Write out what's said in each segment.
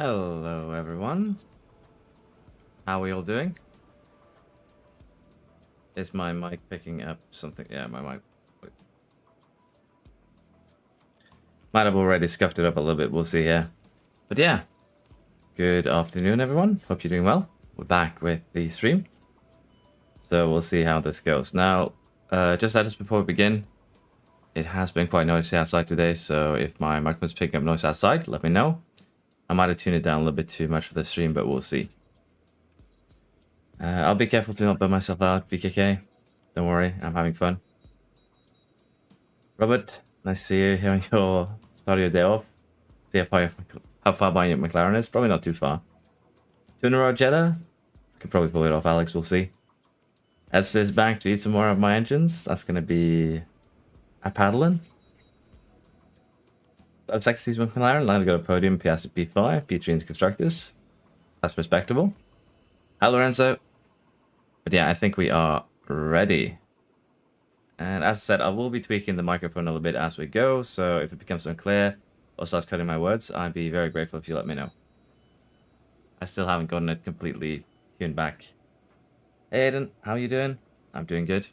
Hello, everyone. How are we all doing? Is my mic picking up something? Yeah, my mic might have already scuffed it up a little bit. We'll see here. But yeah, good afternoon, everyone. Hope you're doing well. We're back with the stream. So we'll see how this goes. Now, just let us before we begin. It has been quite noisy outside today, so if my microphone's picking up noise outside, let me know. I might have tuned it down a little bit too much for the stream, but we'll see. I'll be careful to not burn myself out, BKK. Don't worry, I'm having fun. Robert, nice to see you here on your start of your day off. See how far behind your McLaren is. Probably not too far. 2 in a row, Jetta. Could probably pull it off, Alex. We'll see. As is back to eat some more of my engines. That's going to be a paddling. Second season with McLaren. Now we got a podium, Piastri P5, P3 in constructors. That's respectable. Hi, Lorenzo. But yeah, I think we are ready. And as I said, I will be tweaking the microphone a little bit as we go, so if it becomes unclear or starts cutting my words, I'd be very grateful if you let me know. I still haven't gotten it completely tuned back. Hey Aiden, how are you doing? I'm doing good.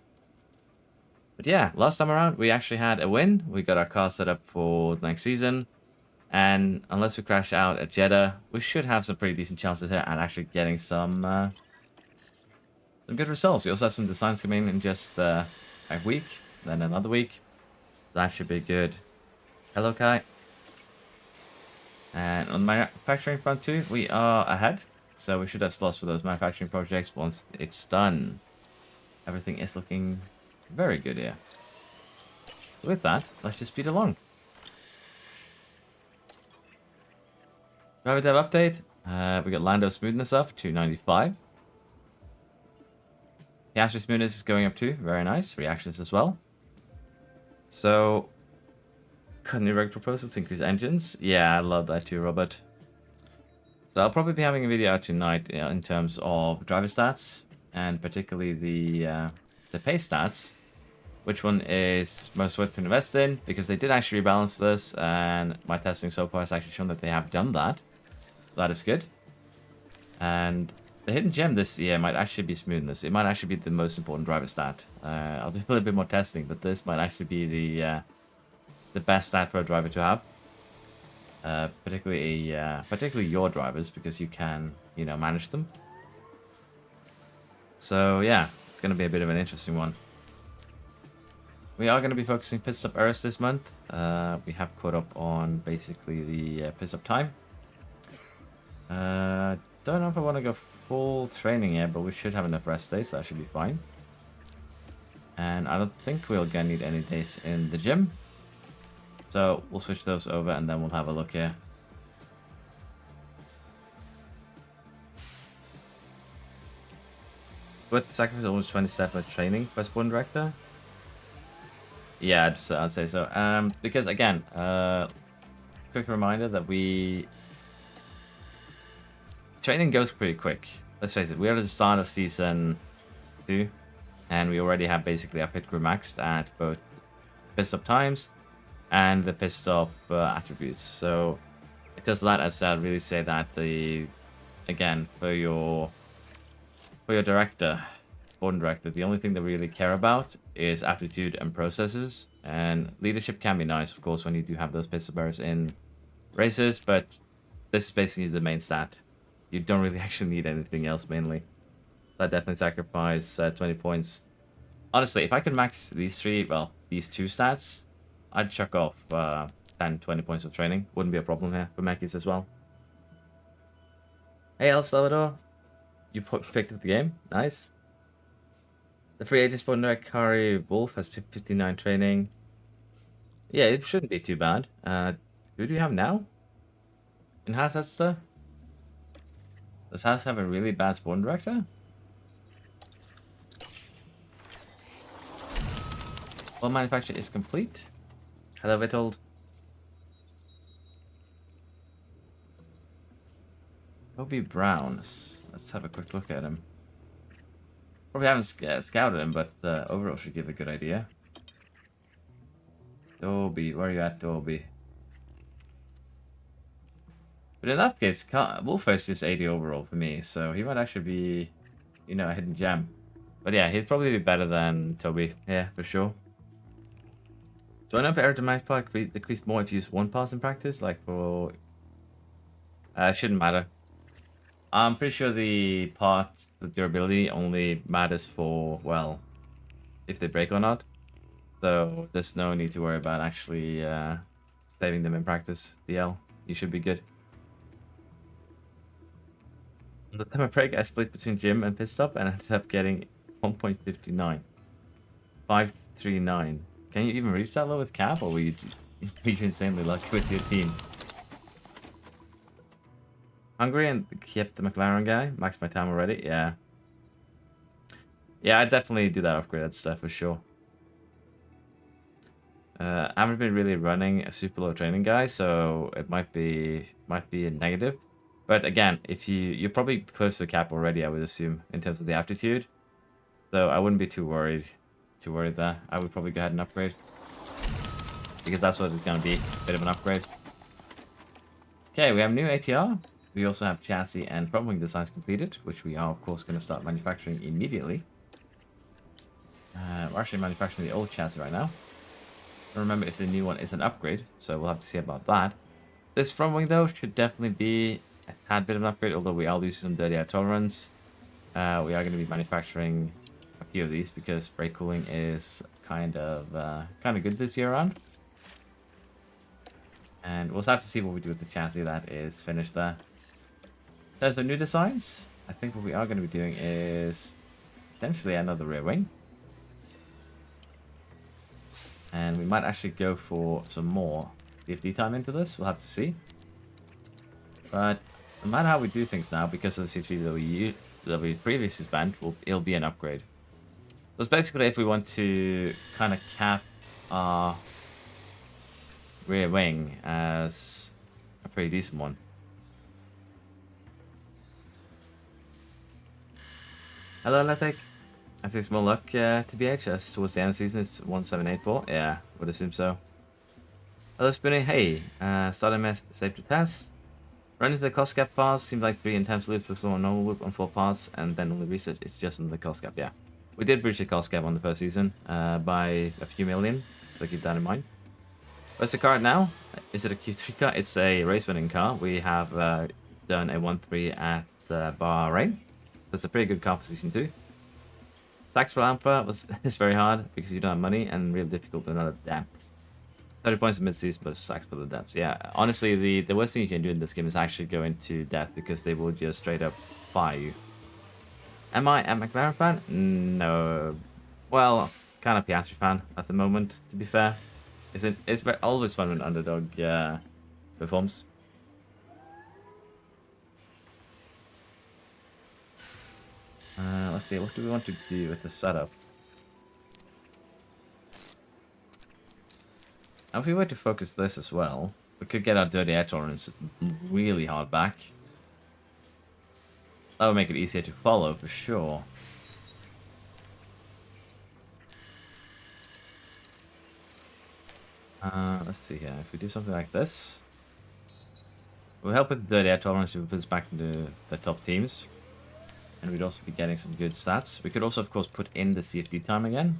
But yeah, last time around, we actually had a win. We got our car set up for the next season. And unless we crash out at Jeddah, we should have some pretty decent chances here at actually getting some good results. We also have some designs coming in just a week, then another week. That should be good. Hello, Kai. And on the manufacturing front too, we are ahead. So we should have slots for those manufacturing projects once it's done. Everything is looking very good here. So with that, let's just speed along. Driver dev update. We got Lando smoothness up to 95. Piastri smoothness is going up too. Very nice. Reactions as well. So, got new reg proposals to increase engines. Yeah, I love that too, Robert. So I'll probably be having a video out tonight in terms of driver stats and particularly the pace stats. Which one is most worth to invest in? Because they did actually rebalance this, and my testing so far has actually shown that they have done that. That is good. And the hidden gem this year might actually be smoothness. It might actually be the most important driver stat. I'll do a little bit more testing, but this might actually be the best stat for a driver to have. Particularly your drivers, because you can, manage them. So yeah, it's going to be a bit of an interesting one. We are going to be focusing pit stop errors this month. We have caught up on basically the pit stop time. Don't know if I want to go full training here, but we should have enough rest days, so that should be fine. And I don't think we're going to need any days in the gym. So we'll switch those over and then we'll have a look here. With the sacrifice almost 27 with training by Spawn Director? Yeah, I'd say so. Because again, quick reminder that training goes pretty quick. Let's face it, we are at the start of season 2, and we already have basically our pit crew maxed at both pit stop times and the pit stop attributes. So it does that, as I'd really say that for your director, board director, the only thing they really care about is aptitude and processes. And leadership can be nice, of course, when you do have those pit stop errors in races, but this is basically the main stat. You don't really actually need anything else mainly. That definitely sacrifice 20 points. Honestly, if I could max these two stats, I'd chuck off 10, 20 points of training. Wouldn't be a problem here for Mechis as well. Hey, El Salvador. You picked up the game. Nice. The free agent spawn Kari Wolf has 59 training. Yeah, it shouldn't be too bad. Who do you have now? In Hazardster? Does Haas have a really bad spawn director? All manufacture is complete. Hello, Vitold. Kobe Brown. Let's have a quick look at him. Probably haven't scouted him, but overall should give a good idea. Dobby, where are you at, Dobby? But in that case, Wolfo's just 80 overall for me, so he might actually be, you know, a hidden gem. But yeah, he'd probably be better than Toby. Yeah, for sure. Do I know if aerodynamic part decreased more if you use one pass in practice? Like for... shouldn't matter. I'm pretty sure the part, the durability only matters for, well, if they break or not. So there's no need to worry about actually saving them in practice. DL, you should be good. The time I break, I split between gym and pit stop and ended up getting 1.59. 539. Can you even reach that low with cap, or were you insanely lucky with your team? Hungry and kept the McLaren guy. Maxed my time already. Yeah. Yeah, I definitely do that upgraded stuff for sure. I haven't been really running a super low training guy, so it might be a negative. But again, if you're probably close to the cap already, I would assume, in terms of the aptitude. So I wouldn't be too worried there. I would probably go ahead and upgrade. Because that's what it's gonna be. A bit of an upgrade. Okay, we have new ATR. We also have chassis and front wing designs completed, which we are of course gonna start manufacturing immediately. We're actually manufacturing the old chassis right now. Don't remember if the new one is an upgrade, so we'll have to see about that. This front wing though should definitely be a tad bit of an upgrade, although we are losing some dirty air tolerance. We are going to be manufacturing a few of these because brake cooling is kind of good this year around. And we'll have to see what we do with the chassis that is finished there. There's some new designs. I think what we are going to be doing is potentially another rear wing. And we might actually go for some more CFD time into this. We'll have to see. But no matter how we do things now, because of the CFD that we previously spent, it'll be an upgrade. So it's basically if we want to kind of cap our rear wing as a pretty decent one. Hello, Letic. I think small luck to BHS towards the end of the season is 1784. Yeah, would assume so. Hello, Spinny. Hey, started safety test. Running to the cost cap parts seemed like 3 intense loops before a normal loop on 4 parts, and then on the research it's just in the cost cap. Yeah, we did breach the cost cap on the first season by a few million, so keep that in mind. Where's the car now? Is it a Q3 car? It's a race winning car. We have done a 1-3 at Bahrain. That's a pretty good car for season 2. Sax for Alpha is very hard because you don't have money and really difficult to another depth. 30 points in mid-season, but Sax for the depths. Yeah, honestly, the worst thing you can do in this game is actually go into depth because they will just straight up fire you. Am I a McLaren fan? No. Well, kind of Piastri fan at the moment, to be fair. It's always fun when underdog performs. Let's see, what do we want to do with the setup? Now, if we were to focus this as well, we could get our dirty air tolerance really hard back. That would make it easier to follow for sure. Let's see here. If we do something like this, it will help with the dirty air tolerance if we put us back into the top teams. And we'd also be getting some good stats. We could also, of course, put in the CFD time again.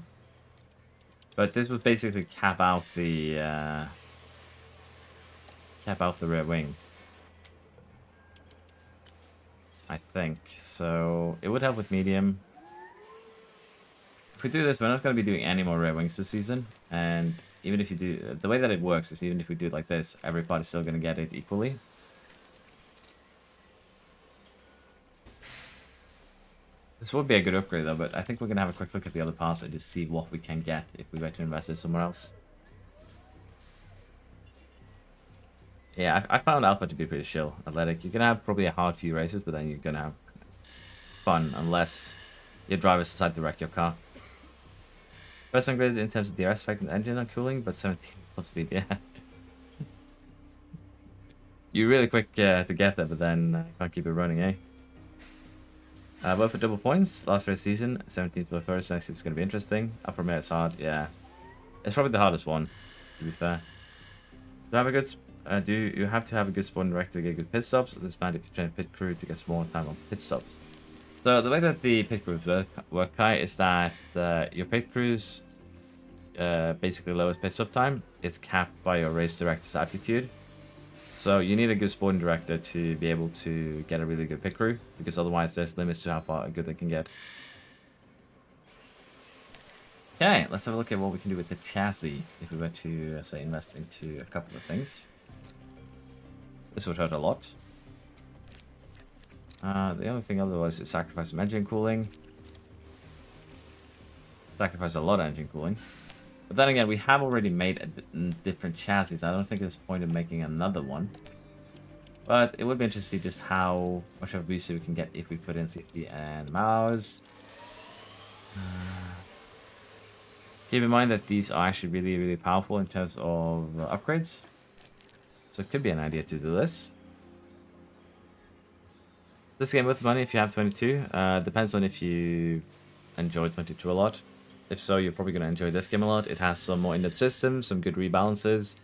But this would basically cap out the rear wing, I think. So it would help with medium. If we do this, we're not going to be doing any more rear wings this season. And even if you do, the way that it works is even if we do it like this, every part is still going to get it equally. This would be a good upgrade though, but I think we're going to have a quick look at the other parts and just see what we can get if we were to invest it somewhere else. Yeah, I found Alpha to be pretty chill, athletic. You're going to have probably a hard few races, but then you're going to have fun unless your drivers decide to wreck your car. First upgrade in terms of DRS effect and engine and cooling, but 17 plus speed, yeah. You're really quick to get there, but then can't keep it running, eh? Vote for double points. Last race season, 17th for first. Next is going to be interesting. Upper mid, it's hard. Yeah, it's probably the hardest one, to be fair. Do I have a good You have to have a good sporting director to get good pit stops. Or this bad if you train a pit crew to get more time on pit stops. So the way that the pit crews work Kai, is that your pit crews basically lowest pit stop time is capped by your race director's aptitude. So you need a good sporting director to be able to get a really good pit crew, because otherwise there's limits to how far good they can get. Okay, let's have a look at what we can do with the chassis if we were to, say, invest into a couple of things. This would hurt a lot. The only thing otherwise is sacrifice some engine cooling. Sacrifice a lot of engine cooling. But then again, we have already made a different chassis. I don't think there's a point in making another one. But it would be interesting to see just how much of a boost we can get if we put in CFD and Maus. Keep in mind that these are actually really, really powerful in terms of upgrades. So it could be an idea to do this. This game with money, if you have 22, depends on if you enjoy 22 a lot. If so, you're probably going to enjoy this game a lot. It has some more in-depth systems, some good rebalances.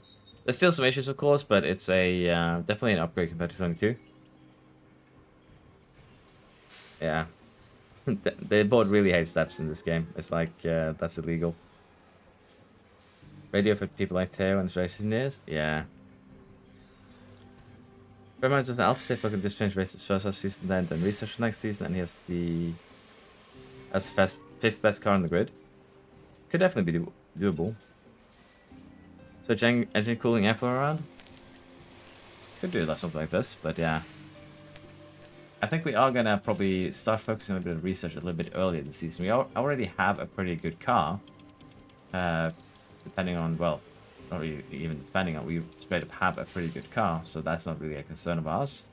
There's still some issues, of course, but it's a definitely an upgrade compared to 22. Yeah. The board really hates steps in this game. It's like, that's illegal. Radio for people like Teo and race engineers? Yeah. Reminds us of Alpha Safe can just change races first last season, then research next season, and he has the fifth best car on the grid. Could definitely be doable. Switch engine cooling airflow around. Could do that, something like this, but yeah. I think we are gonna probably start focusing on a bit of research a little bit earlier this season. We already have a pretty good car. Depending on, well, not even depending on, we straight up have a pretty good car, so that's not really a concern of ours.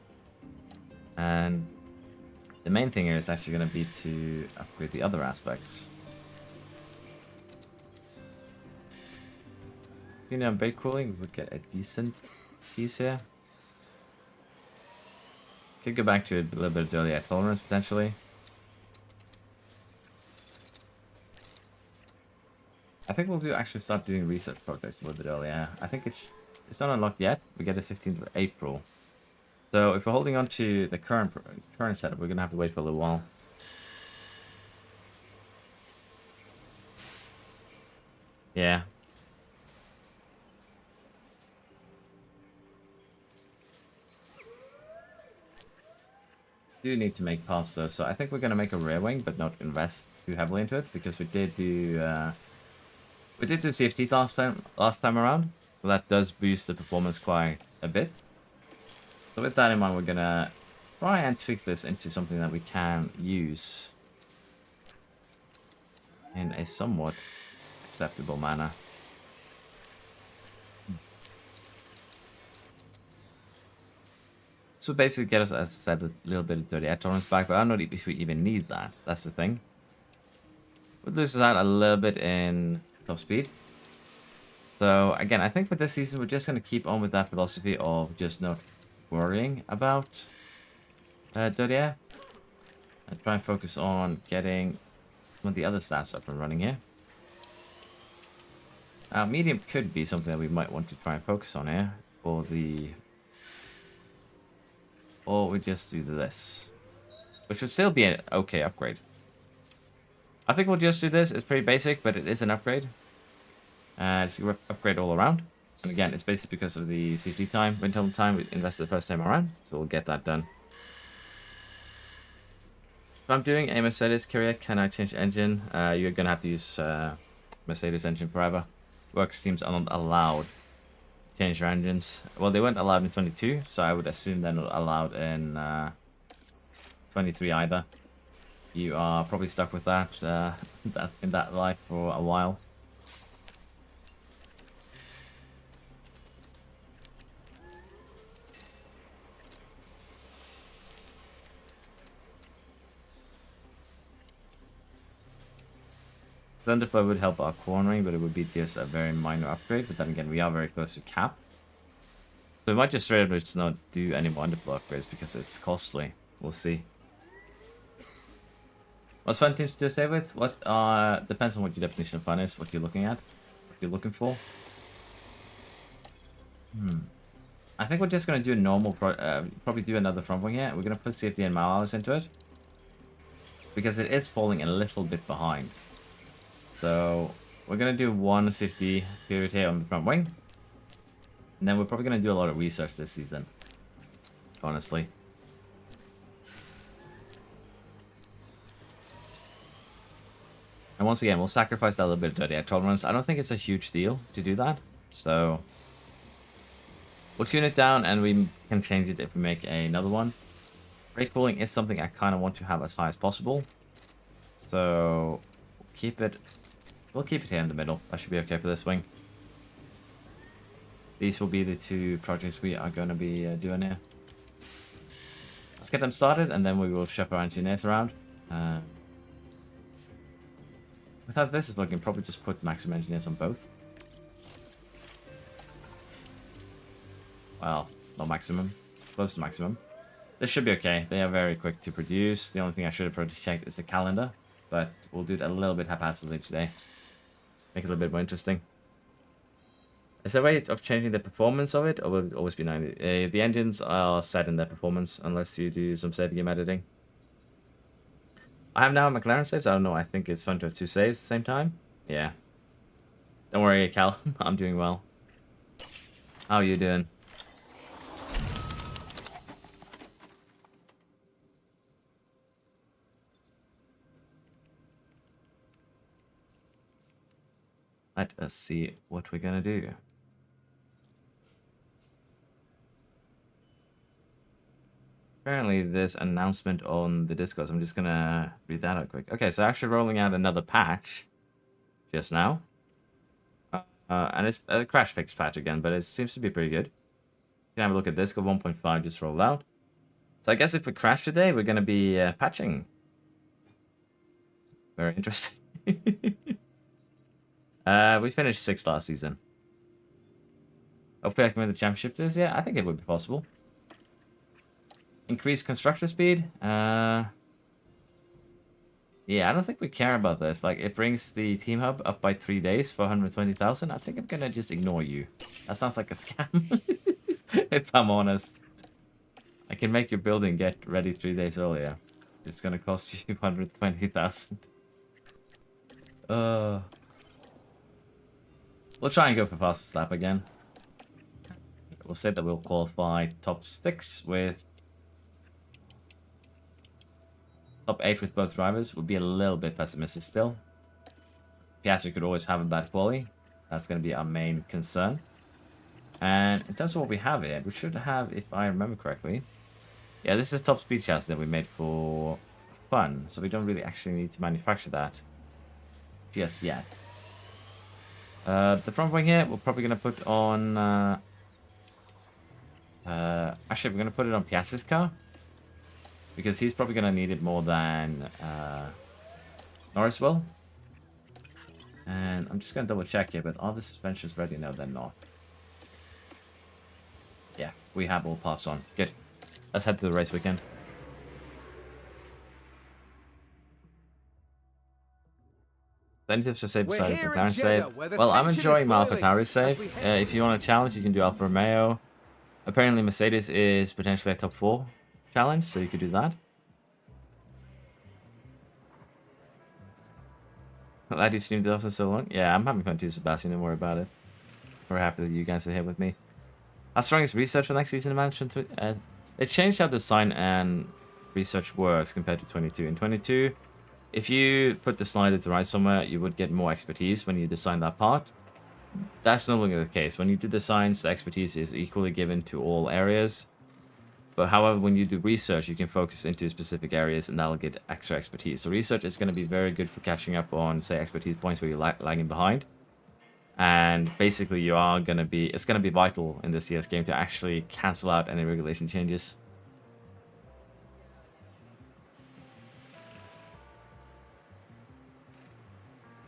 And the main thing here is actually going to be to upgrade the other aspects. You know, brake cooling, we would get a decent piece here. Could go back to a little bit of dirty air tolerance potentially. I think we'll actually start doing research projects a little bit earlier. I think it's not unlocked yet. We get the 15th of April. So if we're holding on to the current setup, we're gonna have to wait for a little while. Yeah. Do need to make parts though, so I think we're gonna make a rear wing, but not invest too heavily into it, because we did do CFT last time around, so that does boost the performance quite a bit. So with that in mind, we're gonna try and tweak this into something that we can use in a somewhat acceptable manner. This would basically get us, as I said, a little bit of dirty air tolerance back, but I don't know if we even need that. That's the thing. We'll lose that a little bit in top speed. So again, I think for this season, we're just going to keep on with that philosophy of just not worrying about dirty air. And try and focus on getting some of the other stats up and running here. Medium could be something that we might want to try and focus on here for the... Or we just do this, which would still be an okay upgrade. I think we'll just do this. It's pretty basic, but it is an upgrade. It's an upgrade all around. And again, it's basically because of the CFD time, wind tunnel time. We invested the first time around, so we'll get that done. If I'm doing a Mercedes carrier, can I change engine? You're going to have to use Mercedes engine forever. Works teams are not allowed to change their engines. Well, they weren't allowed in 22, so I would assume they're not allowed in 23 either. You are probably stuck with that, in that life for a while. Underflow would help our cornering, but it would be just a very minor upgrade. But then again, we are very close to cap. So we might just straight up just not do any more underflow upgrades because it's costly. We'll see. What's fun teams to stay with? What depends on what your definition of fun is, what you're looking at, what you're looking for. I think we're just going to do a normal, probably do another front wing here. We're going to put safety and mile hours into it. Because it is falling a little bit behind. So we're going to do one safety period here on the front wing. And then we're probably going to do a lot of research this season. Honestly. And once again, we'll sacrifice that little bit of dirty air tolerance. I don't think it's a huge deal to do that. So we'll tune it down and we can change it if we make another one. Brake cooling is something I kind of want to have as high as possible. So we'll keep it here in the middle. That should be okay for this wing. These will be the two projects we are going to be doing here. Let's get them started and then we will ship our engineers around. With how this is looking, probably just put maximum engineers on both. Well, not maximum. Close to maximum. This should be okay. They are very quick to produce. The only thing I should have probably checked is the calendar. But we'll do it a little bit haphazardly today. Make it a little bit more interesting. Is there a way of changing the performance of it? Or will it always be 90? The engines are set in their performance unless you do some save game editing. I have now McLaren saves. I don't know. I think it's fun to have two saves at the same time. Yeah. Don't worry, Cal. I'm doing well. How are you doing? Let us see what we're gonna do. Apparently there's an announcement on the Discord, so I'm just gonna read that out quick. Okay, so actually rolling out another patch just now. And it's a crash fix patch again, but it seems to be pretty good. You can have a look at this, go 1.5 just rolled out. So I guess if we crash today, we're gonna be patching. Very interesting. We finished 6th last season. Hopefully I can win the championship this year. I think it would be possible. Increase constructor speed. Yeah, I don't think we care about this. Like, it brings the team hub up by 3 days for 120,000. I think I'm gonna just ignore you. That sounds like a scam. If I'm honest. I can make your building get ready 3 days earlier. It's gonna cost you 120,000. We'll try and go for fastest lap again. We'll say that we'll qualify top 6 with top 8 with both drivers. Would be a little bit pessimistic still. Piastri could always have a bad quali. That's going to be our main concern. And in terms of what we have here, we should have, if I remember correctly, yeah, this is top speed chassis that we made for fun. So we don't really actually need to manufacture that just yet. The front wing here, we're probably going to put on... actually, we're going to put it on Piastri's car. Because he's probably going to need it more than Norris will. And I'm just going to double check here, but are the suspensions ready? No, they're not. Yeah, we have all parts on. Good. Let's head to the race weekend. Any tips to say besides McLaren save? Well, I'm enjoying my AlphaTauri save. If you want a challenge, you can do Alfa Romeo. Apparently, Mercedes is potentially a top 4 challenge, so you could do that. Glad you streamed it off for so long. Yeah, I'm having fun too, Sebastian. Don't worry about it. We're happy that you guys are here with me. How strong is research for next season in management? They changed how design and research works compared to 22. In 22, if you put the slider to right somewhere, you would get more expertise when you design that part. That's no longer the case. When you do designs, the expertise is equally given to all areas. But however, when you do research, you can focus into specific areas and that'll get extra expertise. So research is going to be very good for catching up on, say, expertise points where you're lagging behind. And basically, it's going to be vital in this year's game to actually cancel out any regulation changes.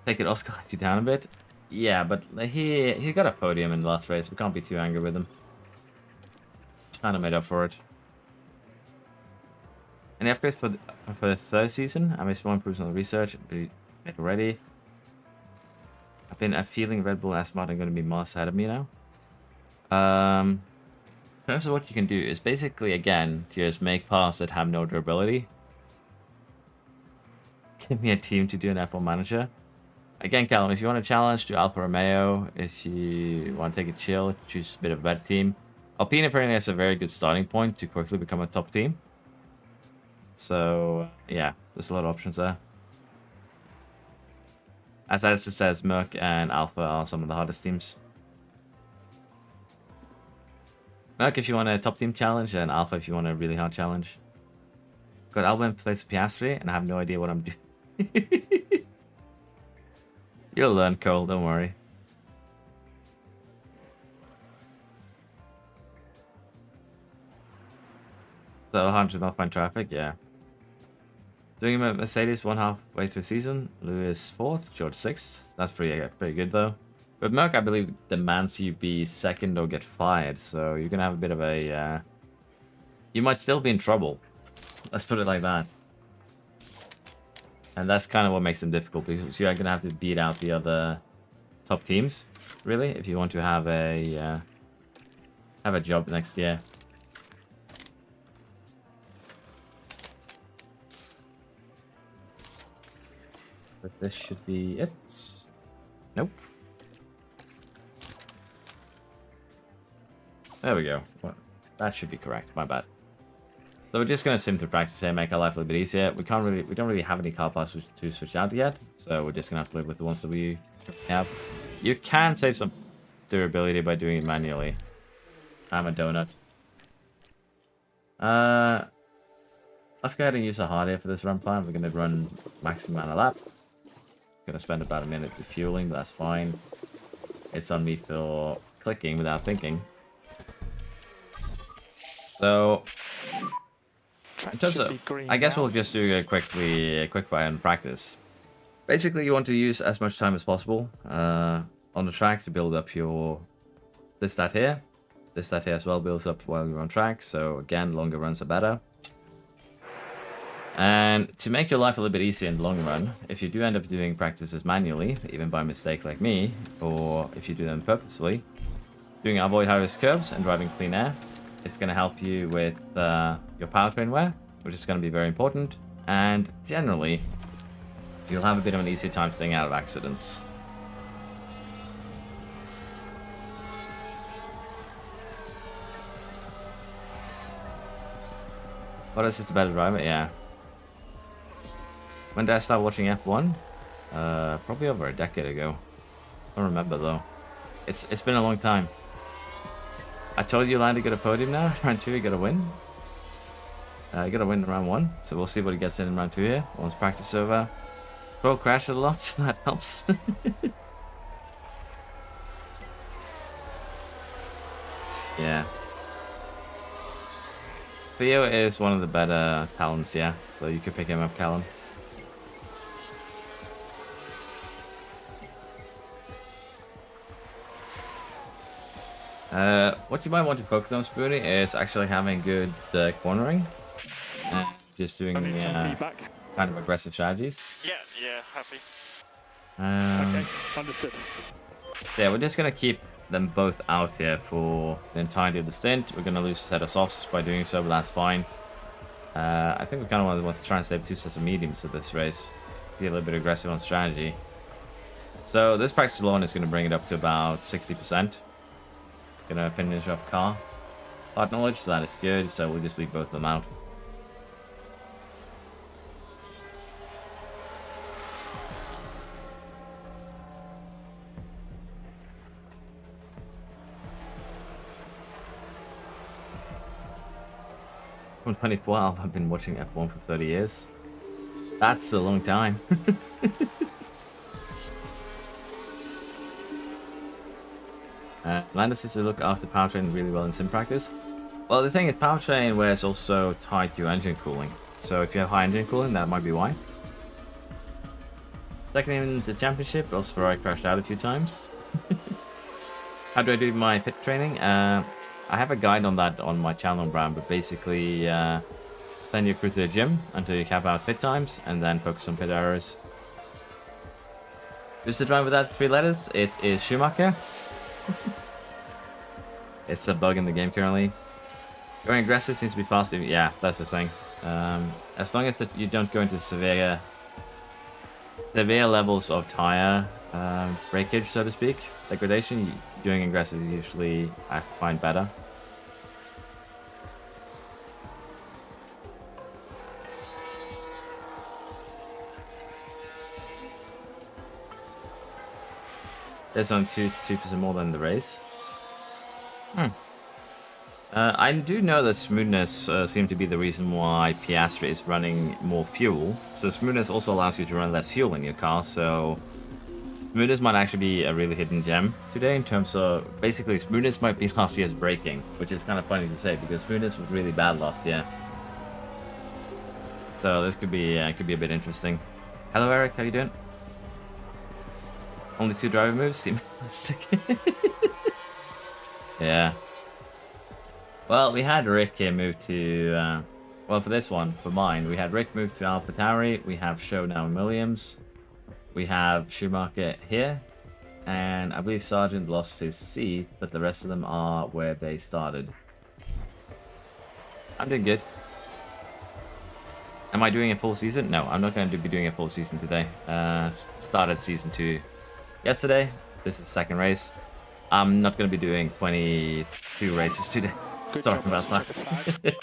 Take it, Oscar, let you down a bit. Yeah, but he got a podium in the last race. We can't be too angry with him. Kind of made up for it. Any upgrades for the 3rd season? I made small improvements on the research. Be ready. I've been feeling Red Bull and Aston Martin are going to be miles ahead of me now. in terms of what you can do is basically, again, just make paths that have no durability. Give me a team to do an F1 manager. Again, Callum, if you want to challenge, do Alfa Romeo. If you want to take a chill, choose a bit of a better team. Alpine apparently has a very good starting point to quickly become a top team. So, yeah, there's a lot of options there. As Alistair says, Merc and Alpha are some of the hardest teams. Merc if you want a top team challenge, and Alpha if you want a really hard challenge. Got Albon in place of Piastri, and I have no idea what I'm doing. You'll learn, Cole, don't worry. So 100 not find traffic, yeah. Doing a Mercedes 1/2 way through season. Lewis 4th, George 6th. That's pretty good though. But Merc, I believe, demands you be 2nd or get fired, so you're gonna have a bit of a. You might still be in trouble. Let's put it like that. And that's kind of what makes them difficult, because you're gonna have to beat out the other top teams, really, if you want to have a job next year. But this should be it. Nope. There we go. Well, that should be correct. My bad. So we're just gonna sim through practice here, make our life a little bit easier. We don't really have any car parts to switch out yet, so we're just gonna have to live with the ones that we have. You can save some durability by doing it manually. I'm a donut. Let's go ahead and use a hard air for this run plan. We're gonna run maximum amount of lap. Gonna spend about a minute refueling, but that's fine. It's on me for clicking without thinking. So. In terms of, I guess we'll just do a quick fire and practice. Basically, you want to use as much time as possible on the track to build up your this, that here as well builds up while you're on track. So again, longer runs are better. And to make your life a little bit easier in the long run, if you do end up doing practices manually, even by mistake like me, or if you do them purposely, doing avoid high-risk curves and driving clean air. It's going to help you with your powertrain wear, which is going to be very important. And generally, you'll have a bit of an easier time staying out of accidents. What is it a better driver? Yeah. When did I start watching F1? Probably over a decade ago. I don't remember though. It's been a long time. I told you Landy got a podium now. Round 2, you got a win. You got a win in round 1, so we'll see what he gets in round 2 here. Once practice over. Pro crashed a lot, so that helps. Yeah. Theo is one of the better talents, yeah. So you could pick him up, Callum. What you might want to focus on, Spoony, is actually having good cornering and just doing kind of aggressive strategies. Yeah, happy. Okay, understood. Yeah, we're just gonna keep them both out here for the entirety of the stint. We're gonna lose a set of softs by doing so, but that's fine. I think we kind of want to try and save 2 sets of mediums for this race. Be a little bit aggressive on strategy. So this practice alone is gonna bring it up to about 60%. Gonna finish off car part knowledge, so that is good, so we'll just leave both of them out. From 2012, I've been watching F1 for 30 years. That's a long time. Landis seems to look after powertrain really well in sim practice. Well, the thing is, powertrain wear is also tied to your engine cooling. So if you have high engine cooling, that might be why. Second in the championship, also Ferrari crashed out a few times. How do I do my pit training? I have a guide on that on my channel, Brown, but basically send your crew to the gym until you cap out pit times and then focus on pit errors. Who's the driver with that 3 letters? It is Schumacher. It's a bug in the game currently. Going aggressive seems to be faster. Yeah, that's the thing. As long as you don't go into severe levels of tire breakage, so to speak, degradation, doing aggressive is usually, I find, better. There's only 2% more than the race. I do know that smoothness seems to be the reason why Piastri is running more fuel. So smoothness also allows you to run less fuel in your car, so smoothness might actually be a really hidden gem today in terms of... Basically, smoothness might be last year's braking, which is kind of funny to say because smoothness was really bad last year. So this could be a bit interesting. Hello Eric, how you doing? Only 2 driver moves seem realistic. Yeah. Well, we had Rick here move to... well, for this one, for mine, we had Rick move to AlphaTauri. We have Show now in Williams. We have Schumacher here. And I believe Sargent lost his seat, but the rest of them are where they started. I'm doing good. Am I doing a full season? No, I'm not going to be doing a full season today. Started season 2 yesterday. This is the second race. I'm not going to be doing 22 races today. Good Sorry job, about that.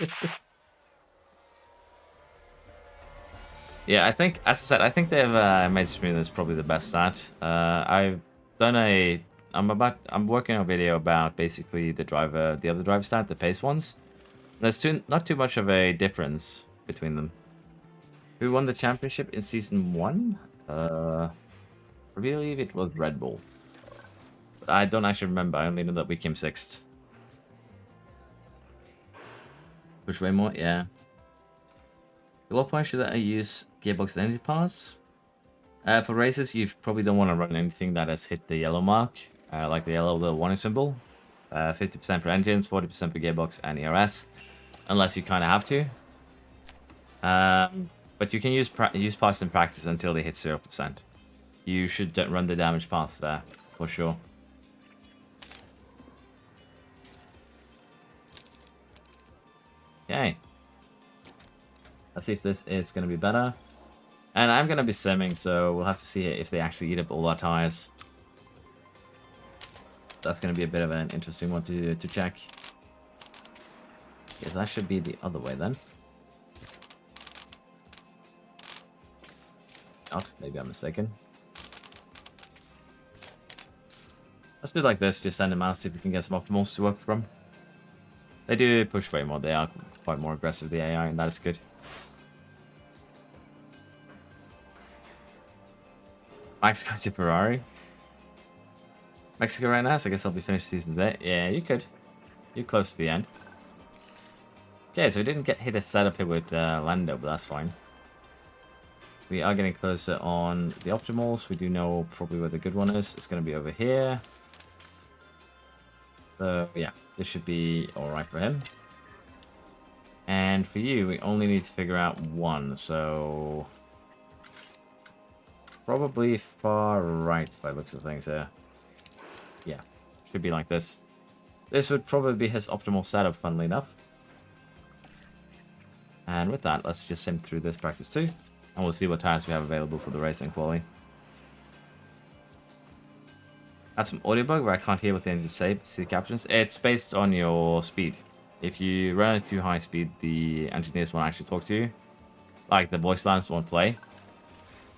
Yeah, I think, as I said, I think they've made smoothness probably the best stat. I've done I'm working on a video about basically the other driver stat, the pace ones. There's not too much of a difference between them. Who won the championship in season 1? I believe it was Red Bull. But I don't actually remember. I only know that we came 6th. Push way more, yeah. At what point should I use gearbox energy pass? For races, you probably don't want to run anything that has hit the yellow mark, like the yellow little warning symbol. 50% for engines, 40% for gearbox and ERS, unless you kind of have to. But you can use pass in practice until they hit 0%. You should run the damage pass there, for sure. Okay. Let's see if this is going to be better. And I'm going to be simming, so we'll have to see if they actually eat up all our tires. That's going to be a bit of an interesting one to check. Yeah, that should be the other way then. Oh, maybe I'm mistaken. Let's do it like this, just send them out, see if we can get some optimals to work from. They do push way more, they are quite more aggressive, the AI, and that is good. Max going to Ferrari. Mexico right now, so I guess I'll be finished season today. Yeah, you could. You're close to the end. Okay, so we didn't hit a setup here with Lando, but that's fine. We are getting closer on the optimals. We do know probably where the good one is. It's going to be over here. So, yeah, this should be alright for him. And for you, we only need to figure out one, so... Probably far right by looks of things here. Yeah, should be like this. This would probably be his optimal setup, funnily enough. And with that, let's just sim through this practice too. And we'll see what tires we have available for the racing quali. I have some audio bug where I can't hear what they say, but see the captions. It's based on your speed. If you run at too high speed, the engineers won't actually talk to you. Like the voice lines won't play.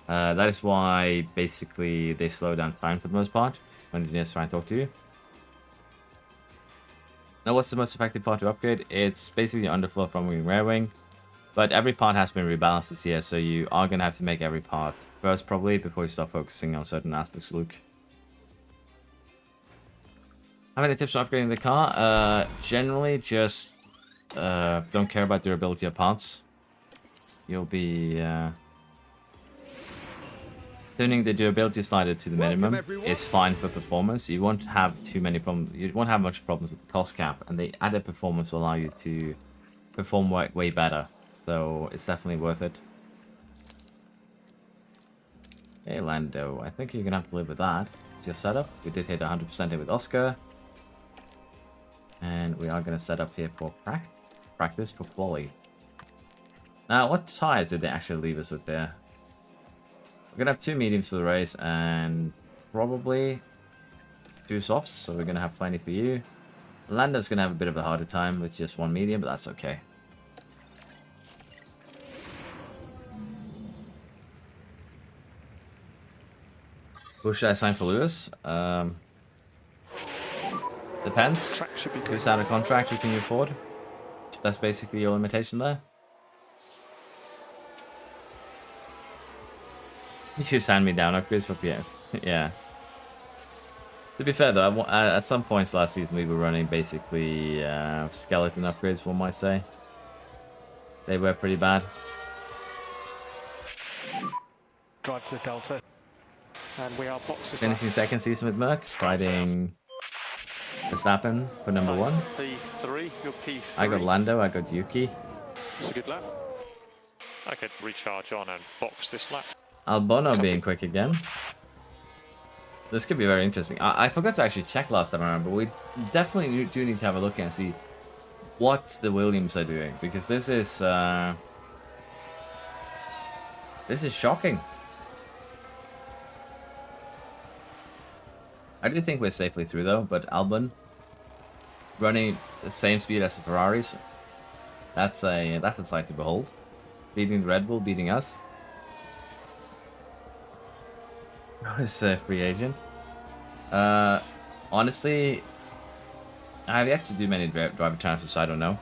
That is why basically they slow down time for the most part when engineers try and talk to you. Now, what's the most effective part to upgrade? It's basically underflow from wing rear wing, but every part has been rebalanced this year, so you are going to have to make every part first probably before you start focusing on certain aspects, Luke. How many tips on upgrading the car? Generally just don't care about durability of parts. You'll be... Tuning the durability slider to the minimum is fine for performance. You won't have too many problems. You won't have much problems with the cost cap, and the added performance will allow you to perform way better. So it's definitely worth it. Hey Lando, I think you're gonna have to live with that. It's your setup. We did hit 100% here with Oscar. And we are going to set up here for practice for quali. Now, what tires did they actually leave us with there? We're going to have 2 mediums for the race and probably 2 softs, so we're going to have plenty for you. Lando's going to have a bit of a harder time with just 1 medium, but that's okay. Who should I sign for Lewis? Depends. Who's out of contract, who can you afford? That's basically your limitation there. You just hand me down upgrades for PM. Yeah. To be fair though, at some points last season we were running basically skeleton upgrades, one might say. They were pretty bad. Drive to the Delta. And we are boxes. Finishing second season with Merc, fighting Verstappen for number 1. P3, your P3. I got Lando, I got Yuki. It's a good lap. I could recharge on and box this lap. Albono being quick again. This could be very interesting. I forgot to actually check last time around, but we definitely do need to have a look and see what the Williams are doing, because this is shocking. I do think we're safely through though, but Albon running the same speed as the Ferraris, that's a sight to behold. Beating the Red Bull, beating us. It's a free agent. Honestly, I have yet to do many driver transfers, so I don't know.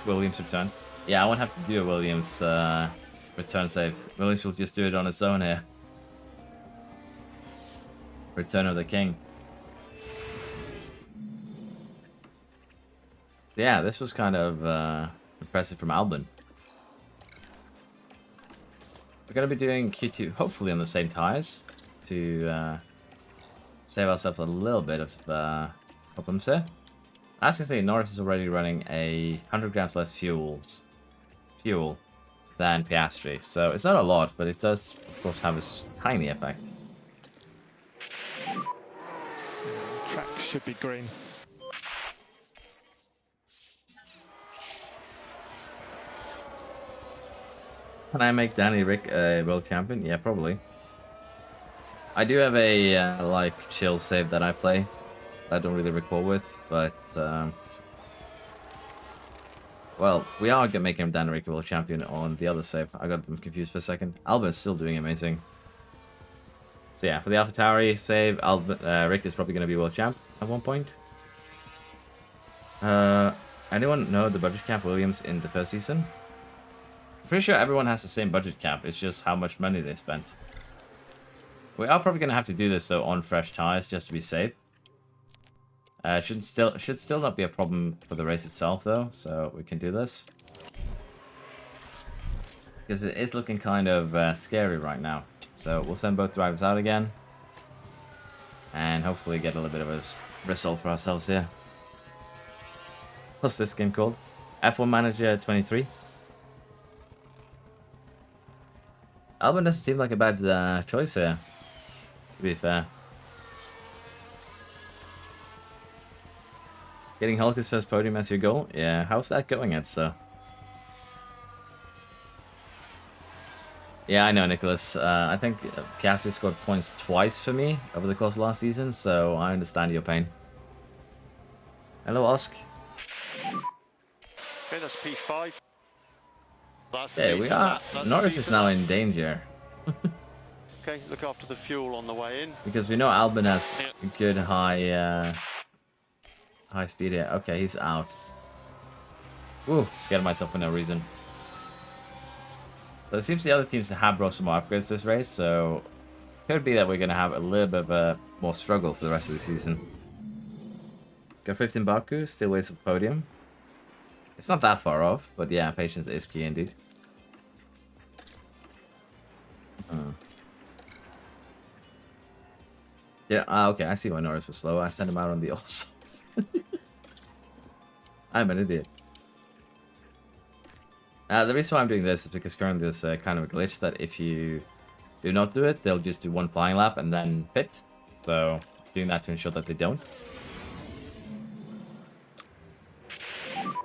Williams return. Yeah, I won't have to do a Williams return save. Williams will just do it on its own here. Return of the King. Yeah, this was kind of impressive from Albon. We're going to be doing Q2 hopefully on the same tires to save ourselves a little bit of problems here. As I can see, Norris is already running 100 grams less fuel than Piastri, so it's not a lot, but it does of course have a tiny effect. Track should be green. Can I make Danny Rick a world champion? Yeah, probably. I do have a like chill save that I play. I don't really recall with, but well, we are making Danny Rick a world champion on the other save. I got them confused for a second. Albert's still doing amazing. So yeah, for the AlphaTauri save, Rick is probably going to be world champ at one point. Anyone know the budget cap Williams in the first season? I'm pretty sure everyone has the same budget cap. It's just how much money they spent. We are probably going to have to do this though on fresh tires just to be safe. Should still not be a problem for the race itself though, so we can do this. Because it is looking kind of scary right now. So we'll send both drivers out again. And hopefully get a little bit of a result for ourselves here. What's this game called? F1 Manager 23. Albon doesn't seem like a bad choice here, to be fair. Getting Hulk's first podium as your goal? Yeah, how's that going, Ed, so? Yeah, I know, Nicholas. I think Piastri scored points twice for me over the course of last season, so I understand your pain. Hello, Osk. Okay, that's P5. That's yeah, we are. Norris is now in danger. Okay, look after the fuel on the way in. Because we know Albon has good high speed here. Okay, he's out. Ooh, scared myself for no reason. So it seems the other teams have brought some more upgrades this race, so it could be that we're going to have a little bit of a more struggle for the rest of the season. Got 15 Baku, still waits for podium. It's not that far off, but yeah, patience is key indeed. Yeah, okay, I see why Norris was slow. I sent him out on the all softs. I'm an idiot. The reason why I'm doing this is because currently there's kind of a glitch that if you do not do it, they'll just do one flying lap and then pit. So doing that to ensure that they don't.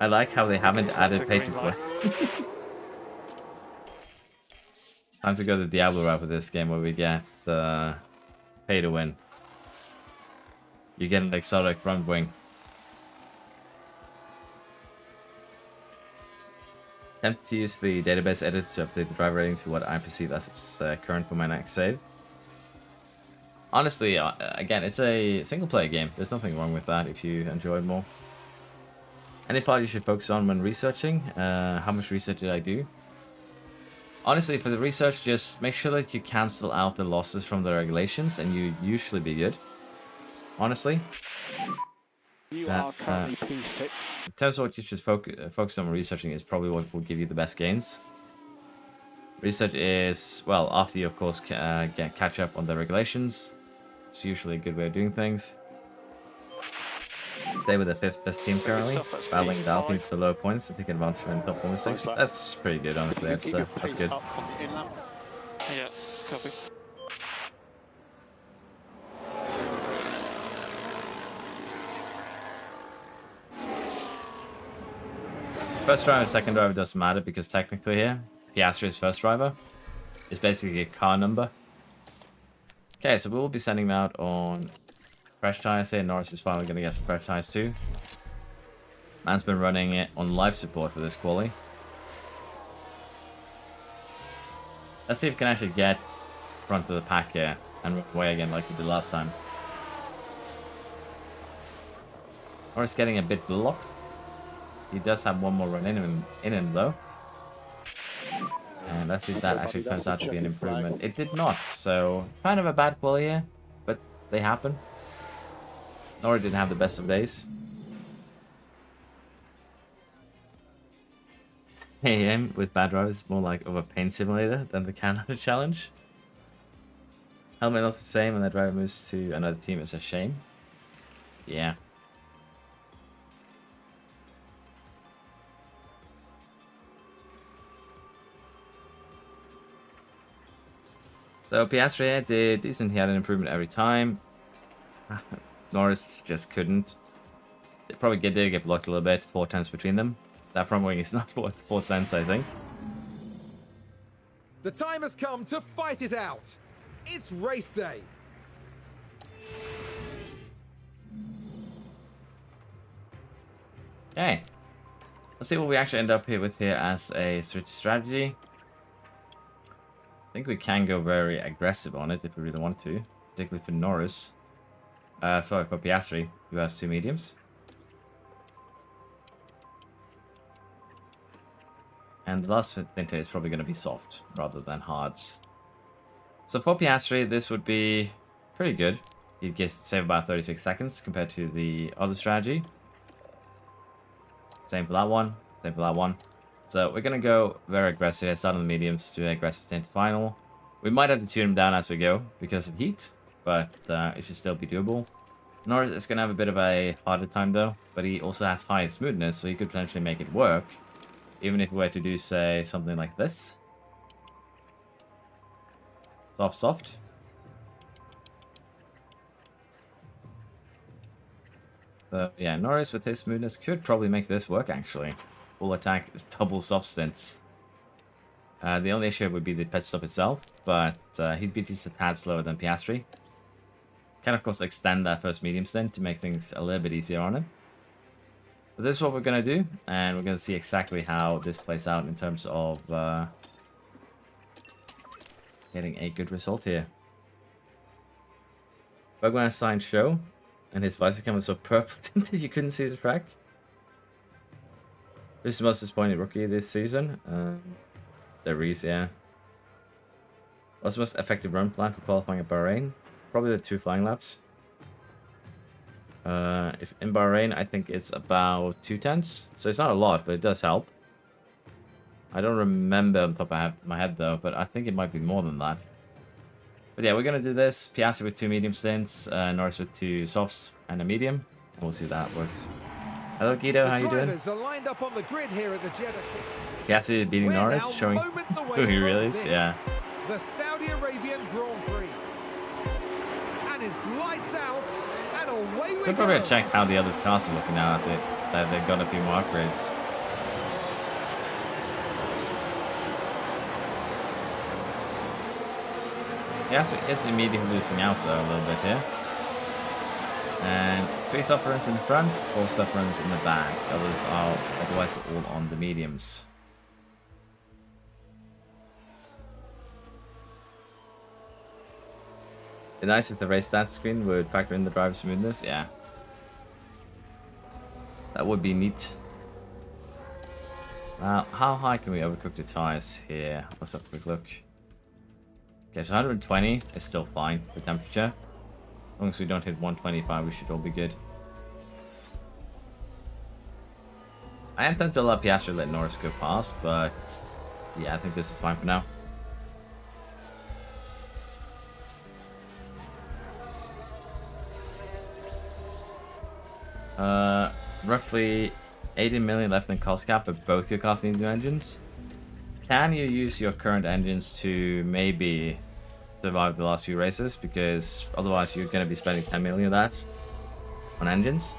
I like how they haven't Yes, that's added a pay green to play. Time to go the Diablo route with this game where we get pay to win. You get an exotic front wing. Tempted to use the database editor to update the driver rating to what I perceive as current for my next save. Honestly, again, it's a single player game. There's nothing wrong with that if you enjoy it more. Any part you should focus on when researching? How much research did I do? Honestly, for the research, just make sure that you cancel out the losses from the regulations and you usually be good. Honestly. You are currently P6. In terms of what you should focus on researching is probably what will give you the best gains. Research is, well, after you, of course, catch up on the regulations. It's usually a good way of doing things. Stay with the 5th best team currently, battling the Alpine for the low points to take advantage of top 1 mistakes. That's pretty good, honestly. That's good. Yeah, copy. First driver and second driver doesn't matter because technically here, Piastri is first driver. It's basically a car number. Okay, so we'll be sending him out on fresh tires here. Norris is finally going to get some fresh tires too. Man's been running it on life support for this quali. Let's see if we can actually get front of the pack here and run away again like we did last time. Norris getting a bit blocked. He does have one more run in him though. And let's see if that actually turns out to be an improvement. It did not, so kind of a bad quali here, but they happen. Nora didn't have the best of days. AM with bad drivers is more like of a pain simulator than the Canada challenge. Helmet not the same and the driver moves to another team is a shame. Yeah. So Piastri did decent. He had an improvement every time. Norris just couldn't. They probably did get blocked a little bit, 4 times between them. That front wing is not worth 4 lengths, I think. The time has come to fight it out. It's race day. Okay. Let's see what we actually end up here with here as a strategy. I think we can go very aggressive on it if we really want to, particularly for Norris. Sorry, for Piastri, who has 2 mediums. And the last thing is probably going to be soft rather than hards. So for Piastri, this would be pretty good. He'd save about 36 seconds compared to the other strategy. Same for that one, same for that one. So we're going to go very aggressive here, start on the mediums to aggressive stay into final. We might have to tune him down as we go because of heat, but it should still be doable. Norris is going to have a bit of a harder time though, but he also has high smoothness, so he could potentially make it work. Even if we were to do, say, something like this. Soft, soft. So yeah, Norris with his smoothness could probably make this work actually. Full attack is double soft stints. The only issue would be the pit stop itself, but he'd be just a tad slower than Piastri. Can of course extend that first medium stint to make things a little bit easier on him. But this is what we're going to do, and we're going to see exactly how this plays out in terms of getting a good result here. Baku assigned show, and his visor cam was so purple tinted you couldn't see the track. Who's the most disappointing rookie this season? The Reese, yeah. What's the most effective run plan for qualifying at Bahrain? Probably the 2 flying laps. If in Bahrain, I think it's about 2 tenths. So it's not a lot, but it does help. I don't remember on top of my head though, but I think it might be more than that. But yeah, we're going to do this. Piastri with 2 medium stints, Norris with 2 softs and a medium. And we'll see if that works. Hello Guido, how you doing? Are lined up on the grid here at the Jeddah. Piastri beating Norris, showing who he really is. Yeah. The Saudi Arabian Grand Prix. And it's lights out and away we Could go. probably check how the other cars are looking now after that they've got a few more upgrades. Piastri is immediately losing out though a little bit here. And 3 sufferers in the front, 4 sufferers in the back. Others are otherwise all on the mediums. It'd be nice if the race stats screen would factor in the driver smoothness. Yeah, that would be neat. Now, how high can we overcook the tires here? Let's have a quick look. Okay, so 120 is still fine for temperature. As long as we don't hit 125, we should all be good. I am tempted to let Piastri let Norris go past, but yeah, I think this is fine for now. Roughly 80 million left in cost cap, but both your cars need new engines. Can you use your current engines to maybe survive the last few races? Because otherwise you're going to be spending 10 million of that on engines.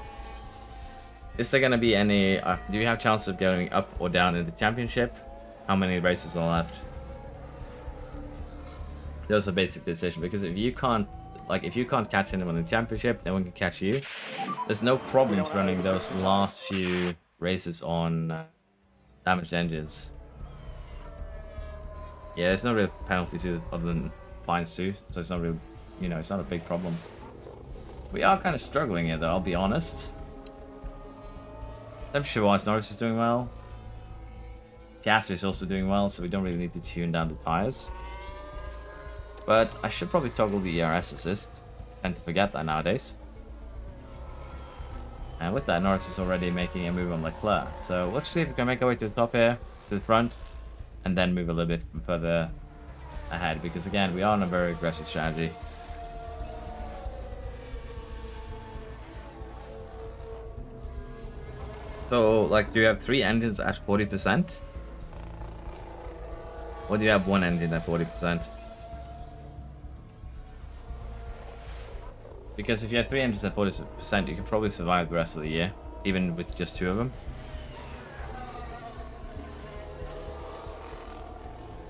Is there going to be any... do you have chances of going up or down in the championship? How many races are left? Those are basic decisions, because if you can't catch anyone in the championship, no one can catch you. There's no problems running those last few races on damaged engines. Yeah, there's no real penalty to it other than fines too, so it's not real, you know, it's not a big problem. We are kind of struggling here though, I'll be honest. Temperature-wise, Norris is doing well. Piastri is also doing well, so we don't really need to tune down the tires. But I should probably toggle the ERS assist. I tend to forget that nowadays. And with that, Norris is already making a move on Leclerc. So let's see if we can make our way to the top here, to the front, and then move a little bit further ahead. Because again, we are on a very aggressive strategy. So, like, do you have 3 engines at 40%? Or do you have 1 engine at 40%? Because if you have 3 engines at 40%, you can probably survive the rest of the year, even with just 2 of them.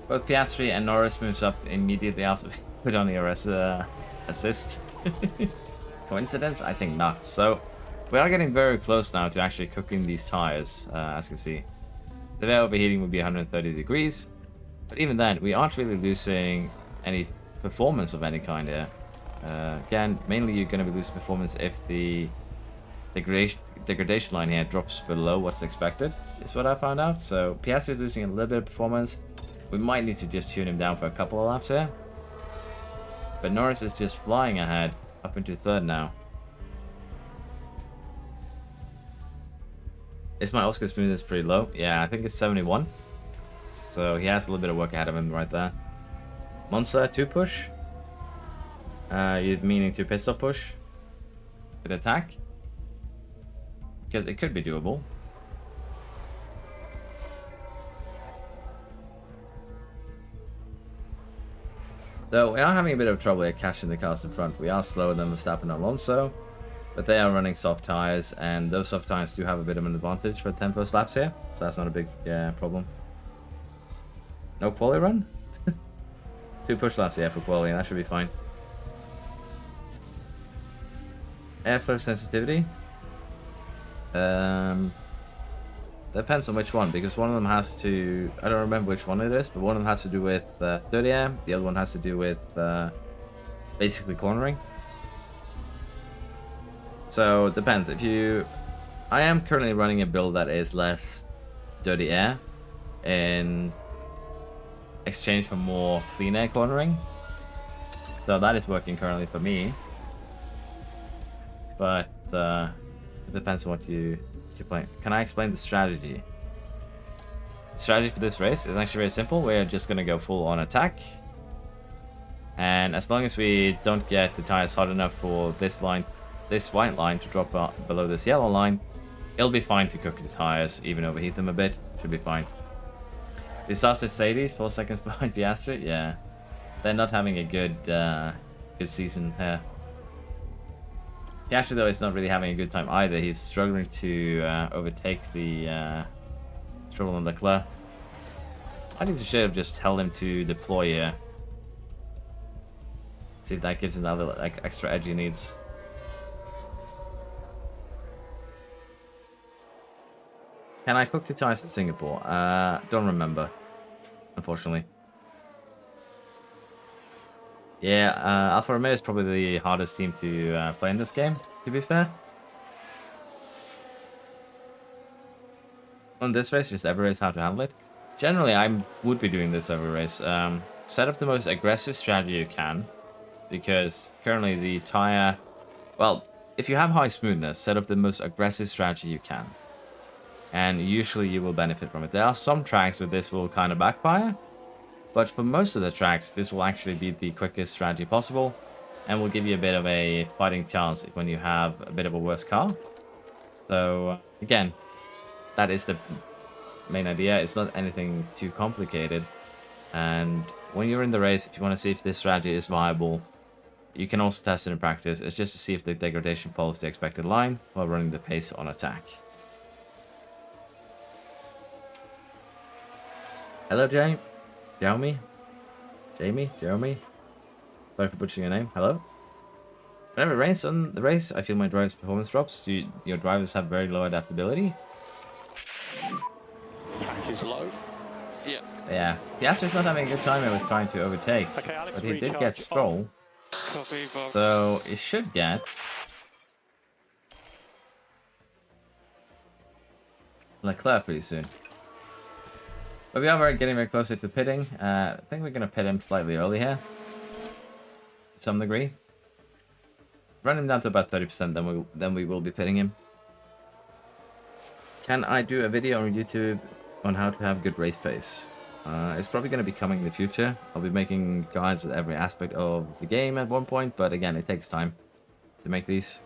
Both Piastri and Norris moves up immediately after we put on the ERS assist. Coincidence? I think not. So we are getting very close now to actually cooking these tires, as you can see. The overheating will be 130 degrees, but even then, we aren't really losing any performance of any kind here. Again, mainly you're going to be losing performance if the degradation line here drops below what's expected, is what I found out. So Piastri is losing a little bit of performance. We might need to just tune him down for a couple of laps here. But Norris is just flying ahead, up into 3rd now. Is my Oscar smoothness pretty low? Yeah, I think it's 71. So he has a little bit of work ahead of him right there. Monza 2 push. You're meaning to pistol push with attack? Because it could be doable. So we are having a bit of trouble at catching the cars in front. We are slower than Verstappen and Alonso, but they are running soft tires, and those soft tires do have a bit of an advantage for 10 first laps here, so that's not a big problem. No quali run? 2 push laps here for quali, and that should be fine. Airflow sensitivity. Depends on which one, because one of them has to... I don't remember which one it is, but one of them has to do with dirty air. The other one has to do with basically cornering. So it depends. If you... I am currently running a build that is less dirty air in exchange for more clean air cornering. So that is working currently for me. But it depends on what you're playing. Can I explain the strategy? The strategy for this race is actually very simple. We're just going to go full on attack. And as long as we don't get the tires hot enough for this line, this white line to drop below this yellow line, it'll be fine to cook the tires, even overheat them a bit. Should be fine. Disaster Mercedes, 4 seconds behind Piastri. Yeah, they're not having a good season here. Piastri, though, is not really having a good time either. He's struggling to overtake the Stroll and Leclerc. I think they should have just held him to deploy here. See if that gives him that little extra edge he needs. Can I cook the tires in Singapore? Don't remember, unfortunately. Yeah, Alfa Romeo is probably the hardest team to play in this game, to be fair. On this race, just every race how to handle it. Generally, I would be doing this every race. Set up the most aggressive strategy you can, because currently the tire... Well, if you have high smoothness, set up the most aggressive strategy you can. And usually you will benefit from it. There are some tracks where this will kind of backfire, but for most of the tracks, this will actually be the quickest strategy possible, and will give you a bit of a fighting chance when you have a bit of a worse car. So, again, that is the main idea. It's not anything too complicated. And when you're in the race, if you want to see if this strategy is viable, you can also test it in practice. It's just to see if the degradation follows the expected line while running the pace on attack. Hello, Jeremy. Jeremy. Sorry for butchering your name. Hello. Whenever it rains on the race, I feel my driver's performance drops. Your drivers have very low adaptability? Pack is low. Yeah. Yeah. Piastri's not having a good time with trying to overtake. Okay, Alex, But he did recharge get Stroll. Copy, box. So he should get... Leclerc pretty soon. But we are getting very closer to pitting. I think we're going to pit him slightly early here. To some degree. Run him down to about 30%, then we will be pitting him. Can I do a video on YouTube on how to have good race pace? It's probably going to be coming in the future. I'll be making guides at every aspect of the game at one point, but again, it takes time to make these.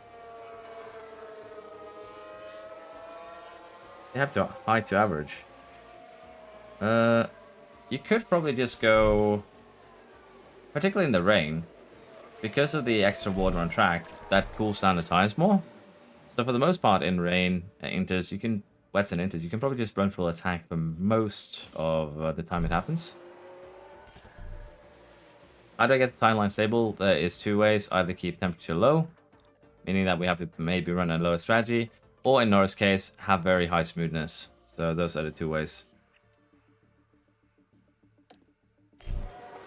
You have to high to average. You could probably just go, particularly in the rain, because of the extra water on track, that cools down the tires more. So for the most part in rain, inters, you can, wets and inters, you can probably just run full attack for most of the time it happens. How do I get the timeline stable? There is two ways. Either keep temperature low, meaning that we have to maybe run a lower strategy, or in Norris' case, have very high smoothness. So those are the two ways.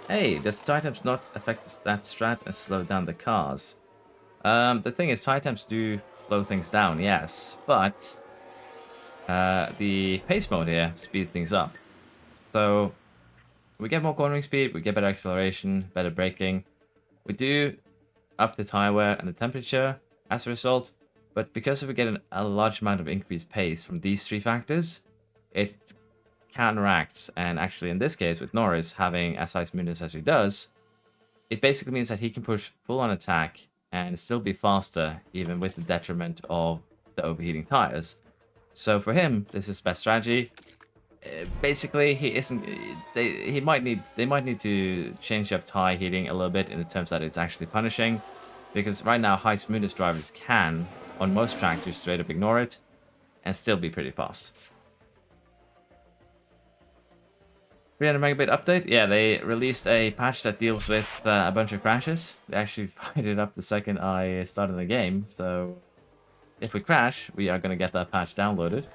Hey, does tire temps not affect that strat and slow down the cars? The thing is, tire temps do slow things down, yes, but the pace mode here speeds things up. So we get more cornering speed, we get better acceleration, better braking. We do up the tire wear and the temperature as a result, but because we get a large amount of increased pace from these three factors, it counteracts, and actually in this case with Norris having as high smoothness as he does, it basically means that he can push full on attack and still be faster even with the detriment of the overheating tires. So for him, this is best strategy. Basically, they might need to change up tire heating a little bit in the terms that it's actually punishing, because right now high smoothness drivers can on most tracks just straight up ignore it and still be pretty fast. 300 megabit update? Yeah, they released a patch that deals with a bunch of crashes. They actually fired it up the second I started the game, so if we crash, we are going to get that patch downloaded.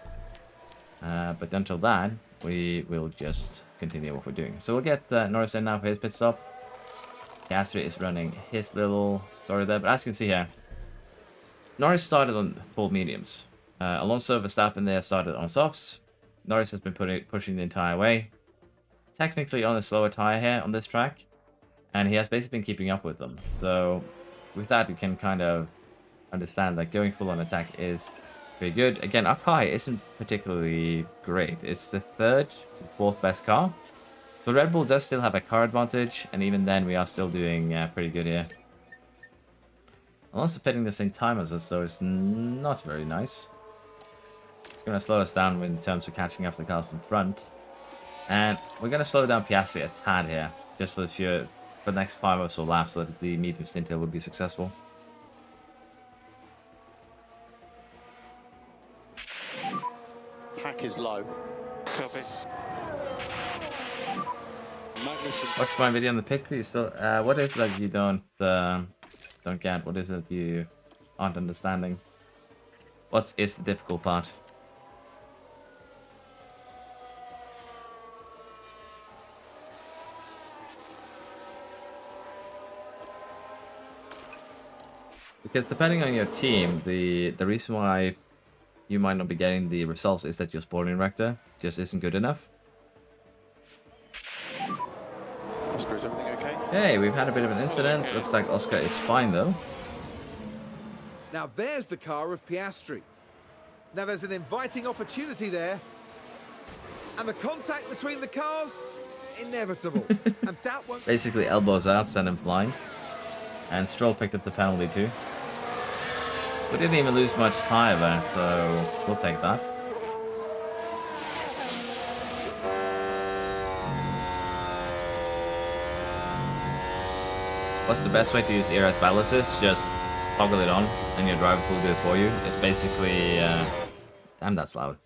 But until then, we will just continue what we're doing. So we'll get Norris in now for his pit stop. Piastri is running his little story there, but as you can see here, Norris started on full mediums. Alonso, Verstappen there started on softs. Norris has been pushing the entire way. Technically on a slower tire here on this track, and he has basically been keeping up with them. So with that, you can kind of understand that going full on attack is pretty good. Again, up high isn't particularly great. It's the third to fourth best car. So Red Bull does still have a car advantage, and even then we are still doing pretty good here. Alonso pitting the same time as us, though, is not very nice. It's going to slow us down in terms of catching up the cars in front. And we're going to slow down Piastri a tad here, just for the next 5 or so laps, so that the medium stint here will be successful. pack is low. Copy. Magnussen. Watch my video on the pit crew. Still, what is that you don't get? What is it you aren't understanding? What is the difficult part? Because depending on your team, the reason why you might not be getting the results is that your sporting director just isn't good enough. Oscar, is everything okay? Hey, we've had a bit of an incident. Looks like Oscar is fine though. Now there's the car of Piastri. Now there's an inviting opportunity there. And the contact between the cars, inevitable. And that won't... Basically elbows out, send him flying. And Stroll picked up the penalty too. We didn't even lose much time there, so we'll take that. What's the best way to use ERS battle assist? Just toggle it on and your driver will do it for you. It's basically... damn, that's loud.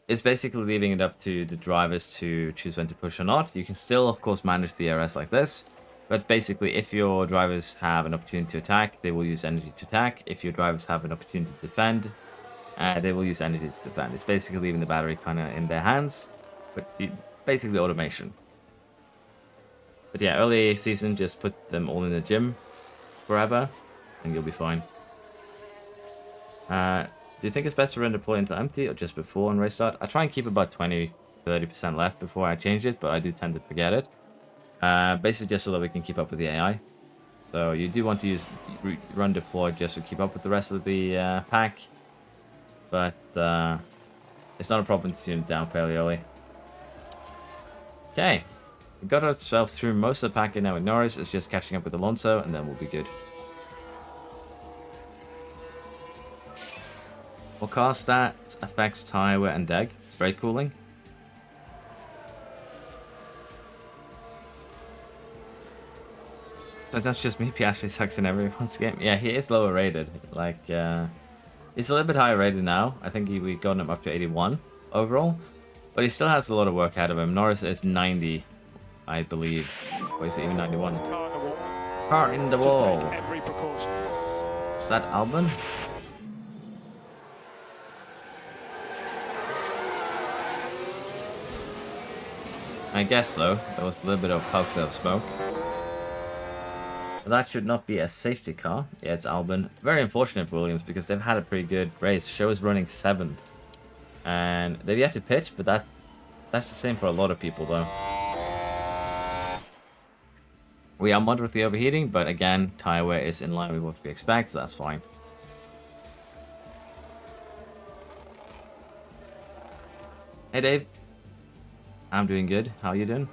It's basically leaving it up to the drivers to choose when to push or not. You can still, of course, manage the ERS like this. But basically, if your drivers have an opportunity to attack, they will use energy to attack. If your drivers have an opportunity to defend, they will use energy to defend. It's basically leaving the battery kind of in their hands, but basically automation. But yeah, early season, just put them all in the gym forever, and you'll be fine. Do you think it's best to run deploy into empty or just before on race start? I try and keep about 20-30% left before I change it, but I do tend to forget it. Basically just so that we can keep up with the AI. So you do want to use run deploy just to keep up with the rest of the pack, but it's not a problem to tune it down fairly early. Okay, we got ourselves through most of the pack now with Norris. It's just catching up with Alonso, and then we'll be good. What car stats affects tire wear and deg? Spray cooling. So that's just me. Piastri sucks in everyone's game. Yeah, he is lower rated. Like, he's a little bit higher rated now. I think we got him up to 81 overall. But he still has a lot of work ahead of him. Norris is 90, I believe. Or is it even 91? Car in the wall. Every precaution. Is that Albon? I guess so. There was a little bit of puff of smoke. That should not be a safety car. Yeah, it's Albon. Very unfortunate for Williams because they've had a pretty good race. Show is running 7th. And they've yet to pitch, but that's the same for a lot of people though. We are moderately overheating, but again, tire wear is in line with what we expect, so that's fine. Hey Dave. I'm doing good. How are you doing?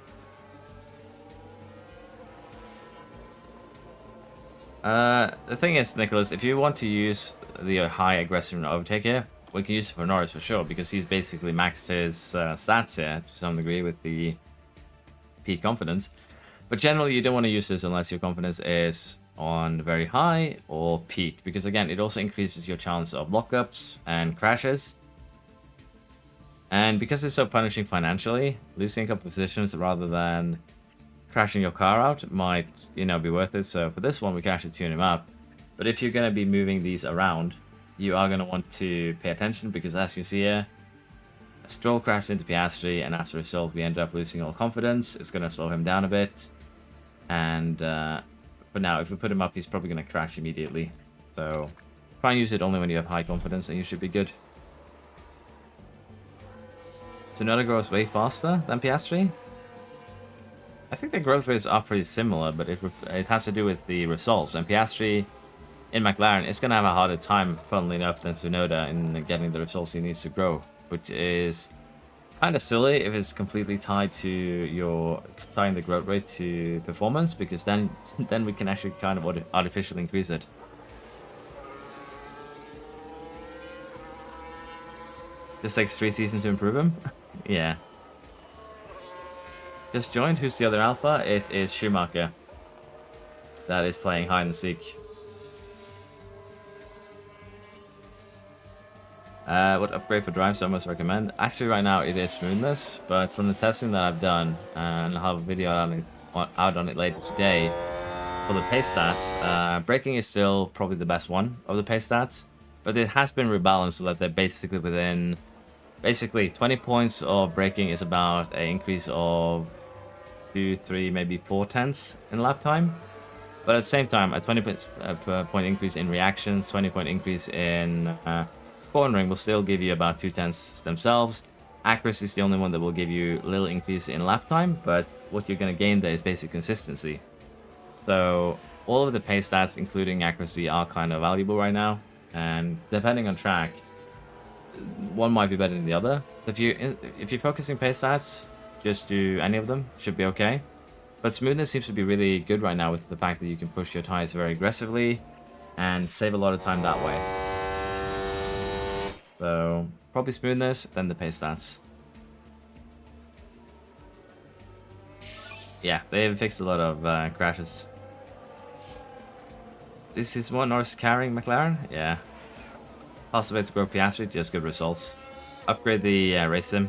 The thing is, Nicholas, if you want to use the high aggressive overtake here, we can use it for Norris for sure, because he's basically maxed his stats here to some degree with the peak confidence. But generally, you don't want to use this unless your confidence is on very high or peak, because again, it also increases your chance of lockups and crashes. And because it's so punishing financially, losing a couple of positions rather than crashing your car out might, be worth it. So for this one, we can actually tune him up. But if you're going to be moving these around, you are going to want to pay attention, because as you see here, Stroll crashed into Piastri, and as a result, we ended up losing all confidence. It's going to slow him down a bit. And for now, if we put him up, he's probably going to crash immediately. So try and use it only when you have high confidence, and you should be good. Tsunoda grows way faster than Piastri. I think the growth rates are pretty similar, but it has to do with the results. And Piastri in McLaren is going to have a harder time, funnily enough, than Tsunoda in getting the results he needs to grow, which is kind of silly if it's completely tied to your tying the growth rate to performance, because then we can actually kind of artificially increase it. This takes 3 seasons to improve him. Yeah. Just joined. Who's the other alpha? It is Schumacher. That is playing hide and seek. What upgrade for drives I most recommend? Actually, right now it is smoothness, but from the testing that I've done, and I'll have a video out on it later today, for the pace stats, braking is still probably the best one of the pace stats, but it has been rebalanced so that they're basically within, 20 points of braking is about an increase of 2, 3, maybe 4 tenths in lap time. But at the same time, a 20 point increase in reactions, 20 point increase in cornering will still give you about 2 tenths themselves. Accuracy is the only one that will give you a little increase in lap time, but what you're going to gain there is basic consistency. So all of the pace stats, including accuracy, are kind of valuable right now, and depending on track, one might be better than the other. So if you're focusing pace stats, just do any of them, should be okay. But smoothness seems to be really good right now with the fact that you can push your tires very aggressively and save a lot of time that way. So probably smoothness, then the pace stats. Yeah, they've fixed a lot of crashes. This is what Norris carrying McLaren? Yeah. Possible way to grow Piastri, just good results. Upgrade the race sim.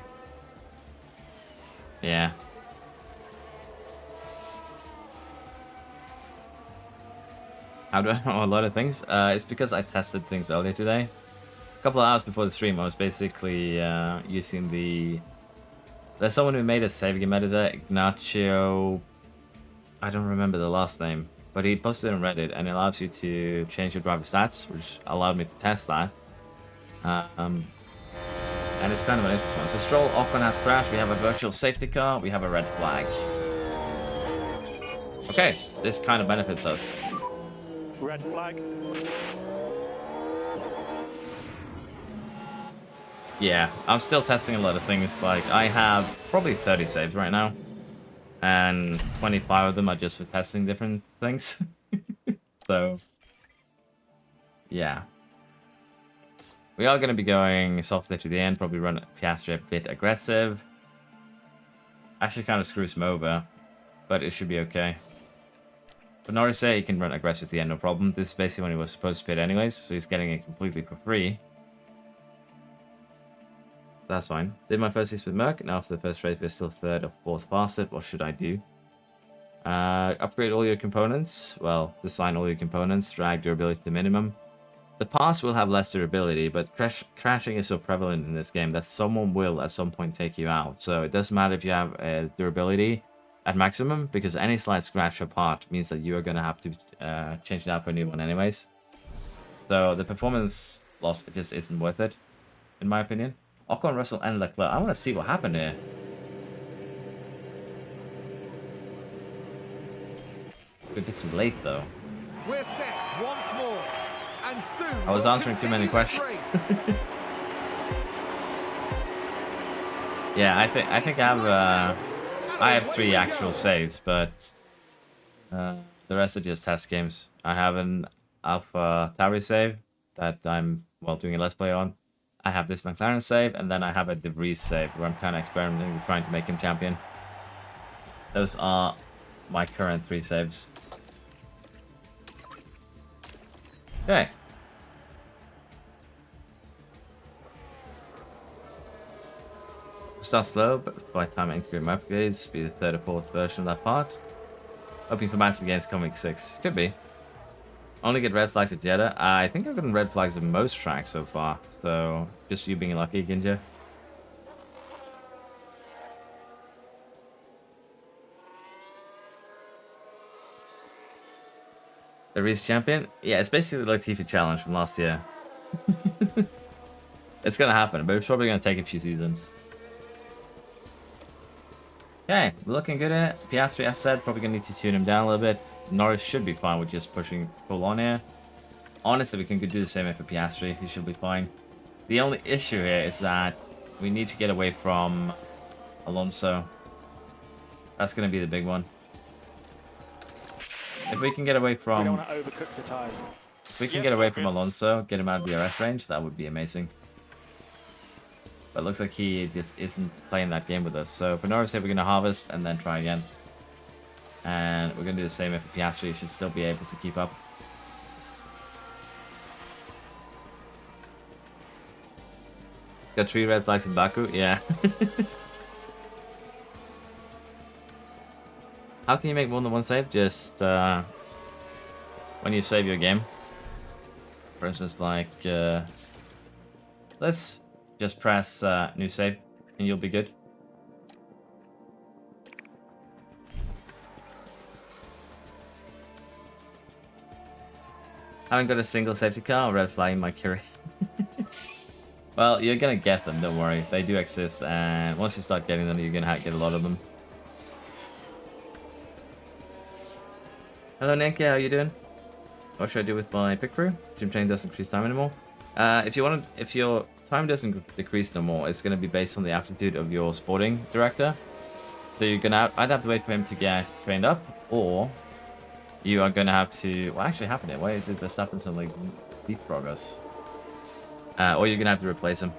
Yeah. How do I know a lot of things? It's because I tested things earlier today. A couple of hours before the stream, I was basically using the... There's someone who made a save game editor, Ignacio... I don't remember the last name, but he posted it on Reddit, and it allows you to change your driver stats, which allowed me to test that. And it's kind of an interesting one. So Stroll, Ocon has crashed, we have a virtual safety car, we have a red flag. Okay, this kind of benefits us. Red flag. Yeah, I'm still testing a lot of things. Like, I have probably 30 saves right now, and 25 of them are just for testing different things. So, yeah. We are going to be going softly to the end, probably run Piastri a bit aggressive. Actually kind of screws him over, but it should be okay. But Norris he can run aggressive to the end, no problem. This is basically when he was supposed to pit anyways, so he's getting it completely for free. That's fine. Did my first race with Merc, and after the first race we're still 3rd or 4th fastest. What should I do? Upgrade all your components. Well, design all your components, drag durability to minimum. The pass will have less durability, but crashing is so prevalent in this game that someone will at some point take you out. So it doesn't matter if you have durability at maximum, because any slight scratch or part means that you are going to have to change it out for a new one anyways. So the performance loss just isn't worth it, in my opinion. Ocon, Russell, and Leclerc. I want to see what happened here. A bit too late, though. We're set once more, and soon I was answering too many questions. Yeah, I think I have 3 actual saves, but the rest are just test games. I have an Alpha Tauri save that I'm doing a Let's Play on. I have this McLaren save, and then I have a De Vries save where I'm kind of experimenting with trying to make him champion. Those are my current 3 saves. Okay. Start slow, but by the time I include my upgrades, be the 3rd or 4th version of that part. Hoping for massive gains come week 6. Could be. Only get red flags at Jeddah. I think I've gotten red flags at most tracks so far, so just you being lucky, Ginja. The Reese champion? Yeah, it's basically the Latifi challenge from last year. It's gonna happen, but it's probably gonna take a few seasons. Okay, we're looking good at it. Piastri, as I said, probably gonna need to tune him down a little bit. Norris should be fine with just pushing full on here. Honestly, we can do the same for Piastri. He should be fine. The only issue here is that we need to get away from Alonso. That's going to be the big one. If we can get away from... We don't want to overcook the tires. If we can get away from Alonso, get him out of the DRS range, that would be amazing. But it looks like he just isn't playing that game with us. So for Norris here, we're going to harvest and then try again. And we're going to do the same if Piastri should still be able to keep up. Got 3 red flags in Baku? Yeah. How can you make more than one save? Just when you save your game. For instance, like let's just press new save and you'll be good. Haven't got a single safety car or red flag in my carry. Well, you're gonna get them, don't worry. They do exist, and once you start getting them, you're gonna get a lot of them. Hello, Nick. How you doing? What should I do with my pick crew? Gym training doesn't increase time anymore. If your time doesn't decrease no more, it's gonna be based on the aptitude of your sporting director. So you're gonna either have to wait for him to get trained up, or you are gonna have to. What actually happened here? Why did Verstappen suddenly leapfrog us? Or you're gonna have to replace him.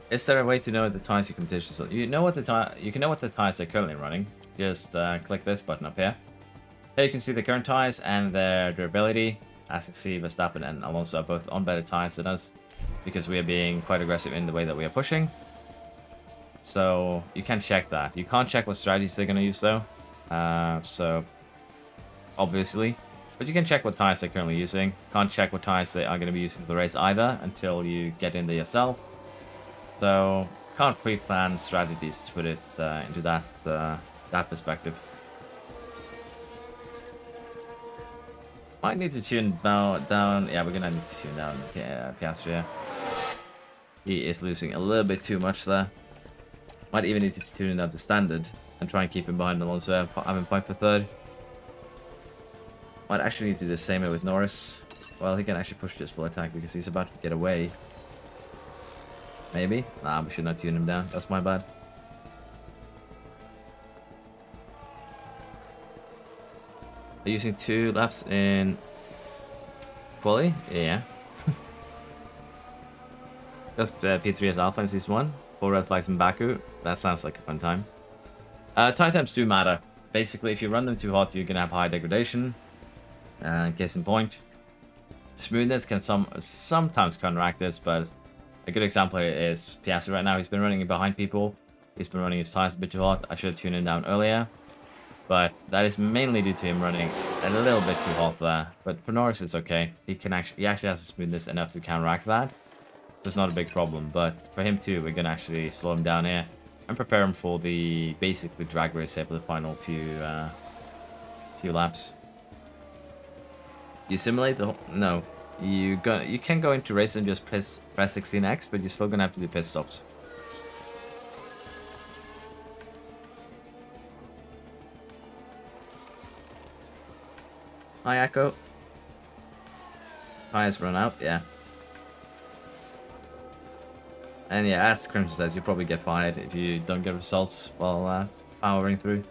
Is there a way to know the tires your competition? So you know what you can know what the tires are currently running. Just click this button up here. Here you can see the current tires and their durability. As you can see, Verstappen and Alonso are both on better tires than us because we are being quite aggressive in the way that we are pushing. So you can check that. You can't check what strategies they're gonna use though. So obviously. But you can check what tires they're currently using. Can't check what tires they are going to be using for the race either until you get in there yourself. So can't pre-plan strategies to put it into that perspective. Might need to tune down. Yeah, we're gonna need to tune down Piastri. He is losing a little bit too much there. Might even need to tune him down to standard and try and keep him behind Alonso, having point for third. Might actually need to do the same with Norris. Well, he can actually push this full attack because he's about to get away. Maybe? Nah, we should not tune him down. That's my bad. Are you using 2 laps in quali? Yeah. Just P3 as Alpha in Season 1. 4 red flags in Baku. That sounds like a fun time. Tire temps do matter. Basically, if you run them too hot, you're going to have high degradation. Case in point. Smoothness can sometimes counteract this, but a good example here is Piastri right now. He's been running behind people. He's been running his tires a bit too hot. I should have tuned him down earlier. But that is mainly due to him running a little bit too hot there. But for Norris, it's okay. He actually has the smoothness enough to counteract that. So it's not a big problem. But for him too, we're going to actually slow him down here and prepare him for the basically drag race here for the final few laps. You simulate the whole... No. You can go into race and just press 16X, but you're still gonna have to do pit stops. Hi, Echo. Tires run out, yeah. And yeah, as Crimson says, you'll probably get fired if you don't get results while powering through.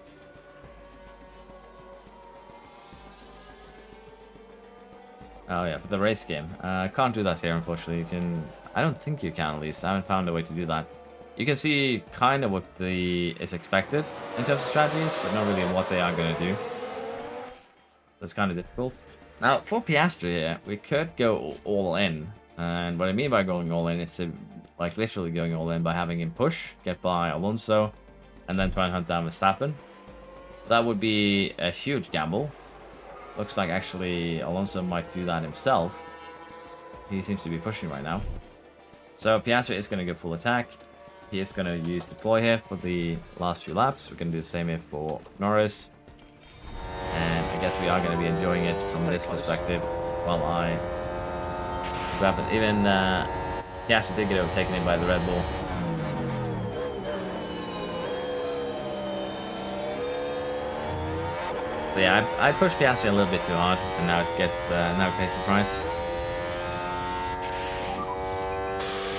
Oh yeah, for the race game. Can't do that here, unfortunately. You can... I don't think you can, at least. I haven't found a way to do that. You can see kind of what is expected in terms of strategies, but not really what they are going to do. That's kind of difficult. Now, for Piastri here, we could go all in. And what I mean by going all in is like literally going all in by having him push, get by Alonso, and then try and hunt down Verstappen. That would be a huge gamble. Looks like actually Alonso might do that himself. He seems to be pushing right now. So Piastri is going to go full attack. He is going to use deploy here for the last few laps. We're going to do the same here for Norris. And I guess we are going to be enjoying it from this perspective while I grab it. Even Piastri did get overtaken in by the Red Bull. So yeah, I pushed Piastri a little bit too hard, and now it pays the price.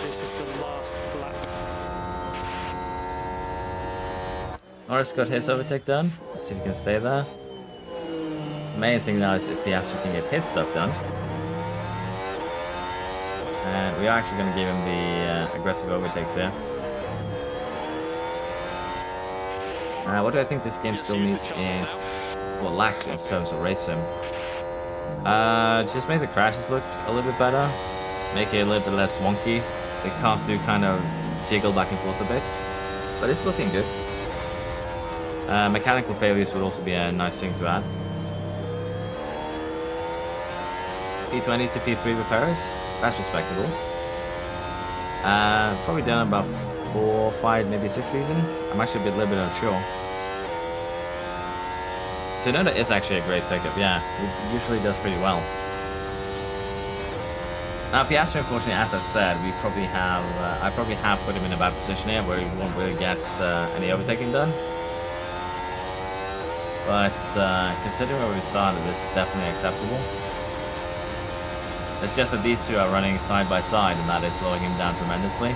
This is the last lap. Norris got his overtake done. Let's see if he can stay there. The main thing now is if Piastri can get his stuff done. And we are actually going to give him the aggressive overtakes here. What do I think this game still needs in... Well, lacks in terms of race sim. Just make the crashes look a little bit better. Make it a little bit less wonky. The cars do kind of jiggle back and forth a bit. But it's looking good. Mechanical failures would also be a nice thing to add. P20 to P3 repairs. That's respectable. Probably done about 4, 5, maybe 6 seasons. I'm actually a little bit unsure. Tsunoda is actually a great pickup, yeah. It usually does pretty well. Now, Piastri, unfortunately, as I said, we probably have, I probably have put him in a bad position here where he won't really get any overtaking done. But considering where we started, this is definitely acceptable. It's just that these two are running side by side, and that is slowing him down tremendously.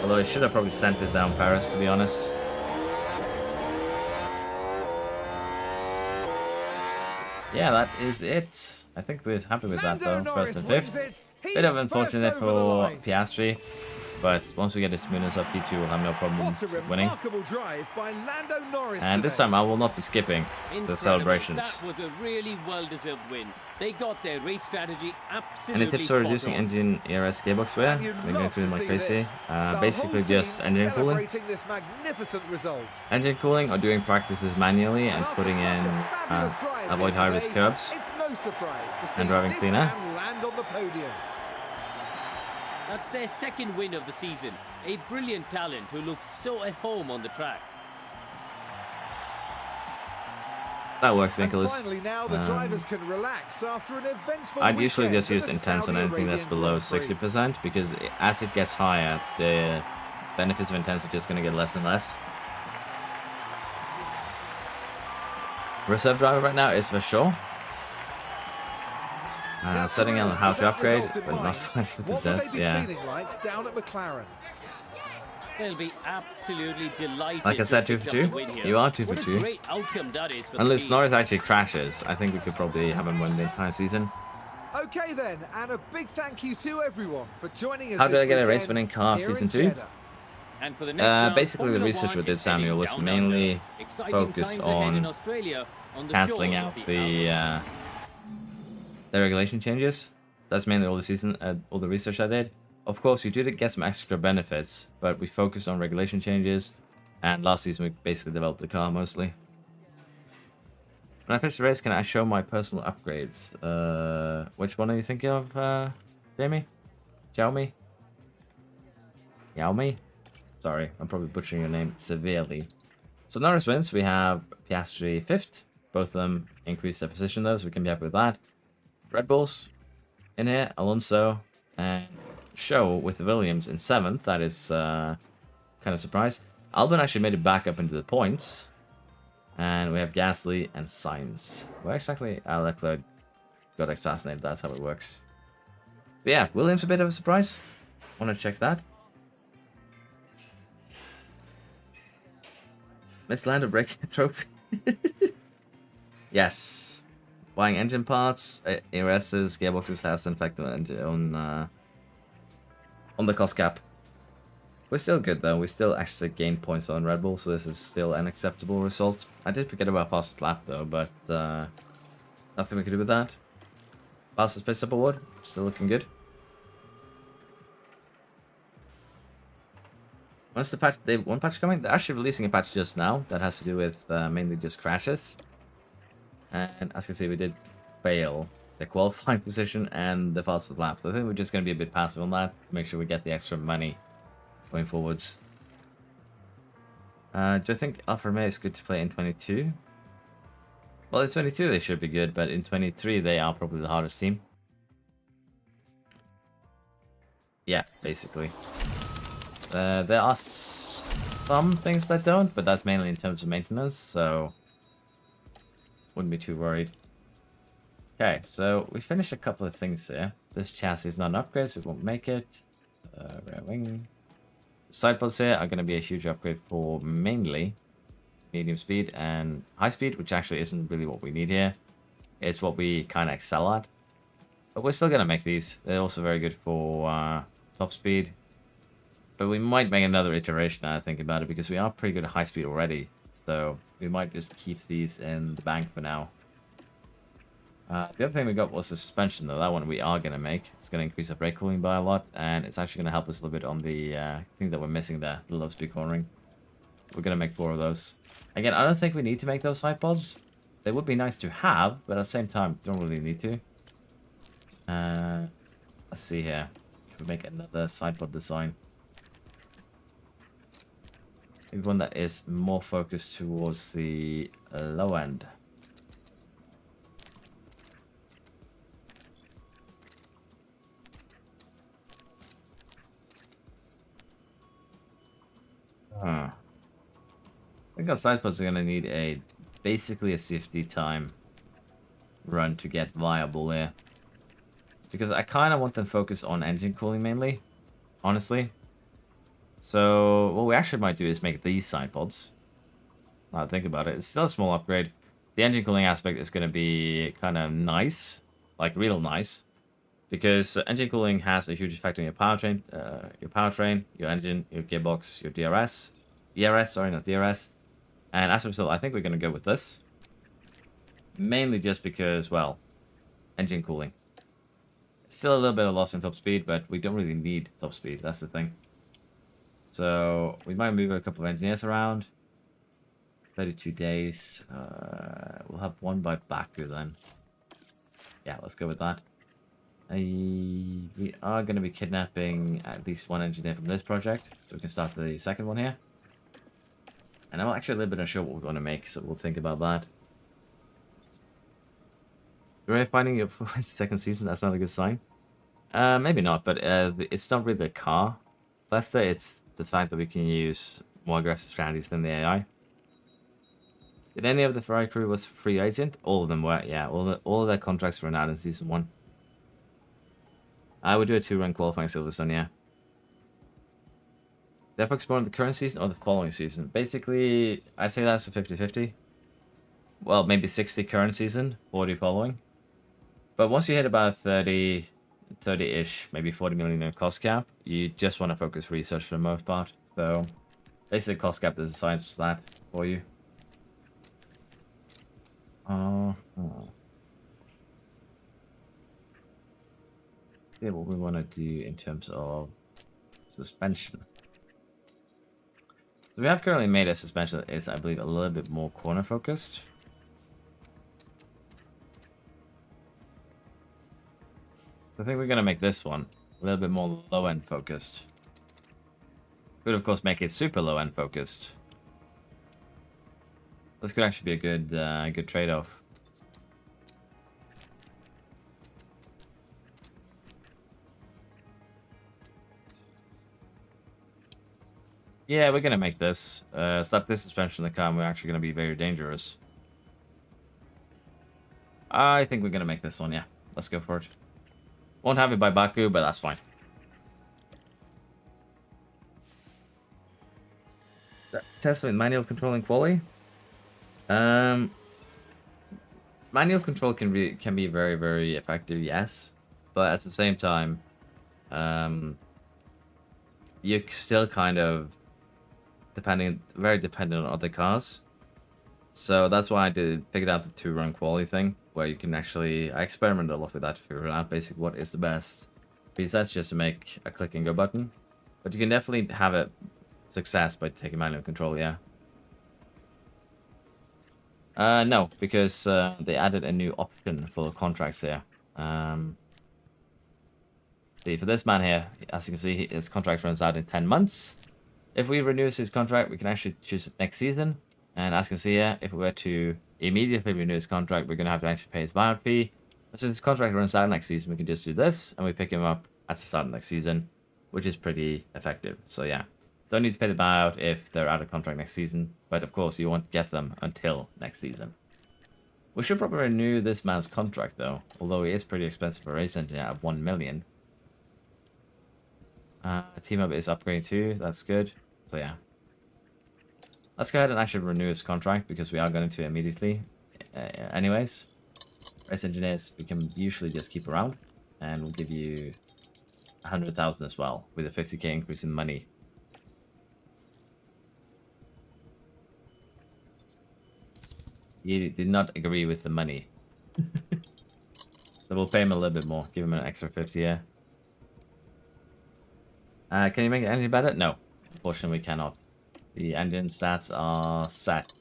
Although he should have probably sent it down Paris, to be honest. Yeah, that is it. I think we're happy with that though. First and fifth. Bit of unfortunate for Piastri, but once we get his smoothness up, P2 will have no problems winning. And this time I will not be skipping the celebrations. That was a really well-deserved win. They got their race strategy absolutely. Any tips for reducing engine ERS gearbox wear? They're going through them like crazy. Basically just engine cooling. Engine cooling or doing practices manually and putting in avoid high-risk curbs and driving cleaner. That's their second win of the season. A brilliant talent who looks so at home on the track. That works, Nicholas. Finally, now the drivers can relax after an eventful I'd usually weekend just use intense on anything that's below 60% because as it gets higher, the benefits of intense are just going to get less and less. Reserve driver right now is for sure. Setting out how to upgrade, but not for the death. Yeah. Down at McLaren. They'll be absolutely delighted. Like I said, 2 for 2. You are 2 for 2. Great outcome that is for Unless Norris actually crashes, I think we could probably have him win the entire season. Okay then, and a big thank you to everyone for joining us. How did I get a race-winning car season 2? And for the next round, basically, the research we did, Samuel, was mainly focused on cancelling out the regulation changes. That's mainly all the research I did. Of course, you did get some extra benefits, but we focused on regulation changes, and last season we basically developed the car mostly. When I finish the race, can I show my personal upgrades? Which one are you thinking of, Jamie? Xiaomi? Xiaomi? Sorry, I'm probably butchering your name severely. So Norris wins. We have Piastri 5th. Both of them increased their position though, so we can be happy with that. Red Bulls in here, Alonso, and Show with the Williams in 7th. That is kind of a surprise. Albon actually made it back up into the points. And we have Gasly and Sainz. Where exactly Leclerc got assassinated, that's how it works. So yeah, Williams a bit of a surprise. Want to check that. Miss Lando breaking the trophy. Yes. Buying engine parts, ERSs, gearboxes has an effect on the cost cap. We're still good though. We still actually gain points on Red Bull, so this is still an acceptable result. I did forget about fastest lap though, but nothing we could do with that. Fastest pit stop award, still looking good. When's the patch? They one patch coming? They're actually releasing a patch just now that has to do with mainly just crashes. And as you can see, we did fail the qualifying position and the fastest lap. So I think we're just going to be a bit passive on that to make sure we get the extra money going forwards. Do I think Alfa Romeo is good to play in 22? Well, in 22 they should be good, but in 23 they are probably the hardest team. Yeah, basically. There are some things that don't, but that's mainly in terms of maintenance, so wouldn't be too worried. Okay, so we finished a couple of things here. This chassis is not an upgrade, so we won't make it. Rear wing. Side pods here are going to be a huge upgrade for mainly medium speed and high speed, which actually isn't really what we need here. It's what we kind of excel at. But we're still going to make these. They're also very good for top speed. But we might make another iteration now I think about it, because we are pretty good at high speed already. So we might just keep these in the bank for now. The other thing we got was the suspension, though. That one we are going to make. It's going to increase our brake cooling by a lot, and it's actually going to help us a little bit on the thing that we're missing there, the low speed cornering. We're going to make 4 of those. Again, I don't think we need to make those side pods. They would be nice to have, but at the same time, don't really need to. Let's see here. Can we make another side pod design? Maybe one that is more focused towards the low end. I think our side pods are going to need basically a safety time run to get viable here. Because I kind of want them focused on engine cooling mainly, honestly. So what we actually might do is make these side pods. Now that I think about it, it's still a small upgrade. The engine cooling aspect is going to be kind of nice, like real nice. Because engine cooling has a huge effect on your powertrain, your engine, your gearbox, your DRS. ERS, sorry, not DRS. And as a result, I think we're going to go with this. Mainly just because, well, engine cooling. Still a little bit of loss in top speed, but we don't really need top speed. That's the thing. So we might move a couple of engineers around. 32 days. We'll have one by Baku then. Yeah, let's go with that. We are going to be kidnapping at least one engineer from this project, so we can start the second one here. And I'm actually a little bit unsure what we're going to make, so we'll think about that. You're finding your second season? That's not a good sign. Maybe not, but it's not really the car. Let's say it's the fact that we can use more aggressive strategies than the AI. Did any of the Ferrari crew was free agent? All of them were, yeah. All of their contracts were out in season 1. I would do a 2-run qualifying Silverstone, yeah. Therefore, exploring the current season or the following season. Basically, I say that's a 50-50. Well, maybe 60 current season, 40 following. But once you hit about 30-ish, maybe 40 million in cost cap, you just want to focus research for the most part. So, basically, cost cap is a science for that for you. Yeah, what we want to do in terms of suspension. So we have currently made a suspension that is, I believe, a little bit more corner focused. I think we're going to make this one a little bit more low end focused. Could of course make it super low end focused. This could actually be a good trade-off. Yeah, we're gonna make this. Slap this suspension in the car, and we're actually gonna be very dangerous. I think we're gonna make this one, yeah. Let's go for it. Won't have it by Baku, but that's fine. Test with manual control and quali. Manual control can be very, very effective, yes. But at the same time, you're still kind of very dependent on other cars. So that's why I figured out the 2-run quality thing, where you can actually, I experimented a lot with that to figure out basically what is the best. Because that's just to make a click and go button. But you can definitely have a success by taking manual control, yeah. No, because they added a new option for contracts here. See, for this man here, as you can see, his contract runs out in 10 months. If we renew his contract, we can actually choose it next season. And as you can see here, if we were to immediately renew his contract, we're going to have to actually pay his buyout fee. But since his contract runs out next season, we can just do this, and we pick him up at the start of next season, which is pretty effective. So yeah, don't need to pay the buyout if they're out of contract next season. But of course, you won't get them until next season. We should probably renew this man's contract, though. Although he is pretty expensive for a race engine at 1 million. Team up is upgrading too. That's good. So yeah. Let's go ahead and actually renew his contract because we are going to immediately. Anyways. Race engineers, we can usually just keep around. And we'll give you 100,000 as well with a 50k increase in money. He did not agree with the money. So we'll pay him a little bit more. Give him an extra 50 here. Can you make it any better? No. Unfortunately, we cannot. The engine stats are set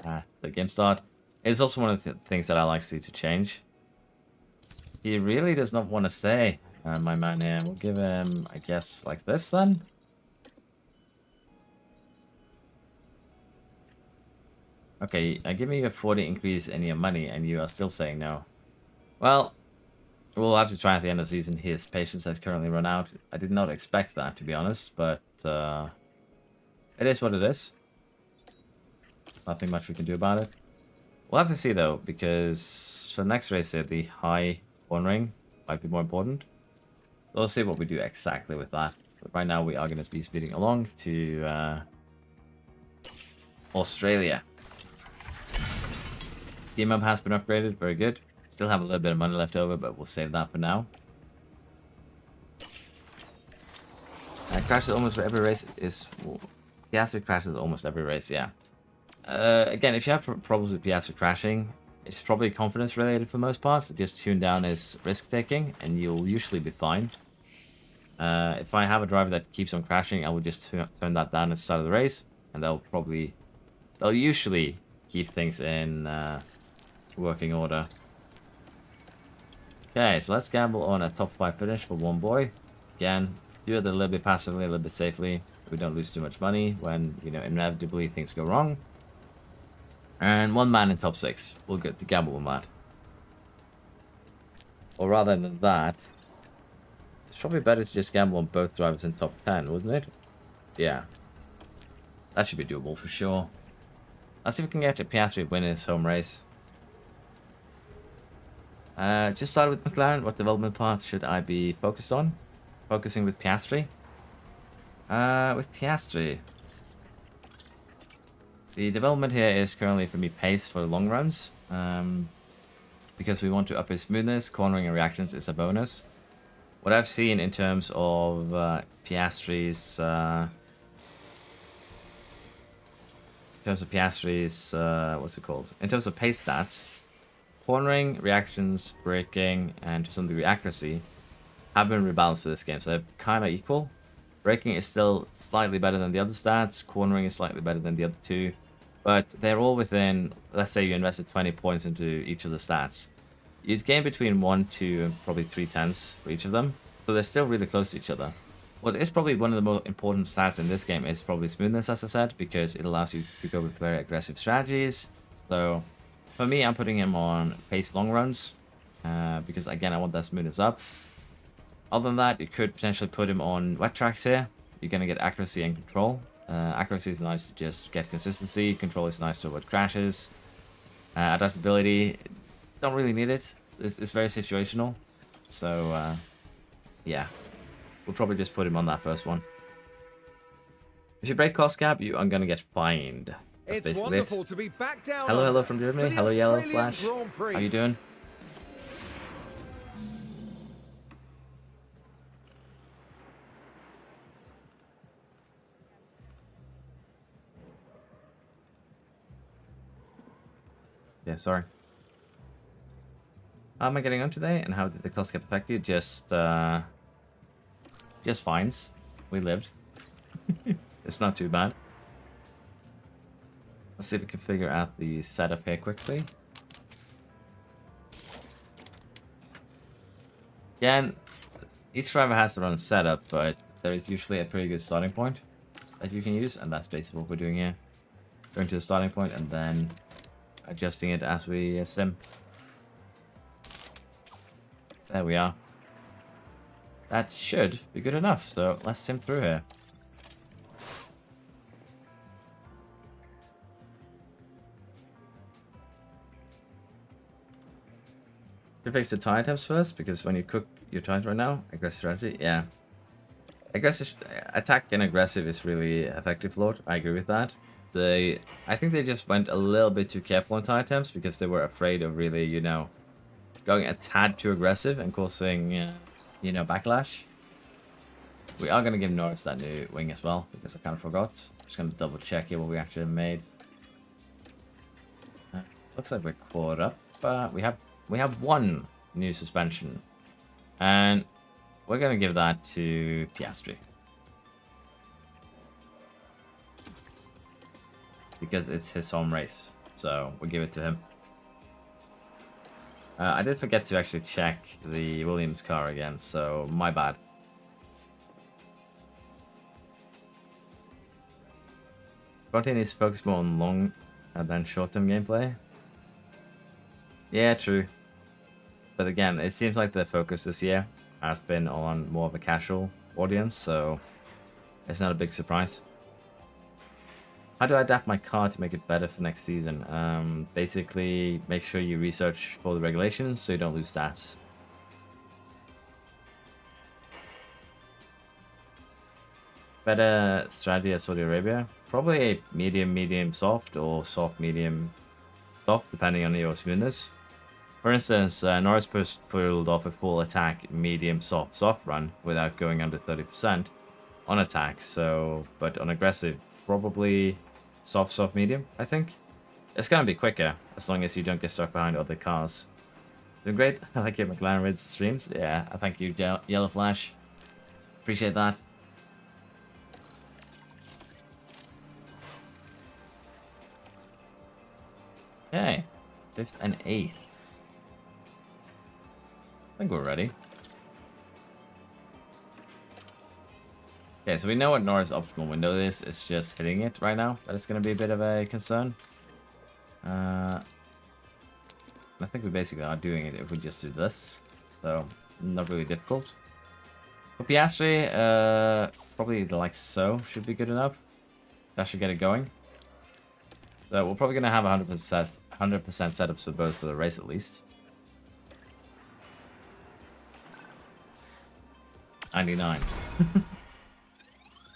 at the game start. It's also one of the things that I like to see to change. He really does not want to stay, my man here. We'll give him, I guess, like this then. Okay, I give you a 40 increase in your money, and you are still saying no. Well, we'll have to try at the end of the season. His patience has currently run out. I did not expect that, to be honest, but it is what it is. Nothing much we can do about it. We'll have to see, though, because for the next race here, the high cornering might be more important. So we'll see what we do exactly with that. But right now, we are going to be speeding along to Australia. Team up has been upgraded. Very good. Still have a little bit of money left over, but we'll save that for now. Crashes almost every race is... Piastri crashes almost every race, yeah. Again, if you have problems with Piastri crashing, it's probably confidence related for most parts. Just tune down his risk taking, and you'll usually be fine. If I have a driver that keeps on crashing, I will just turn that down at the start of the race, and they'll usually keep things in working order. Okay, so let's gamble on a top 5 finish for one boy. Again, do it a little bit passively, a little bit safely. We don't lose too much money when, you know, inevitably things go wrong. And one man in top 6. We'll get to gamble on that. Or rather than that, it's probably better to just gamble on both drivers in top 10, wasn't it? Yeah. That should be doable for sure. Let's see if we can get a Piastri win his home race. Just started with McLaren. What development path should I be focused on? Focusing with Piastri. With Piastri, the development here is currently for me pace for long runs. Because we want to up his smoothness, cornering and reactions is a bonus. What I've seen in terms of Piastri's what's it called? In terms of pace stats, cornering, reactions, braking, and to some degree accuracy have been rebalanced for this game, so they're kind of equal. Braking is still slightly better than the other stats, cornering is slightly better than the other two, but they're all within, let's say you invested 20 points into each of the stats. You'd gain between 1, 2, and probably 3 tenths for each of them, so they're still really close to each other. What is probably one of the most important stats in this game is probably smoothness, as I said, because it allows you to go with very aggressive strategies. So for me, I'm putting him on pace long runs, because again, I want that smoothness up. Other than that, you could potentially put him on wet tracks here. You're going to get accuracy and control. Accuracy is nice to just get consistency. Control is nice to avoid crashes. Adaptability, don't really need it. It's very situational. So, yeah. We'll probably just put him on that first one. If you break cost cap, you are going to get fined. That's It's wonderful to be back down. Hello from Germany. Hello, Yellow Flash. How you doing? Yeah, sorry. How am I getting on today, and how did the cost cap affect you? Just fines. We lived. It's not too bad. Let's see if we can figure out the setup here quickly. Again, each driver has their own setup, but there is usually a pretty good starting point that you can use, and that's basically what we're doing here. Going to the starting point and then adjusting it as we sim. There we are. That should be good enough, so let's sim through here. You fix the tire temps first, because when you cook your tires right now, aggressive strategy, yeah. Aggressive attack and aggressive is really effective, Lord. I agree with that. I think they just went a little bit too careful on tire temps because they were afraid of really, you know, going a tad too aggressive and causing, you know, backlash. We are going to give Norris that new wing as well, because I kind of forgot. Just going to double check here what we actually made. Looks like we're caught up. We have one new suspension, and we're gonna give that to Piastri because it's his home race. So we'll give it to him. I did forget to actually check the Williams car again, so my bad. Conte needs to focus more on long than short-term gameplay. Yeah, true. But again, it seems like the focus this year has been on more of a casual audience, so it's not a big surprise. How do I adapt my car to make it better for next season? Basically, make sure you research for the regulations so you don't lose stats. Better strategy at Saudi Arabia? Probably a medium, medium, soft, or soft, medium, soft, depending on your smoothness. For instance, Norris pulled off a full attack, medium, soft, soft run without going under 30% on attack. So, but on aggressive, probably soft, soft, medium, I think. It's going to be quicker, as long as you don't get stuck behind other cars. Doing great. I like your McLaren Rids streams. Yeah, I thank you, Yellow Flash. Appreciate that. Okay, 5th and 8th. I think we're ready. Okay, so we know what Norris' optimal window is. It's just hitting it right now. That is going to be a bit of a concern. I think we basically are doing it if we just do this. So, not really difficult. For Piastri, probably like so should be good enough. That should get it going. So we're probably going to have 100% setups for both for the race at least. 99.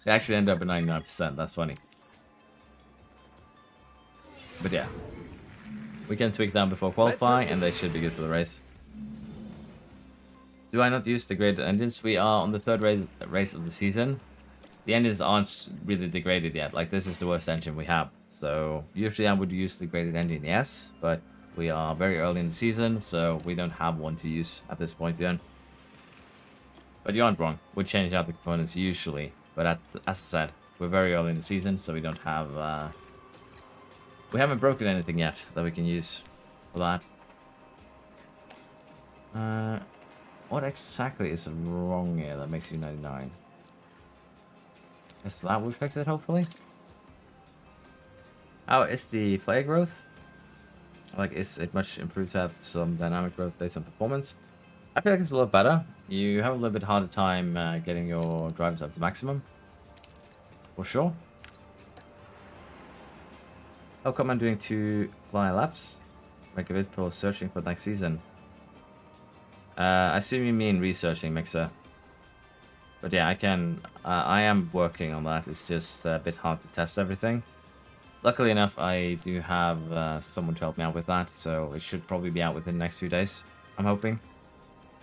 They actually end up at 99%. That's funny. But yeah. We can tweak them before qualifying and they should be good for the race. Do I not use degraded engines? We are on the third race of the season. The engines aren't really degraded yet. Like, this is the worst engine we have. So, usually I would use the degraded engine, yes. But we are very early in the season, so we don't have one to use at this point, Björn. But you aren't wrong. We change out the components usually. But as I said, we're very early in the season, so we don't have... we haven't broken anything yet that we can use for that. What exactly is wrong here that makes you 99? Is that what fixed it, hopefully? How is the player growth? Like, is it much improved to have some dynamic growth based on performance? I feel like it's a lot better. You have a little bit harder time getting your drivers up to maximum. For sure. How come I'm doing 2 fly laps? Make a bit for searching for next season. I assume you mean researching, Mixer. But yeah, I am working on that. It's just a bit hard to test everything. Luckily enough, I do have someone to help me out with that, so it should probably be out within the next few days, I'm hoping.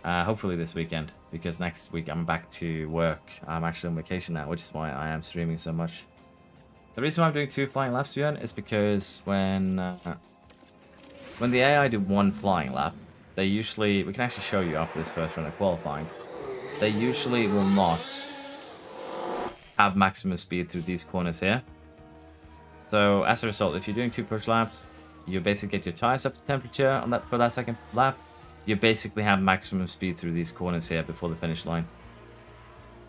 Hopefully this weekend, because next week I'm back to work. I'm actually on vacation now, which is why I am streaming so much. The reason why I'm doing 2 flying laps, Björn, is because when the AI do 1 flying lap, they usually... We can actually show you after this first round of qualifying. They usually will not have maximum speed through these corners here. So as a result, if you're doing 2 push laps, you basically get your tires up to temperature on that for that second lap. You basically have maximum speed through these corners here before the finish line.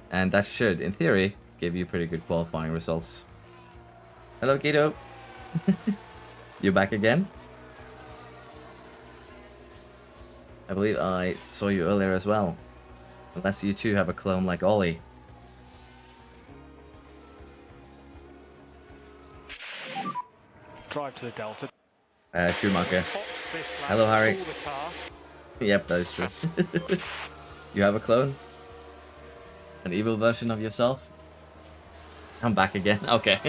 And that should, in theory, give you pretty good qualifying results. Hello, Guido. You're back again? I believe I saw you earlier as well. Unless you too have a clone like Ollie. Drive to the Delta. Schumacher. Hello, Harry. Yep, that is true. You have a clone? An evil version of yourself? I'm back again. Okay.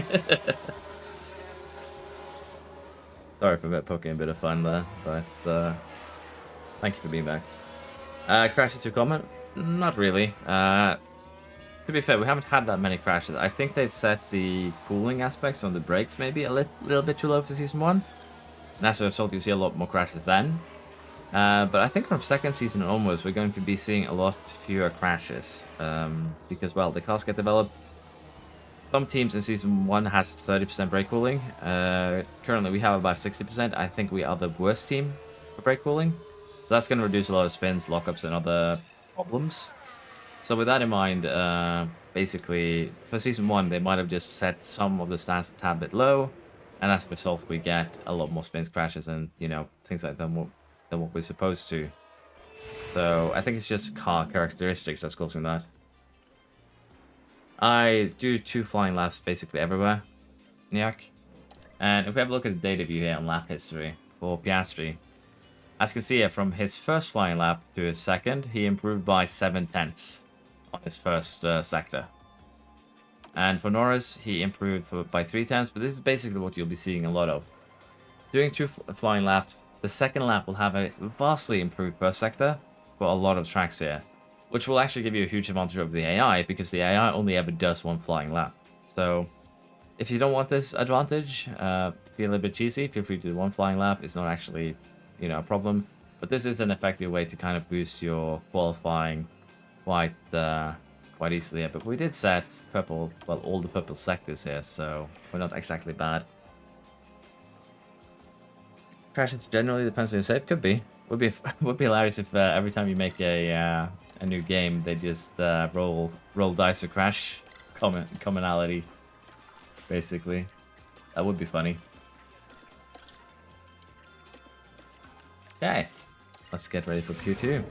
Sorry for poking a bit of fun there, but thank you for being back. Crashes to comment? Not really. To be fair, we haven't had that many crashes. I think they've set the cooling aspects on the brakes maybe a little bit too low for Season 1. And as a result, you see a lot more crashes then. But I think from second season onwards, we're going to be seeing a lot fewer crashes. Because, well, the cars get developed. Some teams in Season 1 has 30% brake cooling. Currently, we have about 60%. I think we are the worst team for brake cooling. So that's going to reduce a lot of spins, lockups, and other problems. So with that in mind, basically, for Season 1, they might have just set some of the stats a tad bit low. And as a result, we get a lot more spins, crashes, and, you know, things like that than what we're supposed to. So I think it's just car characteristics that's causing that. I do 2 flying laps basically everywhere, Nyak. And if we have a look at the data view here on lap history for Piastri, as you can see here, from his first flying lap to his second, he improved by 7/10 on his first sector. And for Norris, he improved by 3/10, but this is basically what you'll be seeing a lot of. Doing 2 flying laps, the second lap will have a vastly improved first sector for a lot of tracks here, which will actually give you a huge advantage over the AI, because the AI only ever does 1 flying lap. So if you don't want this advantage, feel a little bit cheesy, feel free to do 1 flying lap. It's not actually, you know, a problem, but this is an effective way to kind of boost your qualifying quite easily here. But we did set purple, well, all the purple sectors here, so we're not exactly bad. Crashes generally depends on your save. Could be. Would be hilarious if every time you make a new game, they just roll dice or crash commonality. Basically, that would be funny. Okay, let's get ready for Q2.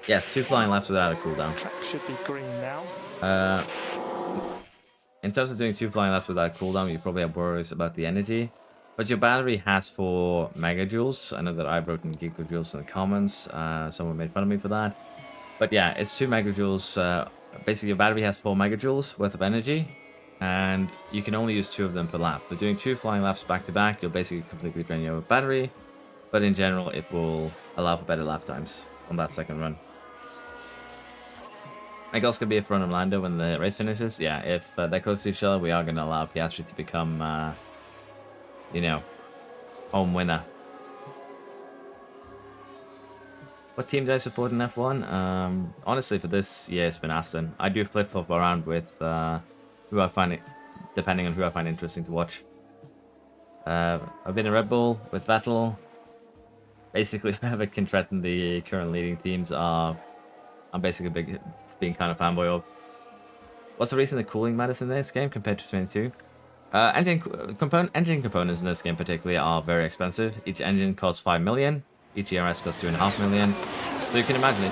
Yes, 2 flying laps without a cooldown. Track should be green now. In terms of doing 2 flying laps without cooldown, you probably have worries about the energy. But your battery has 4 megajoules. I know that I wrote in gigajoules in the comments. Someone made fun of me for that. But yeah, it's 2 megajoules. Basically, your battery has 4 megajoules worth of energy. And you can only use 2 of them per lap. So doing 2 flying laps back to back, you'll basically completely drain your battery. But in general, it will allow for better lap times on that second run. I guess could be a front of Lando when the race finishes. Yeah, if they're close to each other, we are going to allow Piastri to become, you know, home winner. What team do I support in F1? Honestly, for this year, it's been Aston. I do flip-flop around with who I find it, depending on who I find interesting to watch. I've been a Red Bull with Vettel. Basically, whoever can threaten the current leading teams I'm basically being kind of fanboy of. What's the reason the cooling matters in this game compared to 22? Engine components in this game particularly are very expensive. Each engine costs 5 million. Each ERS costs 2.5 million. So you can imagine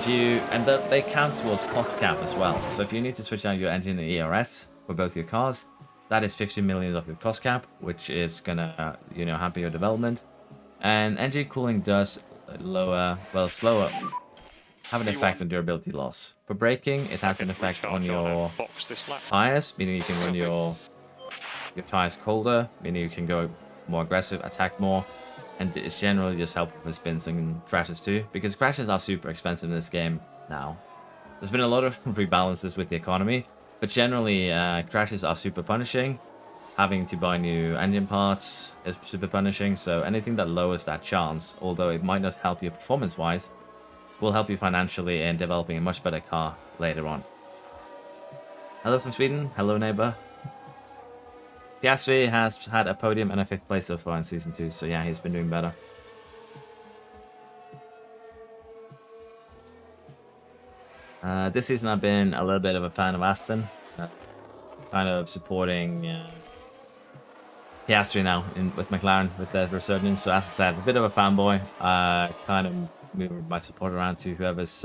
and they count towards cost cap as well. So if you need to switch out your engine and ERS for both your cars, that is 50 million of your cost cap, which is gonna, you know, hamper your development. And engine cooling does slower, have an effect on durability loss. For braking, it has an effect on your tires, meaning you can run your tires colder, meaning you can go more aggressive, attack more, and it's generally just helpful for spins and crashes too, because crashes are super expensive in this game now. There's been a lot of rebalances with the economy, but generally crashes are super punishing. Having to buy new engine parts is super punishing, so anything that lowers that chance, although it might not help you performance-wise, will help you financially in developing a much better car later on. Hello from Sweden. Hello, neighbor. Piastri has had a podium and a 5th place so far in Season 2, so yeah, he's been doing better. This season I've been a little bit of a fan of Aston. Kind of supporting Piastri now with McLaren with their resurgence. So as I said, a bit of a fanboy. Kind of move my support around to whoever's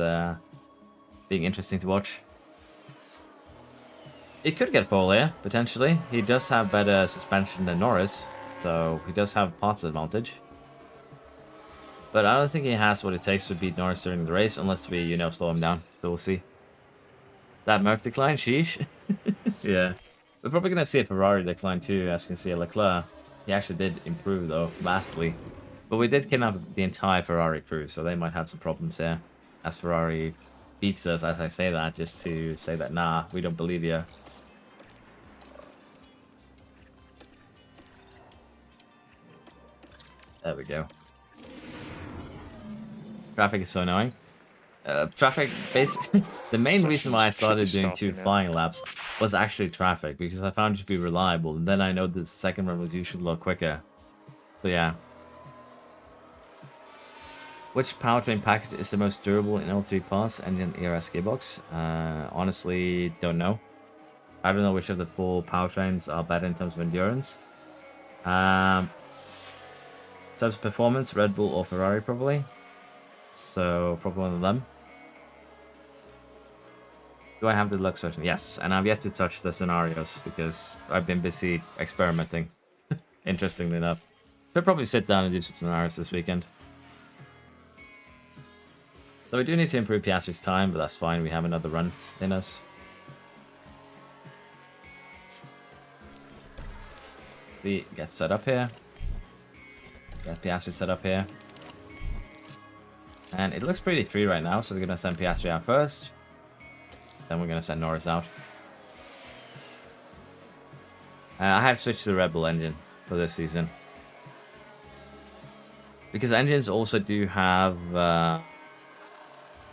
being interesting to watch. He could get pole here, potentially. He does have better suspension than Norris, so he does have parts advantage. But I don't think he has what it takes to beat Norris during the race, unless we, you know, slow him down. So we'll see. That Merc decline, sheesh. Yeah. We're probably going to see a Ferrari decline too, as you can see. Leclerc, he actually did improve though, vastly. But we did kidnap the entire Ferrari crew, so they might have some problems there. As Ferrari beats us, as I say that, just to say that, nah, we don't believe you. There we go. Traffic is so annoying. Traffic, basically, the main reason why I started doing 2 flying laps was actually traffic, because I found it to be reliable, and then I know the second run was usually a lot quicker. So yeah. Which powertrain packet is the most durable in L3 Plus engine ERS gearbox? Honestly, don't know. I don't know which of the 4 powertrains are better in terms of endurance. In terms of performance, Red Bull or Ferrari probably. So probably one of them. Do I have the deluxe version? Yes, and I've yet to touch the scenarios because I've been busy experimenting. Interestingly enough. Should probably sit down and do some scenarios this weekend. So we do need to improve Piastri's time, but that's fine. We have another run in us. Get set up here. Get Piastri set up here. And it looks pretty free right now, so we're going to send Piastri out first. Then we're going to send Norris out. I have switched to the Red Bull engine for this season. Because engines also do have...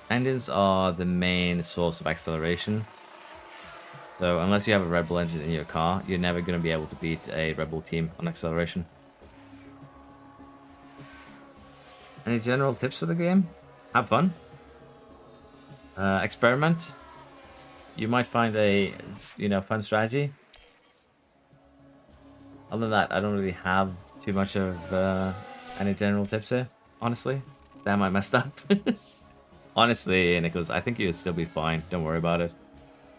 engines are the main source of acceleration. So unless you have a Red Bull engine in your car, you're never going to be able to beat a Red Bull team on acceleration. Any general tips for the game? Have fun. Experiment. You might find a, fun strategy. Other than that, I don't really have too much of any general tips here, honestly. Damn, I messed up. Honestly, Nicholas, I think you'll still be fine. Don't worry about it.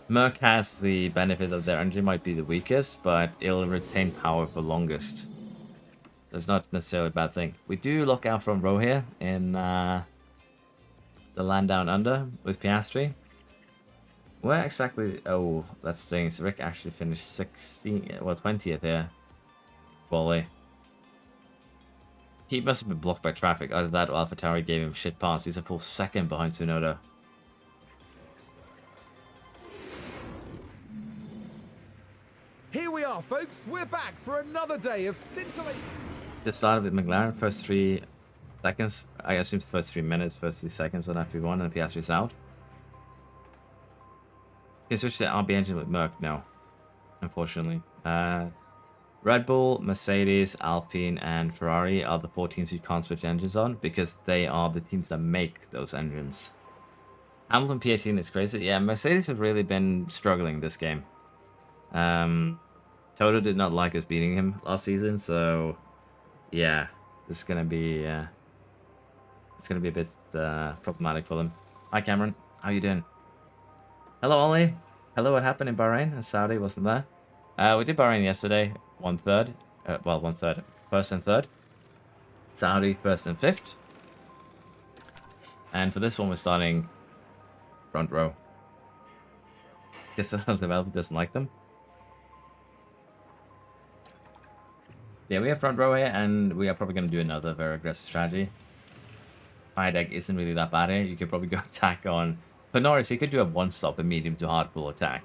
Merc has the benefit of their engine might be the weakest, but it'll retain power for longest. That's not necessarily a bad thing. We do look out front row here in the land down under with Piastri. Where exactly? Oh, that's the thing. So Rick actually finished 20th here. Quali. He must have been blocked by traffic. Either that or AlphaTauri gave him shit pass. He's a full second behind Tsunoda. Here we are, folks. We're back for another day of scintillating. Just started with McLaren. First 3 seconds. I assume first 3 minutes, first 3 seconds on FP1, and Piastri's out. Can you switch to the RB engine with Merc? No. Unfortunately. Red Bull, Mercedes, Alpine, and Ferrari are the 4 teams you can't switch engines on because they are the teams that make those engines. Hamilton P18 is crazy. Yeah, Mercedes have really been struggling this game. Toto did not like us beating him last season, so yeah, this is gonna be a bit problematic for them. Hi Cameron, how you doing? Hello Ollie. Hello, what happened in Bahrain and Saudi? Wasn't there? We did Bahrain yesterday, 1/3. Well, 1/3, first and third. Saudi, first and fifth. And for this one, we're starting front row. Guess the developer doesn't like them. Yeah, we have front row here, and we are probably going to do another very aggressive strategy. High deck isn't really that bad here. You could probably go attack on... For Norris, he could do a one-stop, a medium to hard pull attack.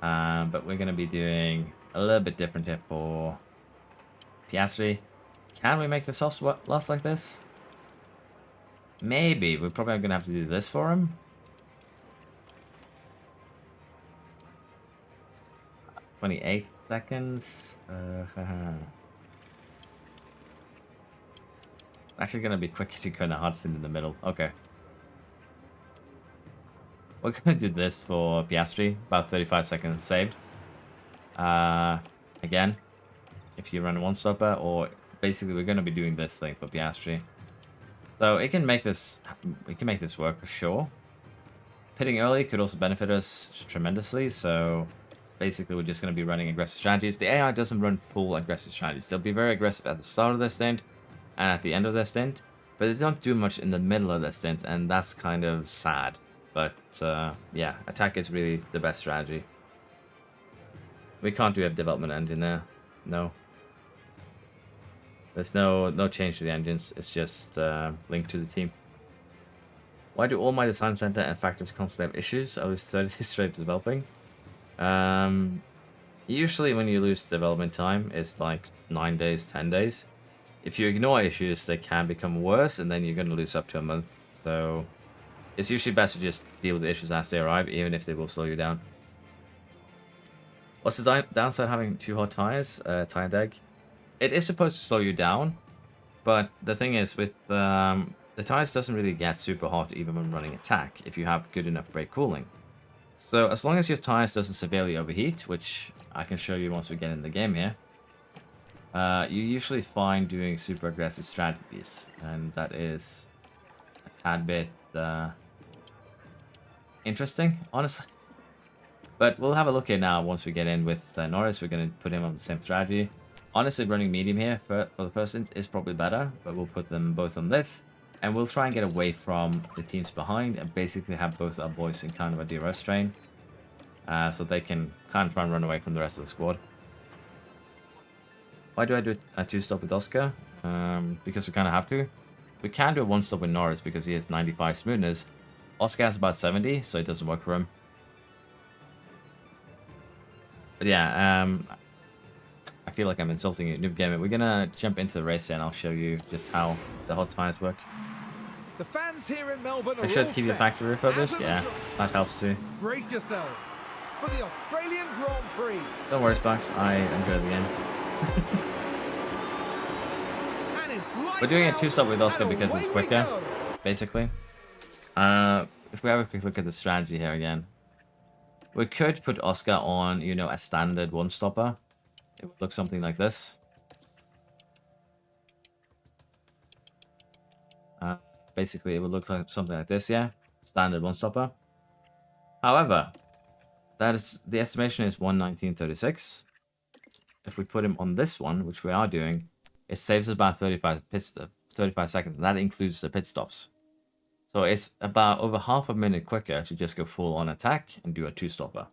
But we're going to be doing a little bit different here for Piastri. Can we make the soft loss like this? Maybe. We're probably going to have to do this for him. 28 seconds. Actually going to be quick to kind of Hudson in the middle. Okay. We're going to do this for Piastri. About 35 seconds saved. Again, if you run a one-stopper, or basically we're going to be doing this thing for Piastri. So it can make this work for sure. Pitting early could also benefit us tremendously, so basically we're just going to be running aggressive strategies. The AI doesn't run full aggressive strategies. They'll be very aggressive at the start of their stint and at the end of their stint, but they don't do much in the middle of their stint, and that's kind of sad. But yeah, attack is really the best strategy. We can't do a development engine there. No. There's no change to the engines. It's just linked to the team. Why do all my design center and factories constantly have issues? I was 30 days straight to developing. Usually when you lose development time, it's like 9 days, 10 days. if you ignore issues, they can become worse, and then you're going to lose up to a month. So it's usually best to just deal with the issues as they arrive, even if they will slow you down. What's the downside of having too hot tires? Tire deg. It is supposed to slow you down, but the thing is, with the tires doesn't really get super hot even when running attack if you have good enough brake cooling. So as long as your tires doesn't severely overheat, which I can show you once we get in the game here, you usually find doing super aggressive strategies, and that is a tad bit interesting, honestly. But we'll have a look here now once we get in with Norris. We're going to put him on the same strategy. Honestly, running medium here for the first instance is probably better, but we'll put them both on this. And we'll try and get away from the teams behind and basically have both our boys in kind of a DRS train. So they can kind of try and run away from the rest of the squad. Why do I do a 2-stop with Oscar? Because we kind of have to. We can do a 1-stop with Norris because he has 95 smoothness. Oscar has about 70, so it doesn't work for him. But yeah, I feel like I'm insulting you, Noob Gamer. We're gonna jump into the race here and I'll show you just how the hot tires work. The fans here in Melbourne are Make sure all to keep your set. factory refurbished. As a Yeah, result, that helps too. brace yourselves for the Australian Grand Prix. Don't worry, Sparks. I enjoy the game. And it's lights We're doing a out, 2-stop with Oscar and because away it's we quicker, go. basically. If we have a quick look at the strategy here again, we could put Oscar on, you know, a standard 1-stopper. It would look something like this. Basically, it would look like something like this, yeah. Standard 1-stopper. However, that is the estimation is 1:19:36. If we put him on this one, which we are doing, it saves us about 35 seconds. That includes the pit stops. So it's about over half a minute quicker to just go full on attack and do a 2-stopper.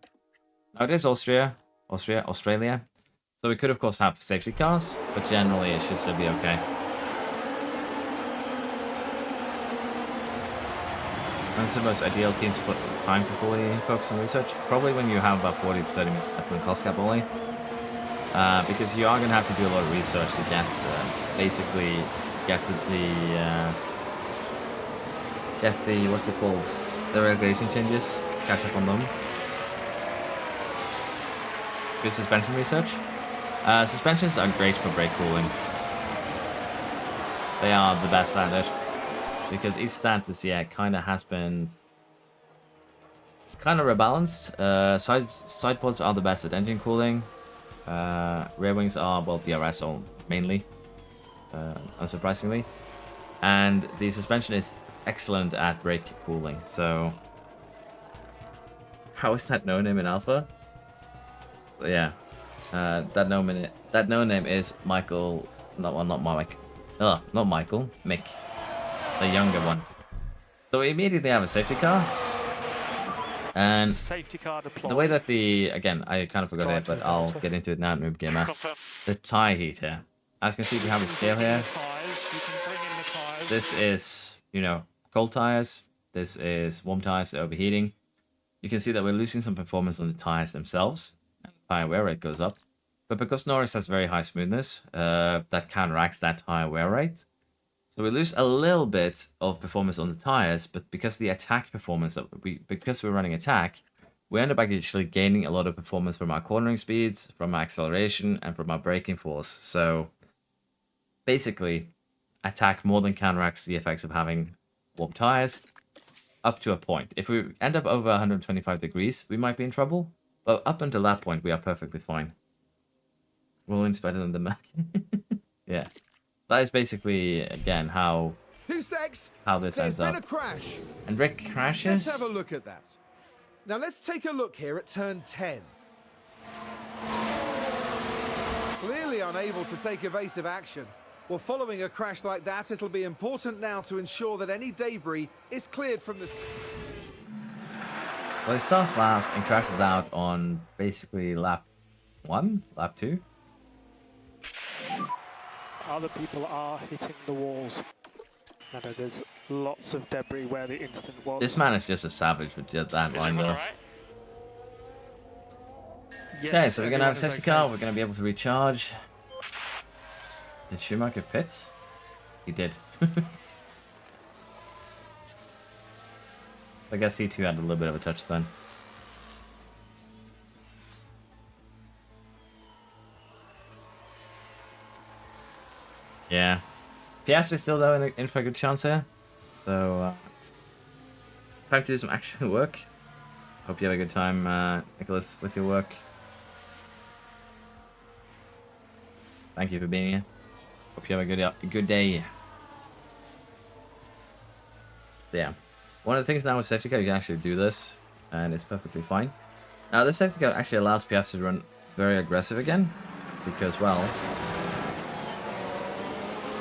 Now it is Australia. So we could of course have safety cars, but generally it should still be okay. And it's the most ideal team to put time to fully focus on research. Probably when you have about 40 to 30 minutes on cost cap only. Because you are going to have to do a lot of research to get, basically, get the, what's it called? The regulation changes. Catch up on them. Good suspension research. Suspensions are great for brake cooling. They are the best at it. Because each stat this year kind of has been kind of rebalanced. Side pods are the best at engine cooling. Rear wings are, well, DRS mainly, unsurprisingly. And the suspension is excellent at brake cooling. So, how is that no name in Alpha? So, yeah, that no name is Michael. Not Mike. Not Michael. Mick. The younger one. So we immediately have a safety car. And Safety car deployed. the way that again, I kind of forgot it, but I'll get into it now, Noob Gamer. The tire heat here. As you can see, we have a scale here. This is, you know, cold tires. This is warm tires, they're overheating. You can see that we're losing some performance on the tires themselves. And the tire wear rate goes up. But because Norris has very high smoothness, that counteracts that high wear rate. So we lose a little bit of performance on the tires, but because the attack performance because we're running attack, we end up actually gaining a lot of performance from our cornering speeds, from our acceleration, and from our braking force. So basically, attack more than counteracts the effects of having warm tires up to a point. If we end up over 125 degrees, we might be in trouble, but up until that point, we are perfectly fine. Williams better than the Mac. Yeah. That is basically, again, how 2 secs. this ends There's been up. a crash. And Rick crashes. Let's have a look at that. Now let's take a look here at turn 10. Clearly unable to take evasive action. Well, following a crash like that, it'll be important now to ensure that any debris is cleared from the... Well, he starts last and crashes out on basically lap 1, lap 2. Other people are hitting the walls. And there's lots of debris where the incident was. This man is just a savage with just that line though. Yes, Okay, so we're going to have a everyone is safety okay. car, we're going to be able to recharge. Did Schumacher pit? He did. I guess he too had a little bit of a touch then. Yeah. Piastri still though in for a good chance here. So time to do some action work. Hope you have a good time, Nicholas, with your work. Thank you for being here. Hope you have a good day. Yeah. One of the things now with safety car, you can actually do this, and it's perfectly fine. Now, this safety car actually allows Piastri to run very aggressive again, because, well,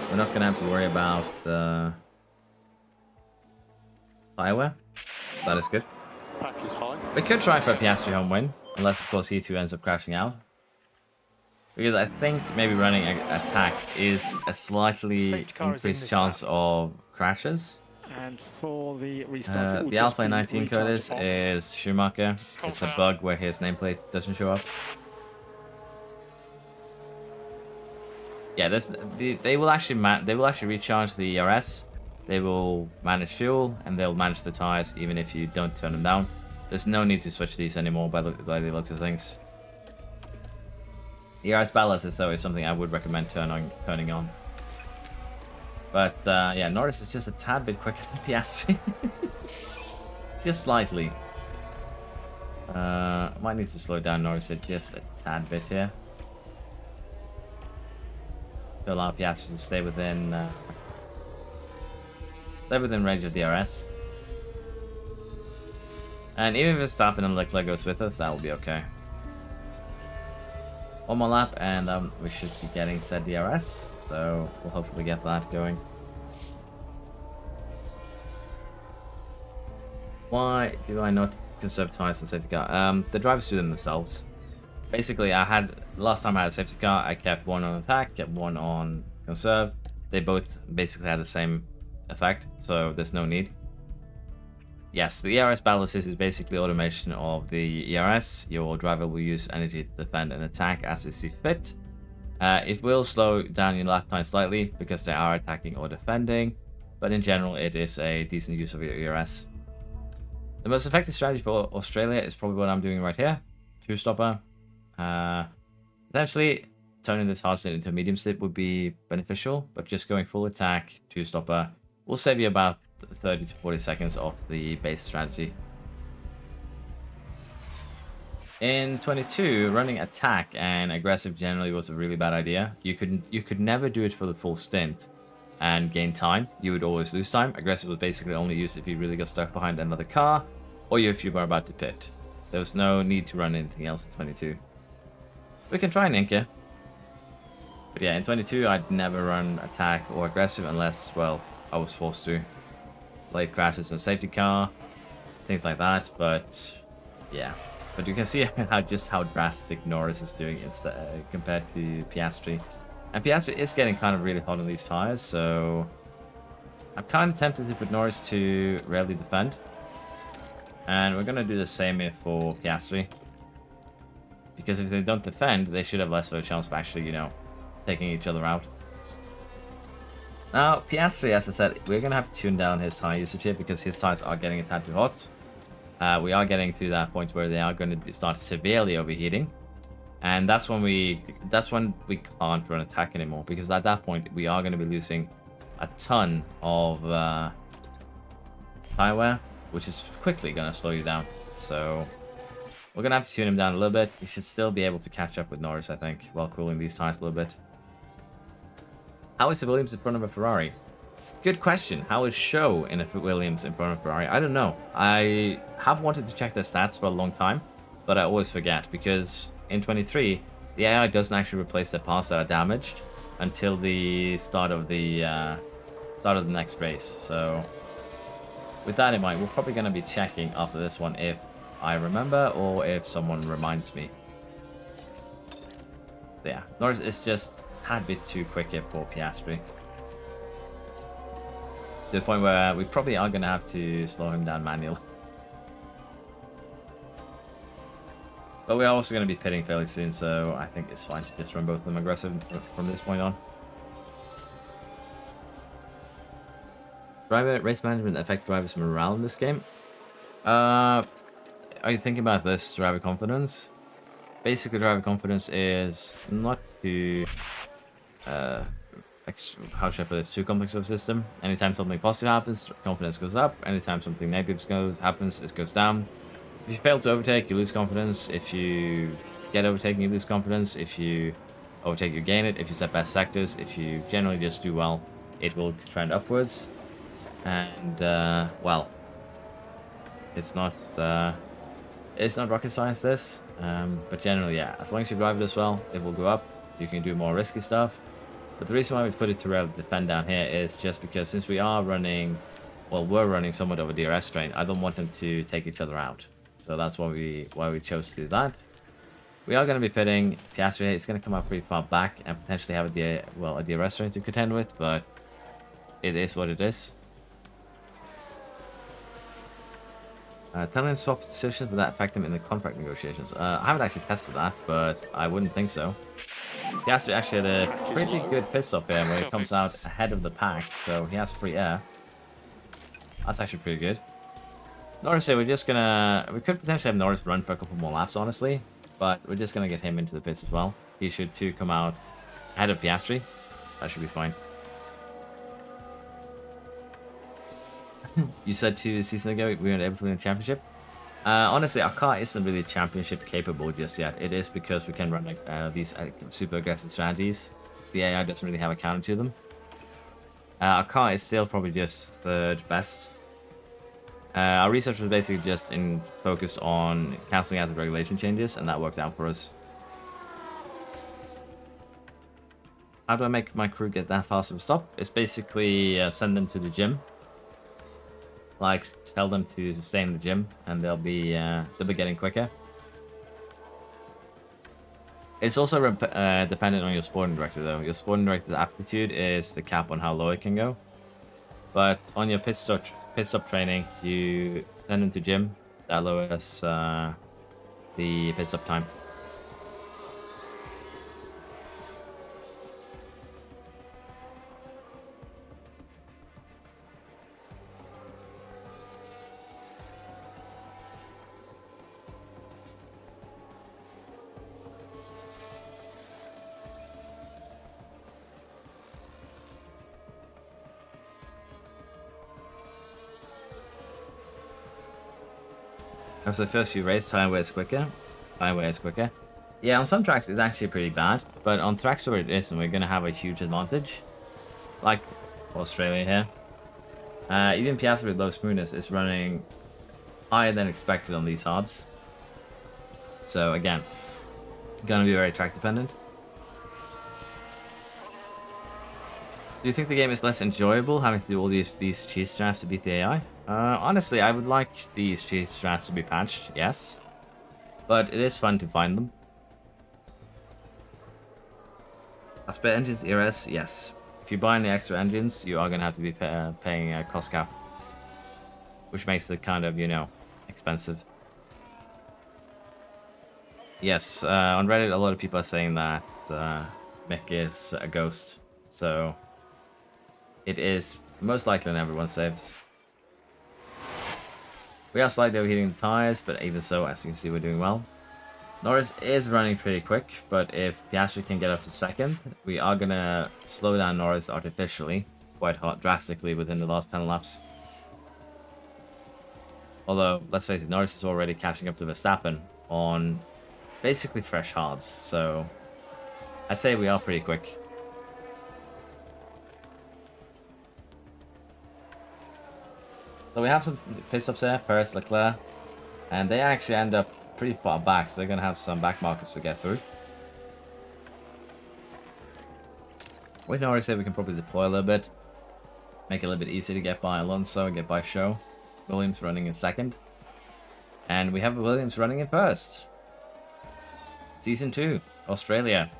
we're not going to have to worry about the tire wear, so that is good. Pack is high. We could try for a Piastri home win, unless, of course, he too ends up crashing out. Because I think maybe running attack is a slightly increased chance of crashes. And for the restart, the Alpha 19 code is Schumacher. It's a bug where his nameplate doesn't show up. Yeah, they will actually recharge the ERS. They will manage fuel and they'll manage the tires even if you don't turn them down. There's no need to switch these anymore by the look of things. ERS ballast though is something I would recommend turning on. But yeah, Norris is just a tad bit quicker than Piastri. Just slightly. Might need to slow down Norris just a tad bit here. To allow Piastri to stay within range of DRS. And even if Verstappen and Leclerc goes with us, that will be okay. One more lap and we should be getting said DRS. So we'll hopefully get that going. Why do I not conserve tires and safety car? The drivers do them themselves. Basically, last time I had a safety car, I kept one on attack, kept one on conserve. They both basically had the same effect, so there's no need. Yes, the ERS ballast is basically automation of the ERS. Your driver will use energy to defend and attack as they see fit. It will slow down your lap time slightly because they are attacking or defending, but in general it is a decent use of your ERS. The most effective strategy for Australia is probably what I'm doing right here. Two-stopper. Potentially turning this hard slip into a medium slip would be beneficial, but just going full attack, two-stopper, will save you about 30 to 40 seconds off the base strategy. In 22, running attack and aggressive generally was a really bad idea. You could never do it for the full stint and gain time. You would always lose time. Aggressive was basically only used if you really got stuck behind another car or if you were about to pit. There was no need to run anything else in 22. We can try Ninka. But yeah, in 22, I'd never run attack or aggressive unless, well, I was forced to. Late crashes in a safety car, things like that, but yeah. But you can see how drastic Norris is doing compared to Piastri. And Piastri is getting kind of really hot on these tires, so I'm kind of tempted to put Norris to rarely defend. And we're going to do the same here for Piastri. Because if they don't defend, they should have less of a chance of actually, you know, taking each other out. Now, Piastri, as I said, we're going to have to tune down his tire usage here because his tires are getting a tad too hot. We are getting to that point where they are going to start severely overheating. And that's when we can't run attack anymore, because at that point we are going to be losing a ton of tire wear, which is quickly going to slow you down. So we're going to have to tune him down a little bit. He should still be able to catch up with Norris, I think, while cooling these tires a little bit. How is the Williams in front of a Ferrari? Good question. How is Show in a Williams in front of a Ferrari? I don't know. I have wanted to check their stats for a long time, but I always forget because in 23, the AI doesn't actually replace the parts that are damaged until the start of the next race. So with that in mind, we're probably going to be checking after this one if I remember or if someone reminds me. Yeah, Norris is just a tad bit too quick here for Piastri. To the point where we probably are going to have to slow him down manually. But we are also going to be pitting fairly soon, so I think it's fine to just run both of them aggressive from this point on. race management affect drivers' morale in this game? Are you thinking about this driver confidence? Basically, driver confidence is not too how should I put this? Too complex of a system. Anytime something positive happens, confidence goes up. Anytime something negative happens, it goes down. If you fail to overtake, you lose confidence. If you get overtaken, you lose confidence. If you overtake, you gain it. If you set best sectors, if you generally just do well, it will trend upwards. And well, it's not rocket science, this. But generally, yeah, as long as you drive this well, it will go up. You can do more risky stuff. But the reason why we put it to defend down here is just because since we are running, well, we're running somewhat of a DRS train, I don't want them to take each other out. So that's why we chose to do that. We are going to be pitting Piastri. It's going to come out pretty far back and potentially have a DRS train to contend with, but it is what it is. Tell him to swap positions, but that affect him in the contract negotiations. I haven't actually tested that, but I wouldn't think so. Piastri actually had a pretty good pit stop here where he comes out ahead of the pack, so he has free air. That's actually pretty good. Norris here, we could potentially have Norris run for a couple more laps, honestly, but we're just gonna get him into the pits as well. He should too come out ahead of Piastri. That should be fine. You said 2 seasons ago we weren't able to win a championship. Honestly, our car isn't really championship capable just yet. It is because we can run like these super aggressive strategies. The AI doesn't really have a counter to them. Our car is still probably just third best. Our research was basically just focused on cancelling out the regulation changes, and that worked out for us. How do I make my crew get that fast of a stop? It's basically send them to the gym. Like, tell them to stay in the gym, and they'll be getting quicker. It's also dependent on your sporting director, though. Your sporting director's aptitude is the cap on how low it can go. But on your pit stop training, you send them to gym. That lowers the pit stop time. After the first few races, time wears quicker. Yeah, on some tracks it's actually pretty bad, but on tracks where it isn't, we're going to have a huge advantage. Like Australia here. Even Piastri with low smoothness is running higher than expected on these hards. So again, going to be very track dependent. Do you think the game is less enjoyable having to do all these cheese strats to beat the AI? Honestly, I would like these cheese strats to be patched, yes. But it is fun to find them. Spare engines, ERS, yes. If you buy any extra engines, you are going to have to be paying a cost cap. Which makes it kind of, you know, expensive. Yes, on Reddit a lot of people are saying that Mick is a ghost. So it is most likely than everyone saves. We are slightly overheating the tires, but even so, as you can see, we're doing well. Norris is running pretty quick, but if Piastri can get up to second, we are going to slow down Norris artificially, quite drastically within the last 10 laps. Although, let's face it, Norris is already catching up to Verstappen on basically fresh hards, so I'd say we are pretty quick. So we have some pit stops there, Perez, Leclerc, and they actually end up pretty far back, so they're going to have some back markers to get through. With Norris here, we can probably deploy a little bit, make it a little bit easier to get by Alonso, get by Show. Williams running in second. And we have Williams running in first. Season 2, Australia.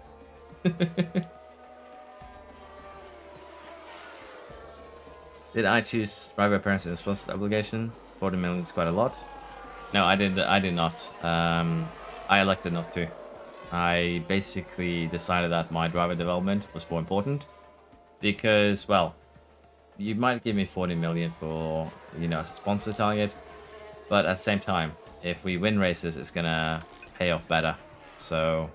Did I choose driver appearance in the sponsored obligation? 40 million is quite a lot. No, I did not. I elected not to. I basically decided that my driver development was more important. Because, well, you might give me 40 million for, you know, as a sponsor target, but at the same time, if we win races, it's gonna pay off better. So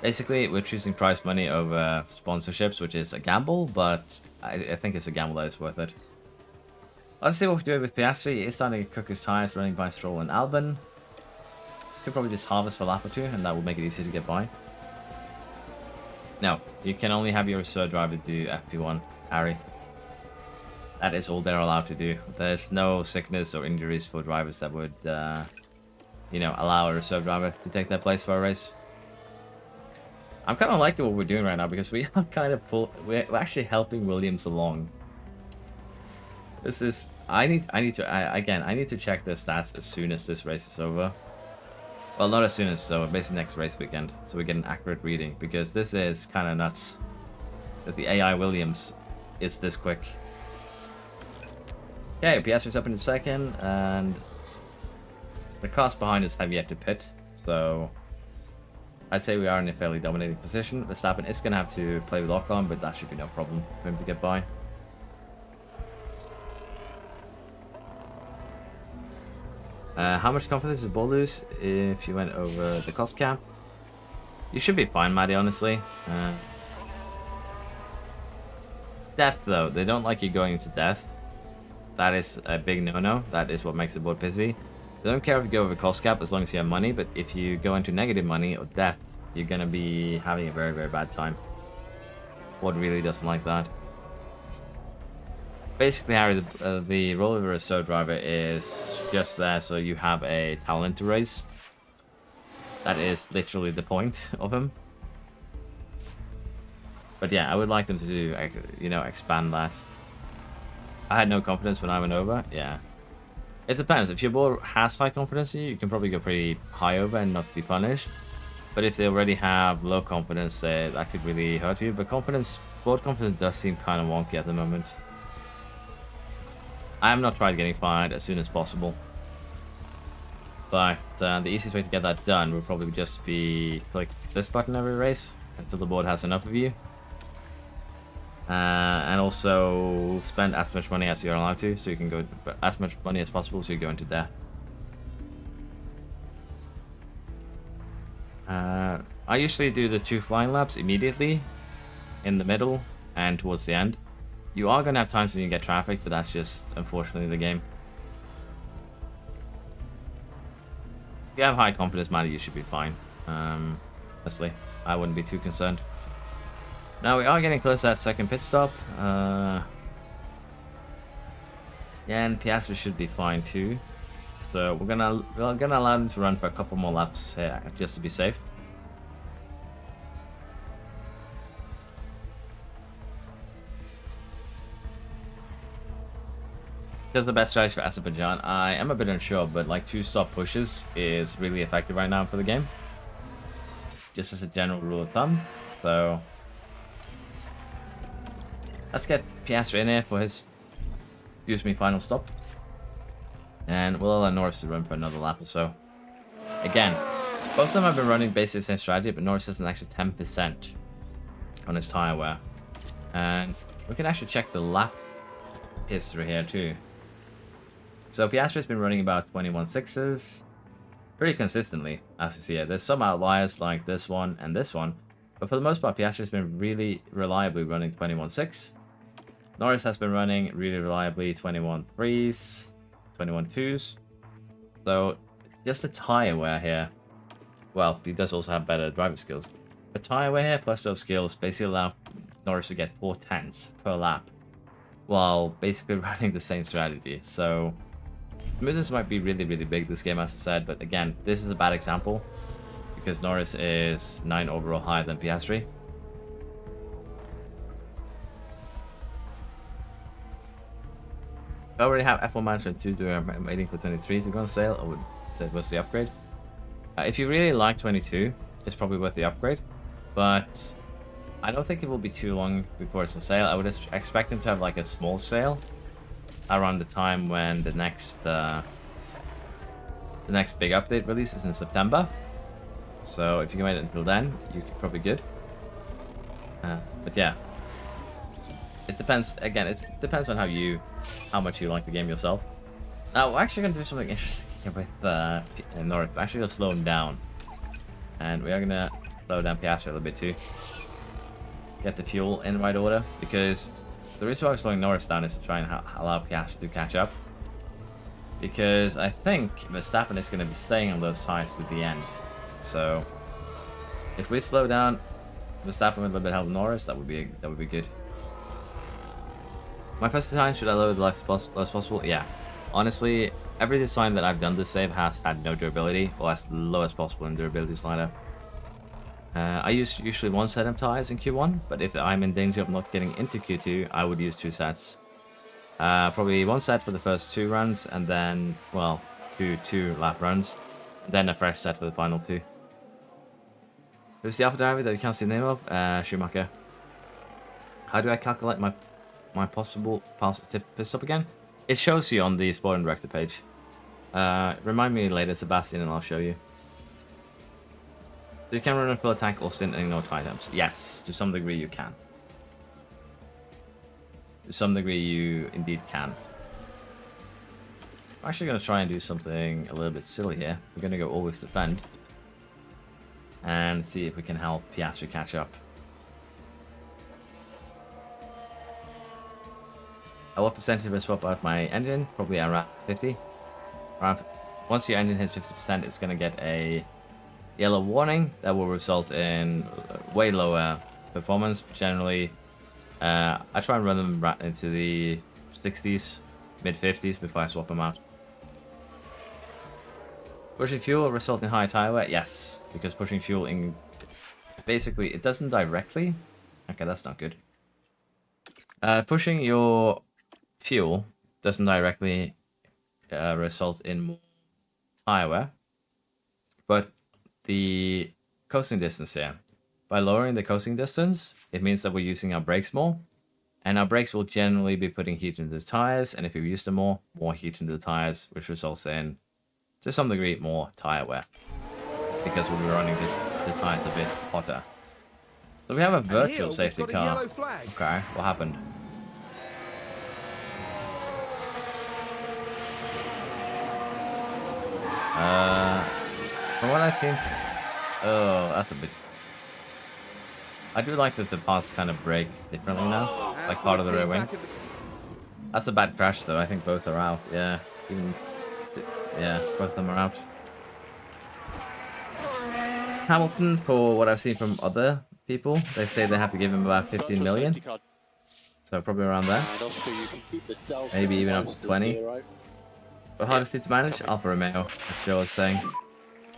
basically, we're choosing prize money over sponsorships, which is a gamble, but I think it's a gamble that is worth it. Let's see what we do with Piastri. He is starting to cook his tires, running by Stroll and Albon. Could probably just harvest for a lap or two, and that will make it easy to get by. No, you can only have your reserve driver do FP1, Harry. That is all they're allowed to do. There's no sickness or injuries for drivers that would, you know, allow a reserve driver to take their place for a race. I'm kind of liking what we're doing right now because we are kind of we're actually helping Williams along. This is I need to check their stats as soon as this race is over. Well, not as soon as it's over, basically next race weekend, so we get an accurate reading, because this is kind of nuts that the AI Williams is this quick. Okay, Piastri's up in second, and the cars behind us have yet to pit, so I'd say we are in a fairly dominating position. Verstappen is going to have to play with lock-on, but that should be no problem for him to get by. How much confidence did Bull lose if you went over the cost cap? You should be fine, Maddie, honestly. Death, though. They don't like you going into death. That is a big no-no. That is what makes the board busy. They don't care if you go over cost cap as long as you have money, but if you go into negative money or death, you're going to be having a very, very bad time. Board really doesn't like that. Basically, Harry, the role of a reserve driver is just there so you have a talent to race. That is literally the point of him. But yeah, I would like them to do, you know, expand that. I had no confidence when I went over. Yeah. It depends. If your board has high confidence in you, you can probably go pretty high over and not be punished. But if they already have low confidence, that could really hurt you. But board confidence does seem kind of wonky at the moment. I am not tried getting fired as soon as possible. But the easiest way to get that done would probably just be click this button every race until the board has enough of you. And also spend as much money as you're allowed to, so you can go as much money as possible so you go into death. I usually do the 2 flying laps immediately, in the middle, and towards the end. You are going to have times when you get traffic, but that's just, unfortunately, the game. If you have high confidence, Maddie, you should be fine. Honestly, I wouldn't be too concerned. Now, we are getting close to that second pit stop. Yeah, and Piastri should be fine too. So we're gonna allow them to run for a couple more laps here, just to be safe. That's the best strategy for Azerbaijan. I am a bit unsure, but like 2-stop pushes is really effective right now for the game. Just as a general rule of thumb. So let's get Piastri in here for his, final stop. And we'll allow Norris to run for another lap or so. Again, both of them have been running basically the same strategy, but Norris has an extra 10% on his tyre wear. And we can actually check the lap history here too. So Piastri's been running about 21.6s pretty consistently, as you see here. There's some outliers like this one and this one, but for the most part, Piastri's been really reliably running 21.6. Norris has been running really reliably 21.3s, 21.2s. So just the tyre wear here. Well, he does also have better driving skills. The tyre wear here plus those skills basically allow Norris to get 4 tenths per lap, while basically running the same strategy. So smoothness might be really, really big this game, as I said, but again, this is a bad example because Norris is 9 overall higher than Piastri. I already have F1 Manager 2 I'm waiting for 23 to go on sale. I would say it was the upgrade. If you really like 22, it's probably worth the upgrade, but I don't think it will be too long before it's on sale. I would expect them to have like a small sale around the time when the next big update releases in September. So if you can wait until then, you're probably good. But yeah, it depends. Again, it depends on how much you like the game yourself. Now, we're actually going to do something interesting here with Norris. We're actually going to slow him down. And we are going to slow down Piastri a little bit too. Get the fuel in the right order. Because the reason why we're slowing Norris down is to try and allow Piastri to catch up. Because I think Verstappen is going to be staying on those tires to the end. So, if we slow down Verstappen with a little bit of help Norris, that would be good. My first design, should I lower the life as low as possible? Yeah. Honestly, every design that I've done this save has had no durability, or as low as possible in durability slider. I use usually one set of tires in Q1, but if I'm in danger of not getting into Q2, I would use 2 sets. Probably 1 set for the first 2 runs, and then, well, 2 lap runs, and then a fresh set for the final 2. Who's the Alpha driver that you can't see the name of? Schumacher. How do I calculate my possible positive pit stop again? It shows you on the Sporting Director page. Remind me later, Sebastian, and I'll show you. So you can run a full attack or stint and ignore tire temps. Yes, to some degree you can. To some degree you indeed can. I'm actually going to try and do something a little bit silly here. We're going to go always defend. And see if we can help Piastri catch up. At what percentage will I swap out my engine? Probably around 50. Once your engine hits 50%, it's going to get a yellow warning that will result in way lower performance. Generally, I try and run them right into the 60s, mid-50s before I swap them out. Pushing fuel will result in higher tire wear? Yes, because pushing fuel in... Basically, it doesn't directly... Okay, that's not good. Pushing your fuel doesn't directly result in more tire wear, but the coasting distance here. By lowering the coasting distance, it means that we're using our brakes more, and our brakes will generally be putting heat into the tires, and if we use them more heat into the tires, which results in, to some degree, more tire wear, because we'll be running the tires a bit hotter. So we have a virtual safety car. Okay, what happened? From what I've seen... Oh, that's a bit... I do like that the paths kind of break differently now, like part of the rear wing. That's a bad crash though, I think both are out, yeah. Yeah, both of them are out. Hamilton, for what I've seen from other people, they say they have to give him about 15 million. So probably around there. Maybe even up to 20. But hardest to manage? Alfa Romeo, as Joe was saying.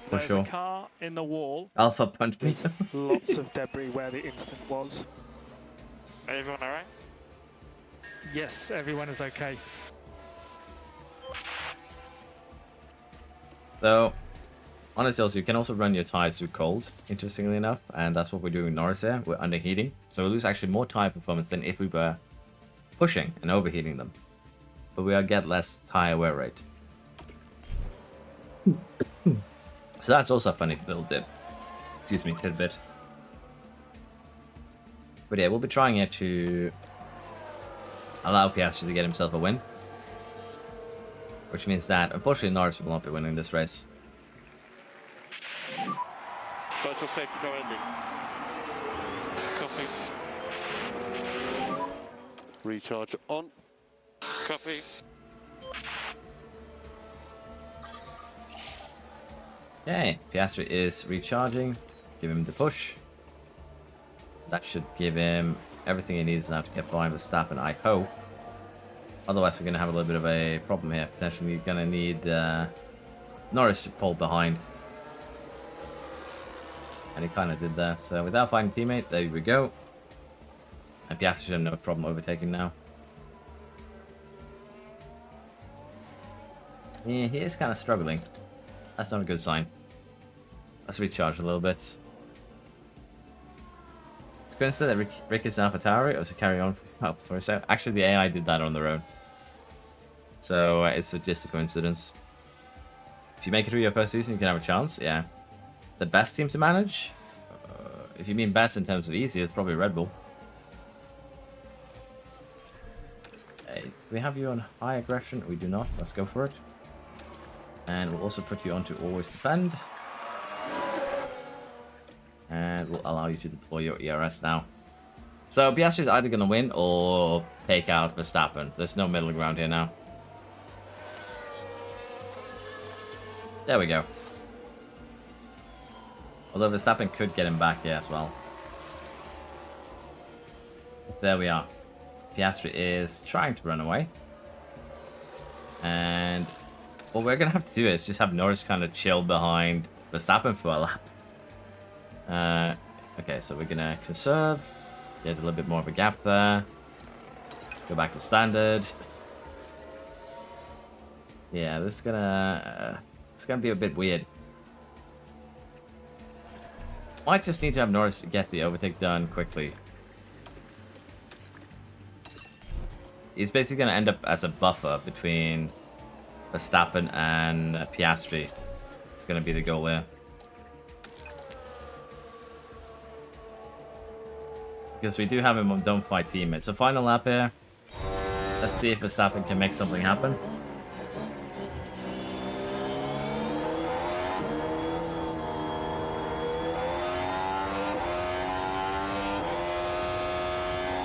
For There's sure. a car in the wall. Alpha punched me. Lots of debris where the instant was. Everyone alright? Yes, everyone is okay. So, honestly, also, you can also run your tires through cold, interestingly enough, and that's what we're doing in Norris here. We're underheating, so we lose actually more tire performance than if we were pushing and overheating them. But we get less tire wear rate. So that's also a funny little tidbit. But yeah, we'll be trying here to allow Piastri to get himself a win. Which means that, unfortunately, Norris will not be winning this race. Virtual safety car ending. Copy. Recharge on. Copy. Okay, Piastri is recharging. Give him the push. That should give him everything he needs now to get behind Verstappen, I hope. Otherwise, we're going to have a little bit of a problem here. Potentially going to need Norris to pull behind. And he kind of did that. So without finding a teammate, there we go. And Piastri should have no problem overtaking now. Yeah, he is kind of struggling. That's not a good sign. Let's recharge a little bit. It's coincidence that Rick is an AlphaTauri, or to carry on for himself. Actually, the AI did that on their own. So it's just a coincidence. If you make it through your first season, you can have a chance. Yeah. The best team to manage? If you mean best in terms of easy, it's probably Red Bull. we have you on high aggression? We do not. Let's go for it. And we'll also put you onto always defend. And we'll allow you to deploy your ERS now. So Piastri is either going to win or take out Verstappen. There's no middle ground here now. There we go. Although Verstappen could get him back here as well. There we are. Piastri is trying to run away. And what we're going to have to do is just have Norris kind of chill behind Verstappen for a lap. Okay, so we're going to conserve. Get a little bit more of a gap there. Go back to standard. Yeah, this is it's gonna be a bit weird. Might just need to have Norris get the overtake done quickly. He's basically gonna end up as a buffer between Verstappen and Piastri. It's gonna be the goal there. Because we do have him on don't fight teammates. So final lap here. Let's see if Verstappen can make something happen.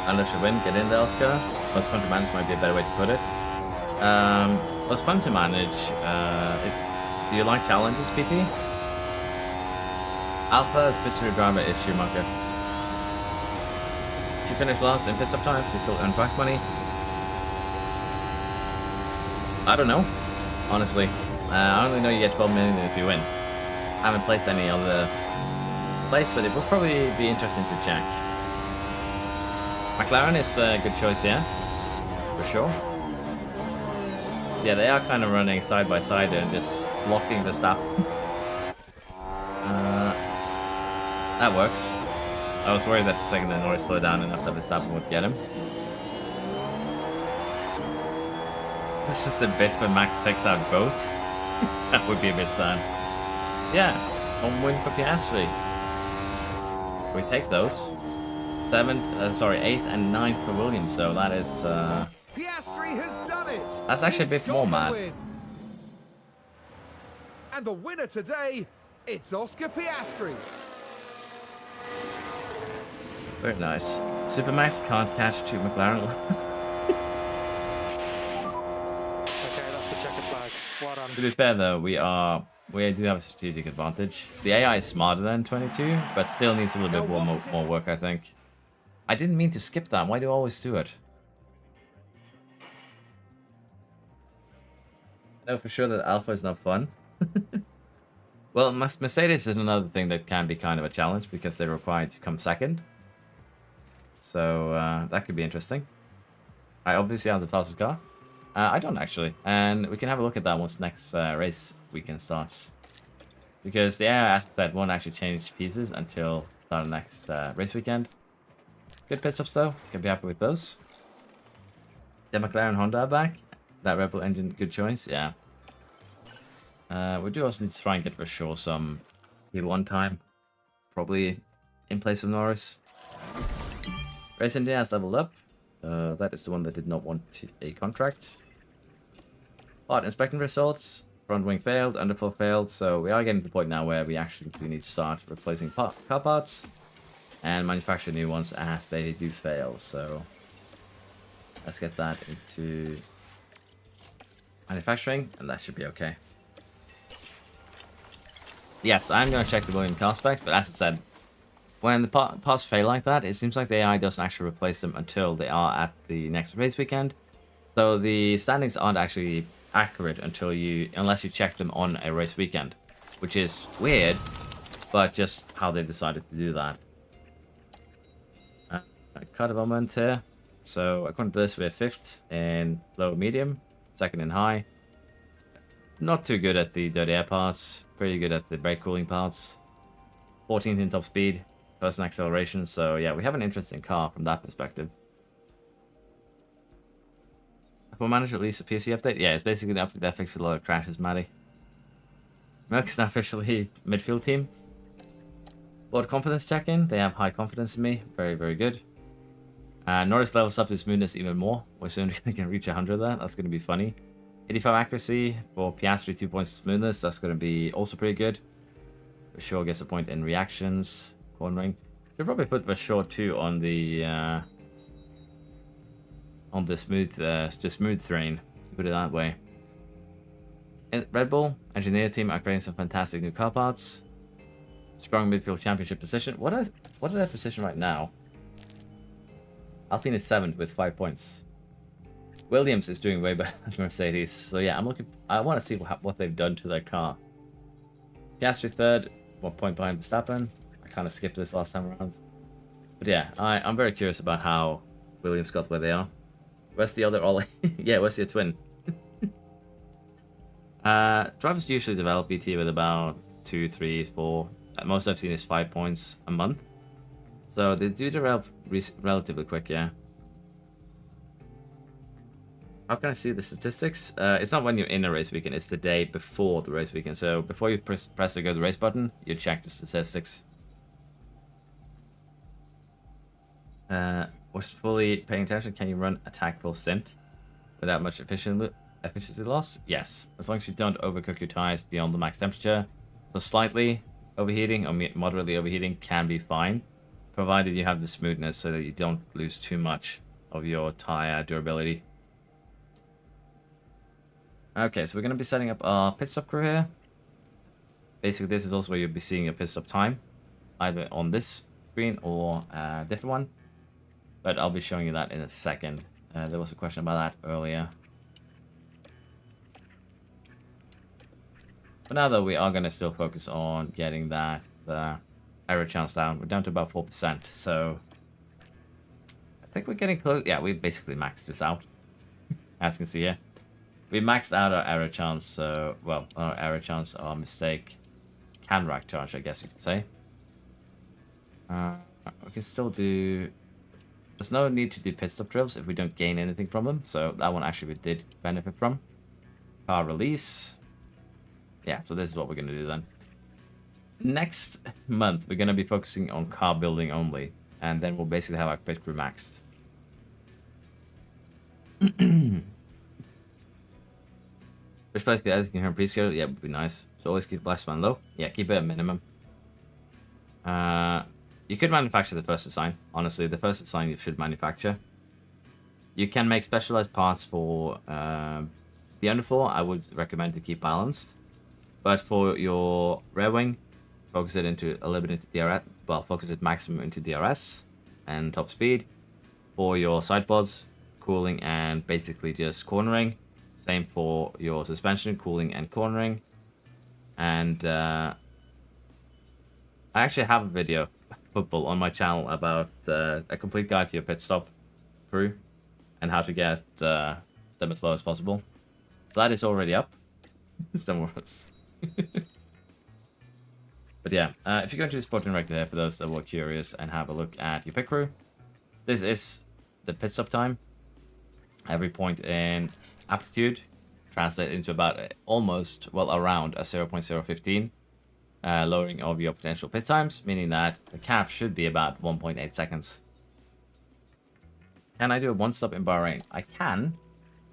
Unless you win, get in there, Oscar. Most fun to manage might be a better way to put it. Most fun to manage. Do you like challenges, PP? Alpha is mystery driver is Schumacher. If you finish last in pit stop times, you still earn prize money. I don't know, honestly. I only know you get 12 million if you win. I haven't placed any other place, but it will probably be interesting to check. McLaren is a good choice here, for sure. Yeah, they are kind of running side by side and just blocking the stuff. That works. I was worried that the second that Norris slowed down enough that Verstappen would get him. This is a bit when Max takes out both. That would be a bit sad. Yeah, one win for Piastri. We take those. 8th and 9th for Williams, so that is Piastri has done it. That's actually a bit more mad. Win. And the winner today, it's Oscar Piastri. Very nice. Supermax can't catch two McLaren. Okay, that's the checkered flag. Well done. To be fair though, we do have a strategic advantage. The AI is smarter than 22, but still needs a little bit more work, I think. I didn't mean to skip that. Why do I always do it? No, for sure that Alpha is not fun. Well, Mercedes is another thing that can be kind of a challenge because they're required to come second. So that could be interesting. I obviously have the fastest car. I don't actually. And we can have a look at that once next race weekend starts. Because the AI, as I said, won't actually change pieces until the next race weekend. Good pit stops though. Can be happy with those. The McLaren Honda are back. That Red Bull engine, good choice. Yeah. We do also need to try and get for sure some P1 time. Probably in place of Norris. Race India has leveled up. That is the one that did not want a contract. Part inspecting results. Front wing failed, underflow failed. So we are getting to the point now where we actually do need to start replacing car parts and manufacture new ones as they do fail. So let's get that into manufacturing and that should be okay. Yes, I'm going to check the Williams car specs, but as I said, when the parts fail like that, it seems like the AI doesn't actually replace them until they are at the next race weekend. So the standings aren't actually accurate unless you check them on a race weekend, which is weird, but just how they decided to do that. Car development here. So according to this, we're 5th in low medium, 2nd in high. Not too good at the dirty air parts, pretty good at the brake cooling parts. 14th in top speed, 1st in acceleration. So yeah, we have an interesting car from that perspective. Will manage at least a PC update? Yeah, it's basically the update that fixed a lot of crashes, Maddie. Merc is now officially midfield team. Board confidence check-in. They have high confidence in me. Very, very good. Norris levels up his smoothness even more. We're soon going to reach 100 there. That's going to be funny. 85 accuracy for Piastri, 2 points smoothness. That's going to be also pretty good. For sure gets a point in reactions. Cornering. Should probably put for sure too on the smooth terrain. To put it that way. And Red Bull engineer team are creating some fantastic new car parts. Strong midfield championship position. What are their position right now? Alpine is 7th with 5 points. Williams is doing way better than Mercedes. So yeah, I want to see what they've done to their car. Piastri 3rd, 1 point behind Verstappen. I kind of skipped this last time around. But yeah, I'm very curious about how Williams got where they are. Where's the other Ollie? Yeah, where's your twin? Drivers usually develop BT with about 2, 3, 4. Most I've seen is 5 points a month. So they do develop relatively quick, yeah. How can I see the statistics? It's not when you're in a race weekend, it's the day before the race weekend. So before you press the go to race button, you check the statistics. Was fully paying attention. Can you run attack full stint without much efficiency loss? Yes, as long as you don't overcook your tires beyond the max temperature. So slightly overheating or moderately overheating can be fine, provided you have the smoothness so that you don't lose too much of your tire durability. Okay, so we're going to be setting up our pit stop crew here. Basically, this is also where you'll be seeing your pit stop time, either on this screen or a different one. But I'll be showing you that in a second. There was a question about that earlier. For now, though, we are going to still focus on getting that error chance down. We're down to about 4%, so I think we're getting close. Yeah, we basically maxed this out, as you can see here. We maxed out our error chance, so, well, our error chance, our mistake, can rack charge, I guess you could say. We can still do... There's no need to do pit stop drills if we don't gain anything from them, so that one actually we did benefit from. Car release. Yeah, so this is what we're going to do then. Next month, we're going to be focusing on car building only, and then we'll basically have our pit crew maxed. Which place be as you can hear pre-schedule? Yeah, would be nice. So always keep last man low. Yeah, keep it at minimum. You could manufacture the first design. Honestly, the first design you should manufacture. You can make specialized parts for the underfloor. I would recommend to keep balanced. But for your rear wing, focus it into a little bit into DRS. Well, focus it maximum into DRS and top speed. For your sidepods, cooling and basically just cornering. Same for your suspension, cooling and cornering. And I actually have a video, football, on my channel about a complete guide to your pit stop crew and how to get them as low as possible. That is already up. Don't worry. But yeah, if you go into the sport director here, for those that were curious and have a look at your pit crew, this is the pit stop time. Every point in aptitude translate into about almost, well, around a 0.015 lowering of your potential pit times, meaning that the cap should be about 1.8 seconds. Can I do a one stop in Bahrain? I can,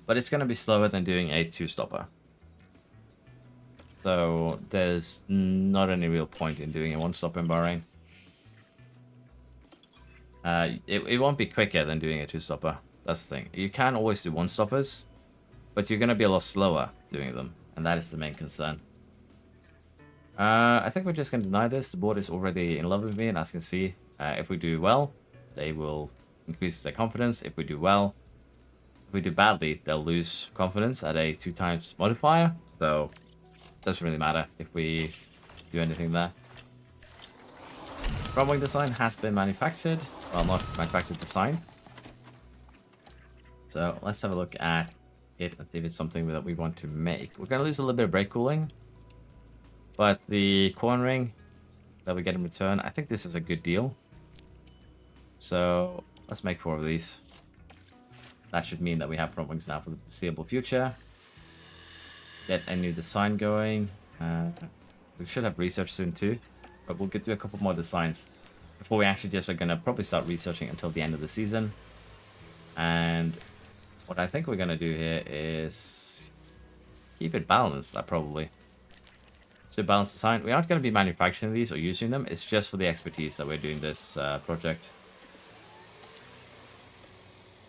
but it's going to be slower than doing a two stopper. So there's not any real point in doing a one stop in Bahrain. It won't be quicker than doing a two stopper. That's the thing. You can always do one stoppers, but you're going to be a lot slower doing them, and that is the main concern. I think we're just going to deny this. The board is already in love with me, and as you can see, if we do well, they will increase their confidence. If we do well, if we do badly, they'll lose confidence at a 2x modifier. So it doesn't really matter if we do anything there. Front wing design has been manufactured. Well, not manufactured, designed. So let's have a look at it and see if it's something that we want to make. We're going to lose a little bit of brake cooling, but the cornering that we get in return, I think this is a good deal. So let's make 4 of these. That should mean that we have front wings now for the foreseeable future. Get a new design going. We should have research soon too, but we'll get to a couple more designs before we actually just are going to probably start researching until the end of the season. And what I think we're going to do here is keep it balanced, probably. So balance design. We aren't going to be manufacturing these or using them. It's just for the expertise that we're doing this project.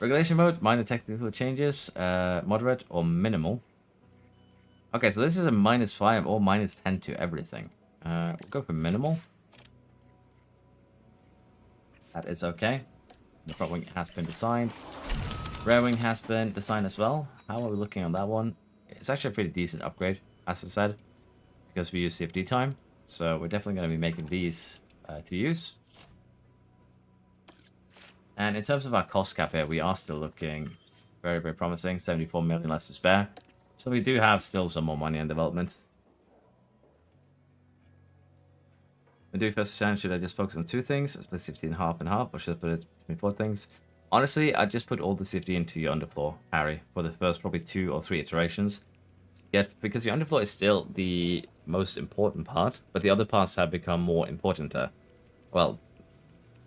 Regulation mode, minor technical changes, moderate or minimal. Okay, so this is a -5 or -10 to everything. We'll go for minimal. That is okay. The front wing has been designed. Rear wing has been designed as well. How are we looking on that one? It's actually a pretty decent upgrade, as I said, because we use CFD time. So we're definitely going to be making these to use. And in terms of our cost cap here, we are still looking very, very promising. 74 million less to spare. So we do have still some more money in development. I do first challenge, should I just focus on 2 things? Split CFD in half and half, or should I put it between 4 things? Honestly, I just put all the CFD into your underfloor, Harry, for the first probably 2 or 3 iterations. Yet, because your underfloor is still the most important part, but the other parts have become more important. Well,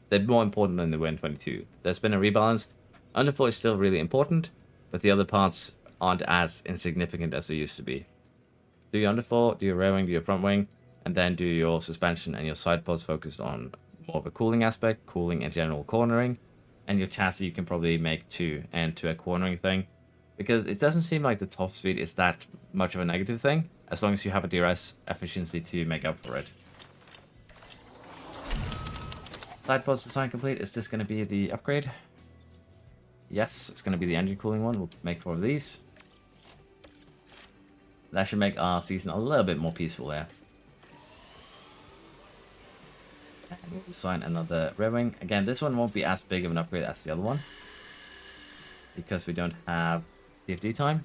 they're more important than they were in 22. There's been a rebalance. Underfloor is still really important, but the other parts aren't as insignificant as they used to be. Do your underfloor, do your rear wing, do your front wing, and then do your suspension and your side pods focused on more of a cooling aspect, cooling and general cornering. And your chassis you can probably make too, and to a cornering thing. Because it doesn't seem like the top speed is that much of a negative thing, as long as you have a DRS efficiency to make up for it. Side pods design complete. Is this going to be the upgrade? Yes, it's going to be the engine cooling one. We'll make 4 of these. That should make our season a little bit more peaceful there. And we'll design another rear wing. Again, this one won't be as big of an upgrade as the other one, because we don't have CFD time.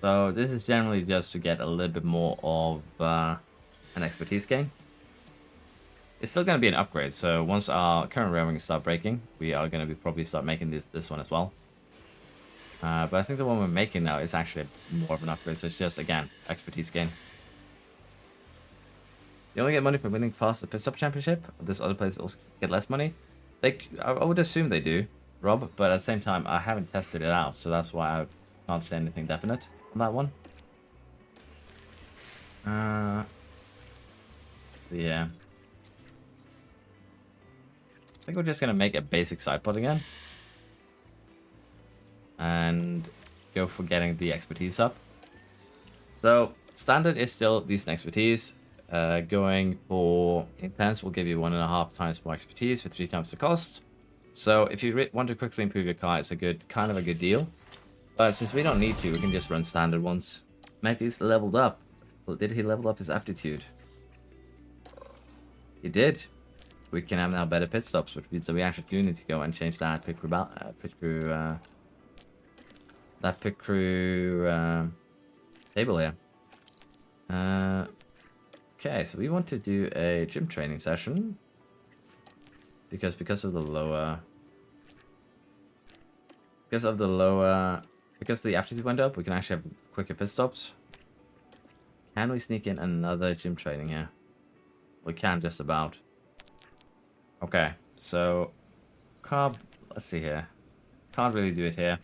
So this is generally just to get a little bit more of an expertise gain. It's still going to be an upgrade, so once our current rear wings start breaking, we are going to be probably start making this one as well. But I think the one we're making now is actually more of an upgrade, so it's just, again, expertise gain. You only get money for winning faster pit stop championship. This other players also get less money. I would assume they do, Rob, but at the same time, I haven't tested it out, so that's why I can't say anything definite on that one. Yeah. I think we're just going to make a basic side pod again. And go for getting the expertise up. So, standard is still decent expertise. Going for intense will give you 1.5 times more expertise for 3 times the cost. So if you want to quickly improve your car, it's kind of a good deal. But since we don't need to, we can just run standard ones. Maggie's leveled up. Well, did he level up his aptitude? He did. We can have now better pit stops, which means that we actually do need to go and change that pit crew table here. Okay, so we want to do a gym training session because the aptitude went up, we can actually have quicker pit stops. Can we sneak in another gym training here? We can just about. Okay, so let's see here. Can't really do it here.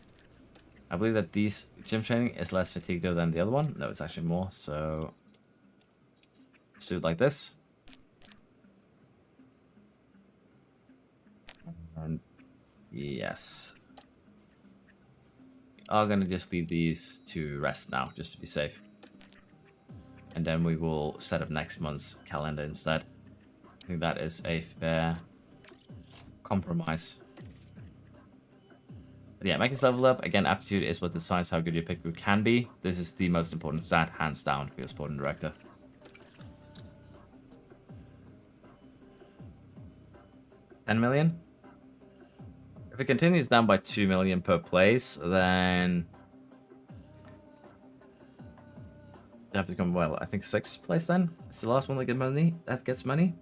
I believe that these gym training is less fatigue though than the other one. No, it's actually more, so let's do it like this. And yes. We are gonna just leave these to rest now, just to be safe. And then we will set up next month's calendar instead. I think that is a fair compromise. But yeah, making level up. Again, aptitude is what decides how good your pit crew can be. This is the most important stat, hands down, for your sporting director. $10 million? If it continues down by 2 million per place, then you have to come, well, I think 6th place then? It's the last one that gets money.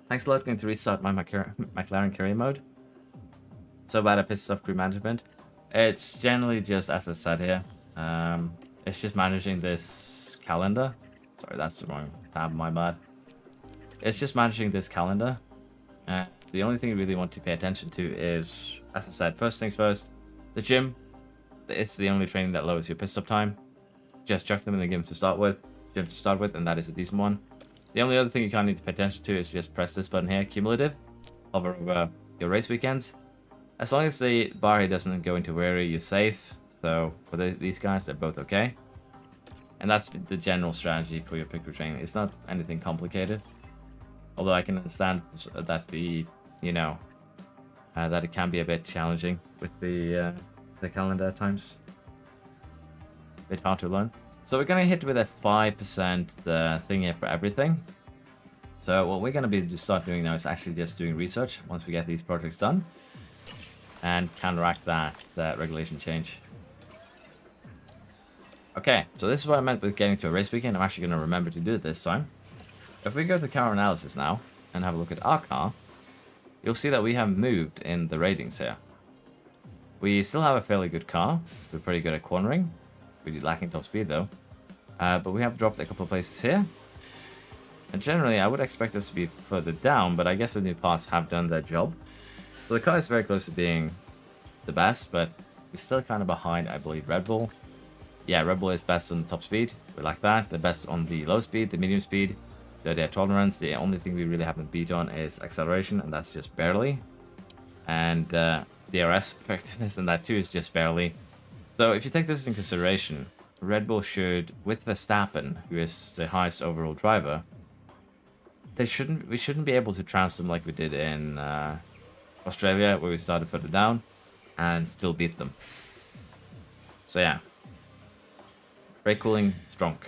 Thanks a lot, going to restart my McLaren career mode. So bad at pit stop crew management. It's generally just, as I said here, it's just managing this calendar. Sorry, that's the wrong tab, my bad. It's just managing this calendar. the only thing you really want to pay attention to is, as I said, first things first, the gym. It's the only training that lowers your pit stop time. Just chuck them in the gym to start with, and that is a decent one. The only other thing you kind of need to pay attention to is just press this button here, cumulative, hover over your race weekends. As long as the bar here doesn't go into weary, you're safe. So for these guys, they're both okay. And that's the general strategy for your pit crew training. It's not anything complicated. Although I can understand that that it can be a bit challenging with the calendar at times. A bit hard to learn. So we're going to hit with a 5% thing here for everything. So what we're going to be just start doing now is actually just doing research once we get these projects done. And counteract that regulation change. Okay, so this is what I meant with getting to a race weekend. I'm actually going to remember to do it this time. If we go to car analysis now and have a look at our car, you'll see that we have moved in the ratings here. We still have a fairly good car. We're pretty good at cornering. Really lacking top speed though. But we have dropped a couple of places here. And generally, I would expect us to be further down, but I guess the new parts have done their job. So the car is very close to being the best, but we're still kind of behind, I believe, Red Bull. Yeah, Red Bull is best on the top speed. We like that. The best on the low speed, the medium speed, the tolerance. The only thing we really haven't beat on is acceleration, and that's just barely. And DRS effectiveness, and that too is just barely. So if you take this into consideration, Red Bull should, with Verstappen, who is the highest overall driver, we shouldn't be able to trounce them like we did in Australia, where we started further down, and still beat them. So yeah. Brake cooling, strong.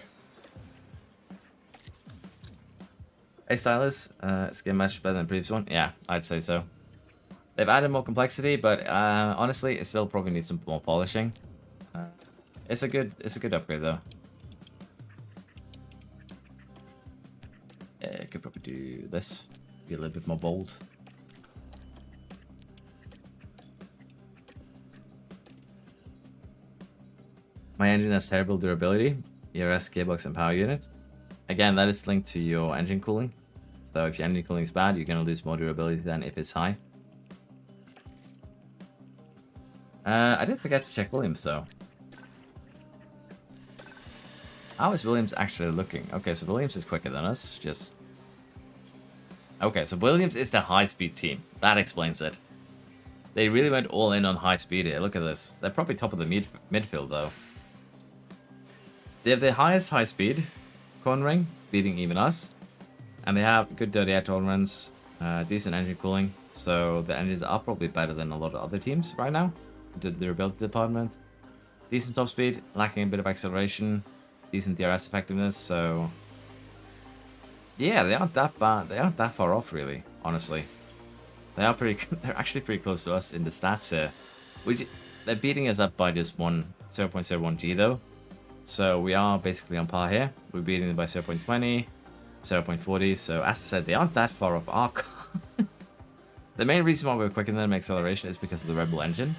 Hey Stylus, skin much better than the previous one? Yeah, I'd say so. They've added more complexity, but honestly, it still probably needs some more polishing. It's a good upgrade though. Yeah, I could probably do this. Be a little bit more bold. My engine has terrible durability, ERS, gearbox, and power unit. Again, that is linked to your engine cooling. So if your engine cooling is bad, you're going to lose more durability than if it's high. I did forget to check Williams though. How is Williams actually looking? Okay, so Williams is quicker than us. Okay, so Williams is the high-speed team. That explains it. They really went all in on high speed here. Look at this. They're probably top of the midfield though. They have the highest high speed cornering, beating even us. And they have good dirty air tolerance, decent engine cooling. So the engines are probably better than a lot of other teams right now. The durability department. Decent top speed, lacking a bit of acceleration. Decent DRS effectiveness, so... Yeah, they aren't that bad. They aren't that far off, really, honestly. They're actually pretty close to us in the stats here. They're beating us up by just 0.01 G, though. So we are basically on par here. We're beating them by 0.20, 0.40. So as I said, they aren't that far off our car. The main reason why we're quicker than them in acceleration is because of the Red Bull engine.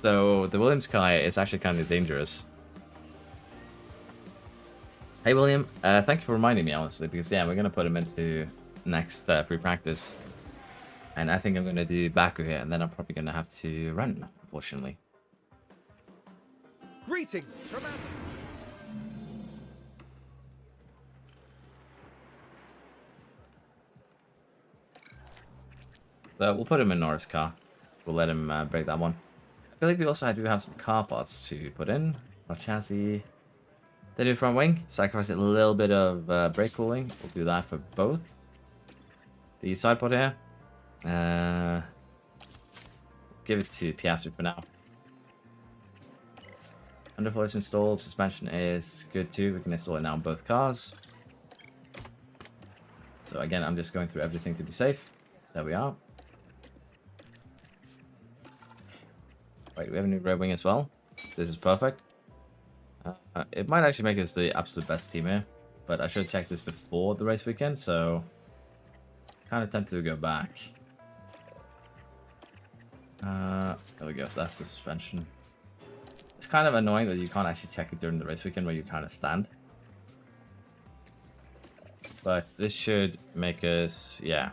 So the Williams car is actually kind of dangerous. Hey William, thank you for reminding me, honestly, because yeah, we're going to put him into next free practice. And I think I'm going to do Baku here, and then I'm probably going to have to run, unfortunately. Greetings from us. So we'll put him in Norris' car. We'll let him break that one. I believe we also do have some car parts to put in. Our chassis. They do front wing. Sacrifice a little bit of brake cooling. We'll do that for both. The side pod here. Give it to Piastri for now. Underflow is installed. Suspension is good too. We can install it now on both cars. So again, I'm just going through everything to be safe. There we are. Right, we have a new rear wing as well. This is perfect. It might actually make us the absolute best team here, but I should have checked this before the race weekend, so kind of tempted to go back. There we go, so that's the suspension. It's kind of annoying that you can't actually check it during the race weekend where you kind of stand. But this should make us, yeah.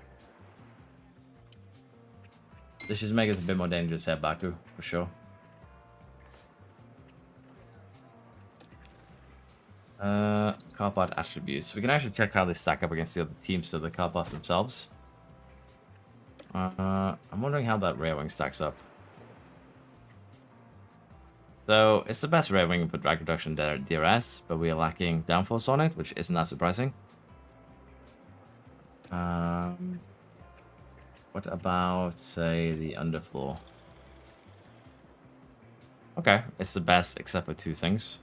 This should make us a bit more dangerous at Baku, for sure. Car part attributes. We can actually check how they stack up against the other teams, so the car parts themselves. I'm wondering how that rear wing stacks up. So, it's the best rear wing for drag reduction DRS, but we are lacking downforce on it, which isn't that surprising. What about, say, the underfloor? Okay, it's the best except for two things.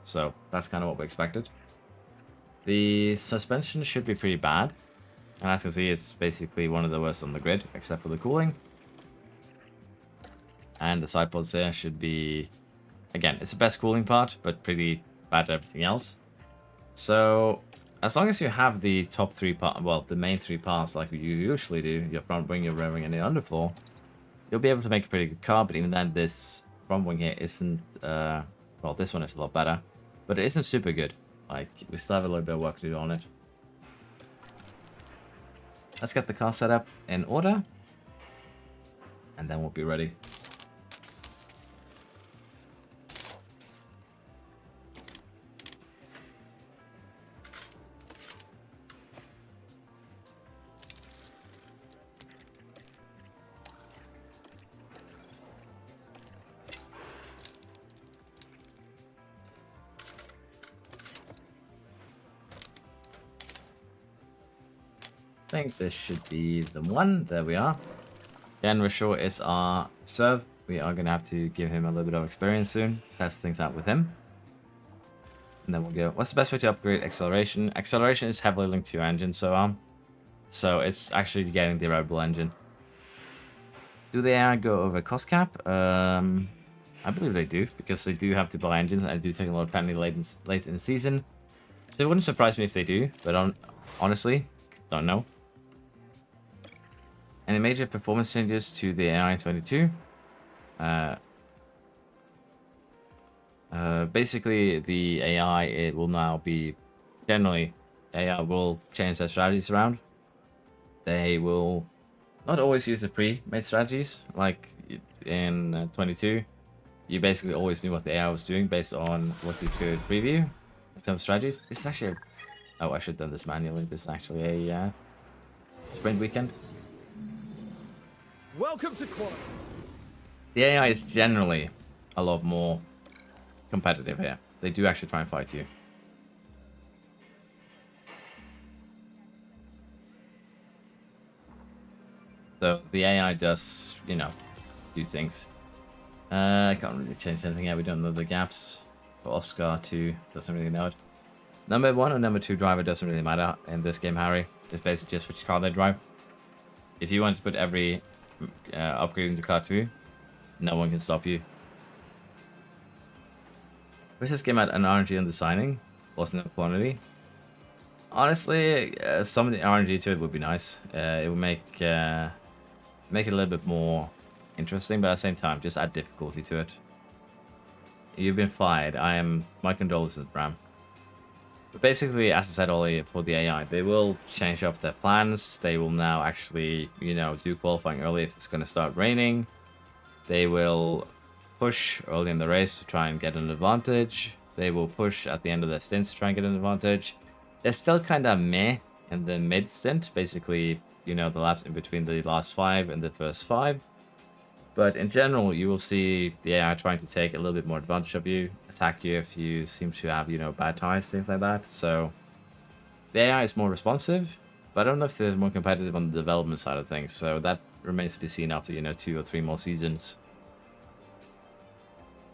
So, that's kind of what we expected. The suspension should be pretty bad. And as you can see, it's basically one of the worst on the grid, except for the cooling. And the side pods there should be... Again, it's the best cooling part, but pretty bad at everything else. So, as long as you have the top three parts, well, the main three parts like you usually do, your front wing, your rear wing, and the underfloor, you'll be able to make a pretty good car, but even then, this front wing here isn't, well, this one is a lot better, but it isn't super good. Like, we still have a little bit of work to do on it. Let's get the car set up in order, and then we'll be ready. I think this should be the one. There we are. Again, Rashor is our serve. We are going to have to give him a little bit of experience soon. Test things out with him. And then we'll go. What's the best way to upgrade acceleration? Acceleration is heavily linked to your engine, so it's actually getting the Red Bull engine. Do they go over cost cap? I believe they do, because they do have to buy engines, and I do take a lot of penalty late in the season. So it wouldn't surprise me if they do, but honestly, don't know. Any major performance changes to the AI 22? Basically, the AI, it will now be... Generally, AI will change their strategies around. They will not always use the pre-made strategies. Like in 22, you basically always knew what the AI was doing based on what you could preview in terms of strategies. This is actually... Oh, I should have done this manually. This is actually a sprint weekend. Welcome to quality. The AI is generally a lot more competitive here. They do actually try and fight you. So the AI does, you know, do things. I can't really change anything yet. We don't know the gaps. For Oscar 2, doesn't really know it. Number 1 or number 2 driver doesn't really matter in this game, Harry. It's basically just which car they drive. If you want to put every upgrade into car 2, no one can stop you. Wish this game had an RNG on the signing, wasn't a quantity. Honestly, some of the RNG to it would be nice. It would make it a little bit more interesting, but at the same time, just add difficulty to it. You've been fired. My condolences, Bram. But basically, as I said earlier, for the AI, they will change up their plans. They will now actually, you know, do qualifying early if it's going to start raining. They will push early in the race to try and get an advantage. They will push at the end of their stints to try and get an advantage. They're still kind of meh in the mid stint, basically, you know, the laps in between the last 5 and the first 5. But in general, you will see the AI trying to take a little bit more advantage of you, attack you if you seem to have, you know, bad tires, things like that. So the AI is more responsive, but I don't know if they're more competitive on the development side of things. So that remains to be seen after, you know, 2 or 3 more seasons.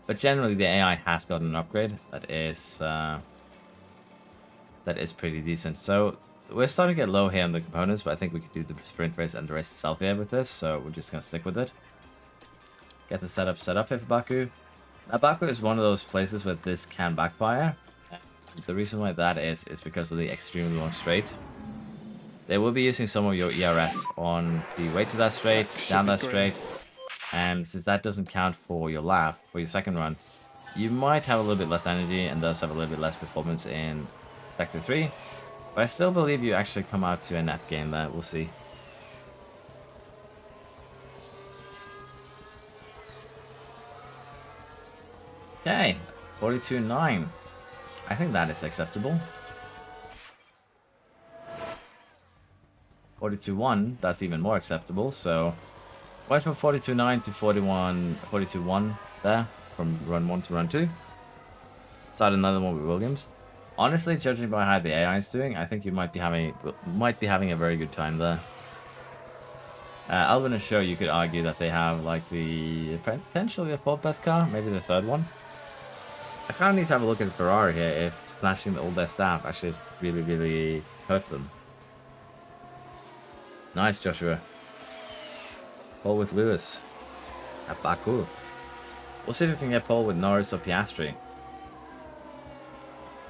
But generally, the AI has gotten an upgrade that is pretty decent. So we're starting to get low here on the components, but I think we could do the sprint race and the race itself here with this. So we're just gonna stick with it. Get the setup set up here for Baku. Now, Baku is one of those places where this can backfire. The reason why that is because of the extremely long straight. They will be using some of your ERS on the way to that straight, down that straight, and since that doesn't count for your lap, for your second run, you might have a little bit less energy and thus have a little bit less performance in Sector 3. But I still believe you actually come out to a net gain there. We'll see. Okay, 42.9. I think that is acceptable. 42.1, that's even more acceptable, so went from 42.9 to 42.1 there, from run 1 to run 2. Started another one with Williams. Honestly, judging by how the AI is doing, I think you might be having a very good time there. Albon and Show, you could argue that they have like the potentially the fourth best car, maybe the third one. I kind of need to have a look at Ferrari here if smashing all their staff actually really hurt them. Nice, Joshua. Pole with Lewis at Baku. We'll see if we can get pole with Norris or Piastri.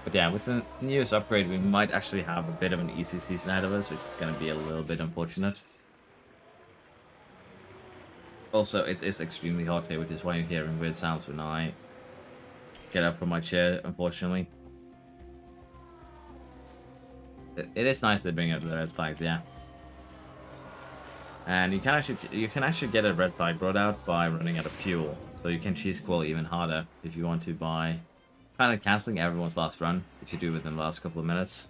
But yeah, with the newest upgrade, we might actually have a bit of an easy season ahead of us, which is going to be a little bit unfortunate. Also, it is extremely hot here, which is why you're hearing weird sounds when I get up from my chair, unfortunately. It is nice they bring up the red flags, yeah. And you can actually get a red flag brought out by running out of fuel, so you can cheese squall even harder if you want to by kind of cancelling everyone's last run, which you do within the last couple of minutes.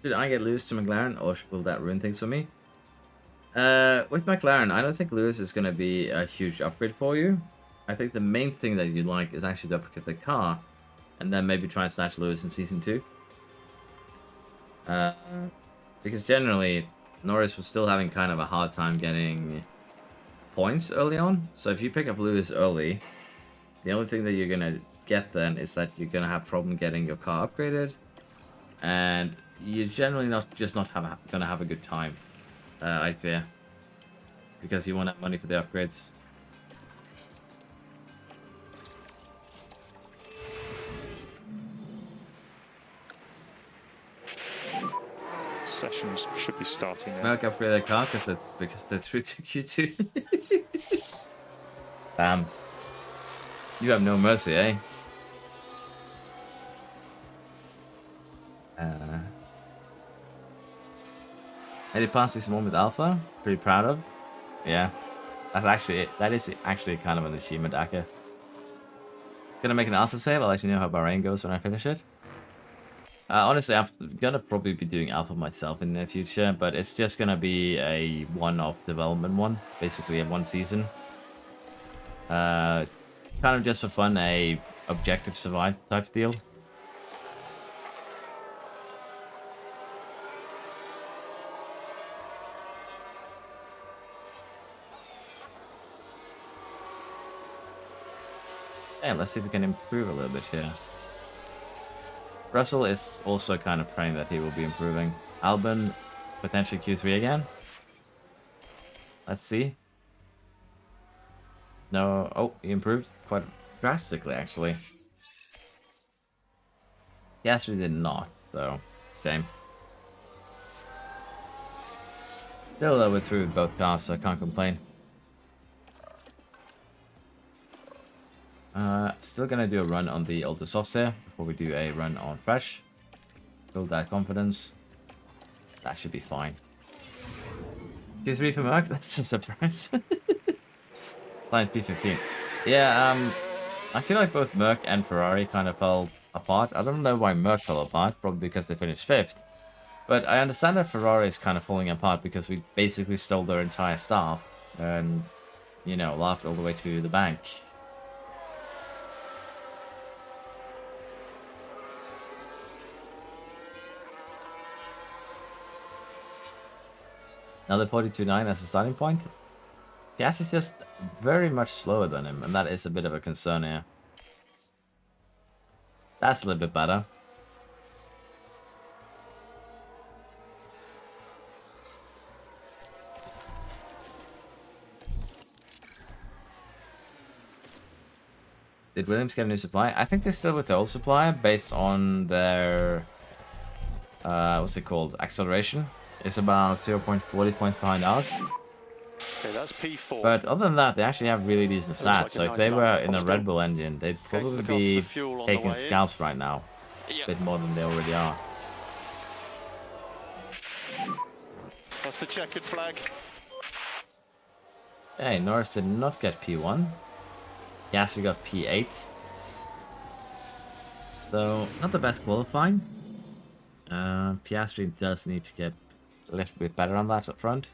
Should I get Lewis to McLaren, or will that ruin things for me? With McLaren, I don't think Lewis is going to be a huge upgrade for you. I think the main thing that you'd like is actually to upgrade the car, and then maybe try and snatch Lewis in Season 2. Because generally, Norris was still having kind of a hard time getting points early on. So if you pick up Lewis early, the only thing that you're going to get then is that you're going to have problem getting your car upgraded. And you're generally not going to have a good time, I fear. Because you won't have money for the upgrades. Sessions should be starting now. Merc upgrade their car because they're through to Q2. Bam. You have no mercy, eh? Any pass this one with Alpha? Pretty proud of. Yeah. That is actually kind of an achievement, Aka. Gonna make an Alpha save. I'll let you know how Bahrain goes when I finish it. Honestly, I'm gonna probably be doing Alpha myself in the future, but it's just gonna be a one-off development one, basically a one season. Kind of just for fun, a objective survive type deal. And let's see if we can improve a little bit here. Russell is also kind of praying that he will be improving. Albon, potentially Q3 again. Let's see. No, oh, he improved quite drastically, actually. Piastri did not, so shame. Still over through with both cars, so I can't complain. Still gonna do a run on the Ultra Softs here before we do a run on Fresh. Build that confidence. That should be fine. Q3 for Merc, that's a surprise. Science P15. Yeah, I feel like both Merc and Ferrari kind of fell apart. I don't know why Merc fell apart, probably because they finished 5th. But I understand that Ferrari is kind of falling apart because we basically stole their entire staff and, you know, laughed all the way to the bank. Another 42.9 as a starting point. Gas is just very much slower than him, and that is a bit of a concern here. That's a little bit better. Did Williams get a new supply? I think they're still with the old supply based on their what's it called? Acceleration. It's about 0.40 points behind us. Okay, that's P4. But other than that, they actually have really decent stats. Like so a if nice they were lap. in a Red Bull engine, they'd probably look after be the fuel on the taking way in. scalps right now. A bit more than they already are. That's the checkered flag. Hey, Norris did not get P1. Piastri got P8. So, not the best qualifying. Piastri does need to get a little bit better on that up front.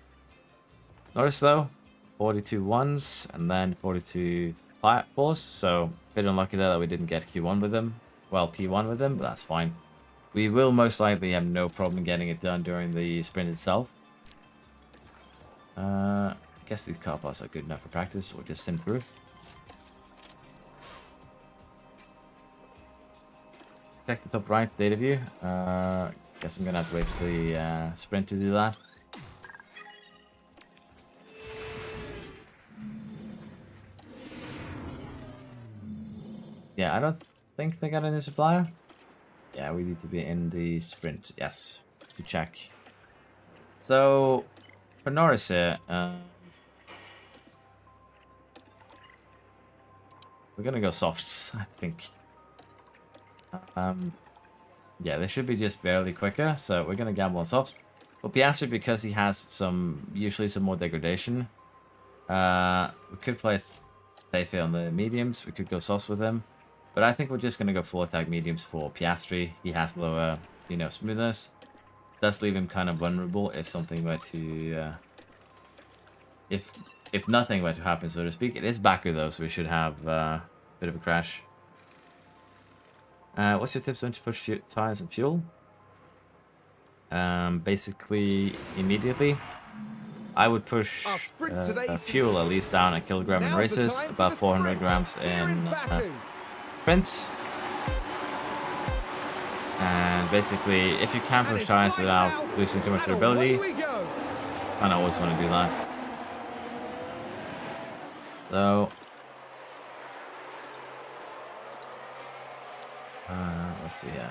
Norris, though, 42 ones and then 42 fours. So, a bit unlucky there that we didn't get Q1 with him. Well, P1 with him, but that's fine. We will most likely have no problem getting it done during the sprint itself. I guess these car parts are good enough for practice, or just improve. Check the top right data view. Guess I'm gonna have to wait for the sprint to do that. Yeah, I don't think they got a new supplier. Yeah, we need to be in the sprint. Yes, to check. So, for Norris here, we're gonna go softs, I think. Yeah, they should be just barely quicker, so we're gonna gamble on softs. But Piastri, because he has usually some more degradation, we could play safe here on the mediums. We could go softs with him, but I think we're just gonna go full attack mediums for Piastri. He has lower, smoothness. Does leave him kind of vulnerable if something were to, if nothing were to happen, so to speak. It is Baku though, so we should have a bit of a crash. What's your tips when to push tires and fuel? Basically, immediately, I would push fuel at least down a kilogram in races, about 400 grams in sprints. And basically, if you can push tires without losing too much durability, I always want to do that. So, let's see here.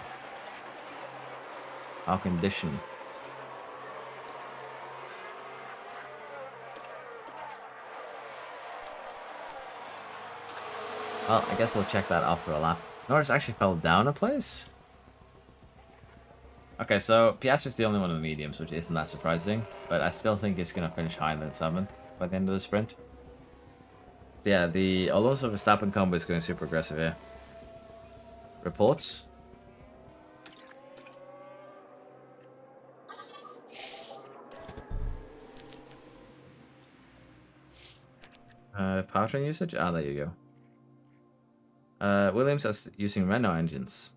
Our condition. Well, I guess we'll check that after a lap. Norris actually fell down a place. Okay, so Piastri's the only one in the mediums, which isn't that surprising. But I still think he's going to finish higher than 7th by the end of the sprint. But yeah, the Alonso Verstappen combo is going super aggressive here. Reports. Powertrain usage? Ah, there you go. Williams is using Renault engines.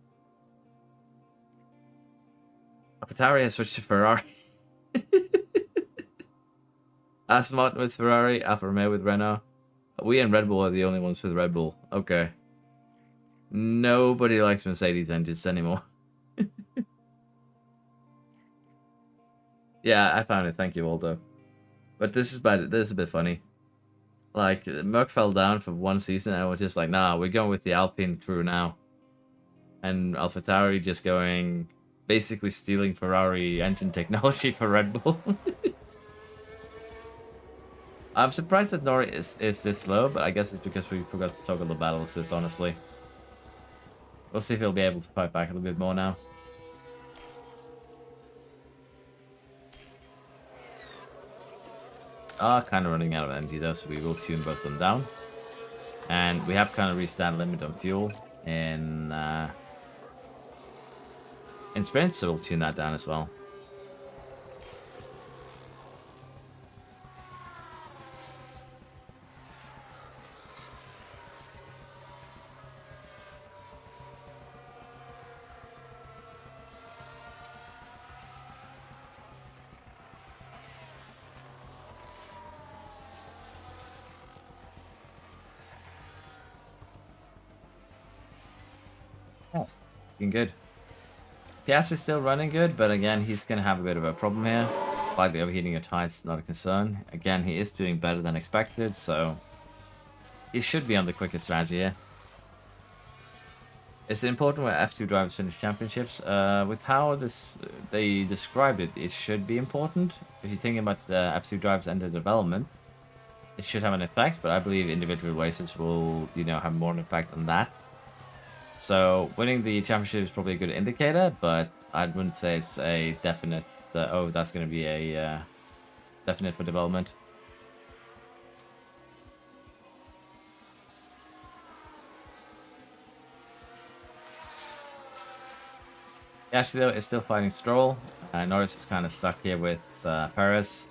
AlphaTauri has switched to Ferrari. Aston Martin with Ferrari, Alfa Romeo with Renault. We and Red Bull are the only ones with Red Bull. Okay. Nobody likes Mercedes engines anymore. Yeah, I found it. Thank you, Aldo. But this is bad. This is a bit funny. Like, Merc fell down for one season, and I was just like, nah, we're going with the Alpine crew now. And AlphaTauri just going, basically stealing Ferrari engine technology for Red Bull. I'm surprised that Norris is this slow, but I guess it's because we forgot to toggle the battle assist, honestly. We'll see if he'll be able to fight back a little bit more now. Kind of running out of energy though, so we will tune both of them down. And we have kind of reached that limit on fuel in sprint, so we'll tune that down as well. Looking good. Piastri's still running good, but again, he's going to have a bit of a problem here. Slightly overheating your tires is not a concern. Again, he is doing better than expected, so he should be on the quicker strategy here. Is it important where F2 drivers finish championships? With how they described it, it should be important. If you're thinking about the F2 drivers and the development, it should have an effect, but I believe individual races will, have more of an effect on that. So winning the championship is probably a good indicator, but I wouldn't say it's a definite, oh, that's going to be a definite for development. Piastri, though, is still fighting Stroll. Norris is kind of stuck here with Perez.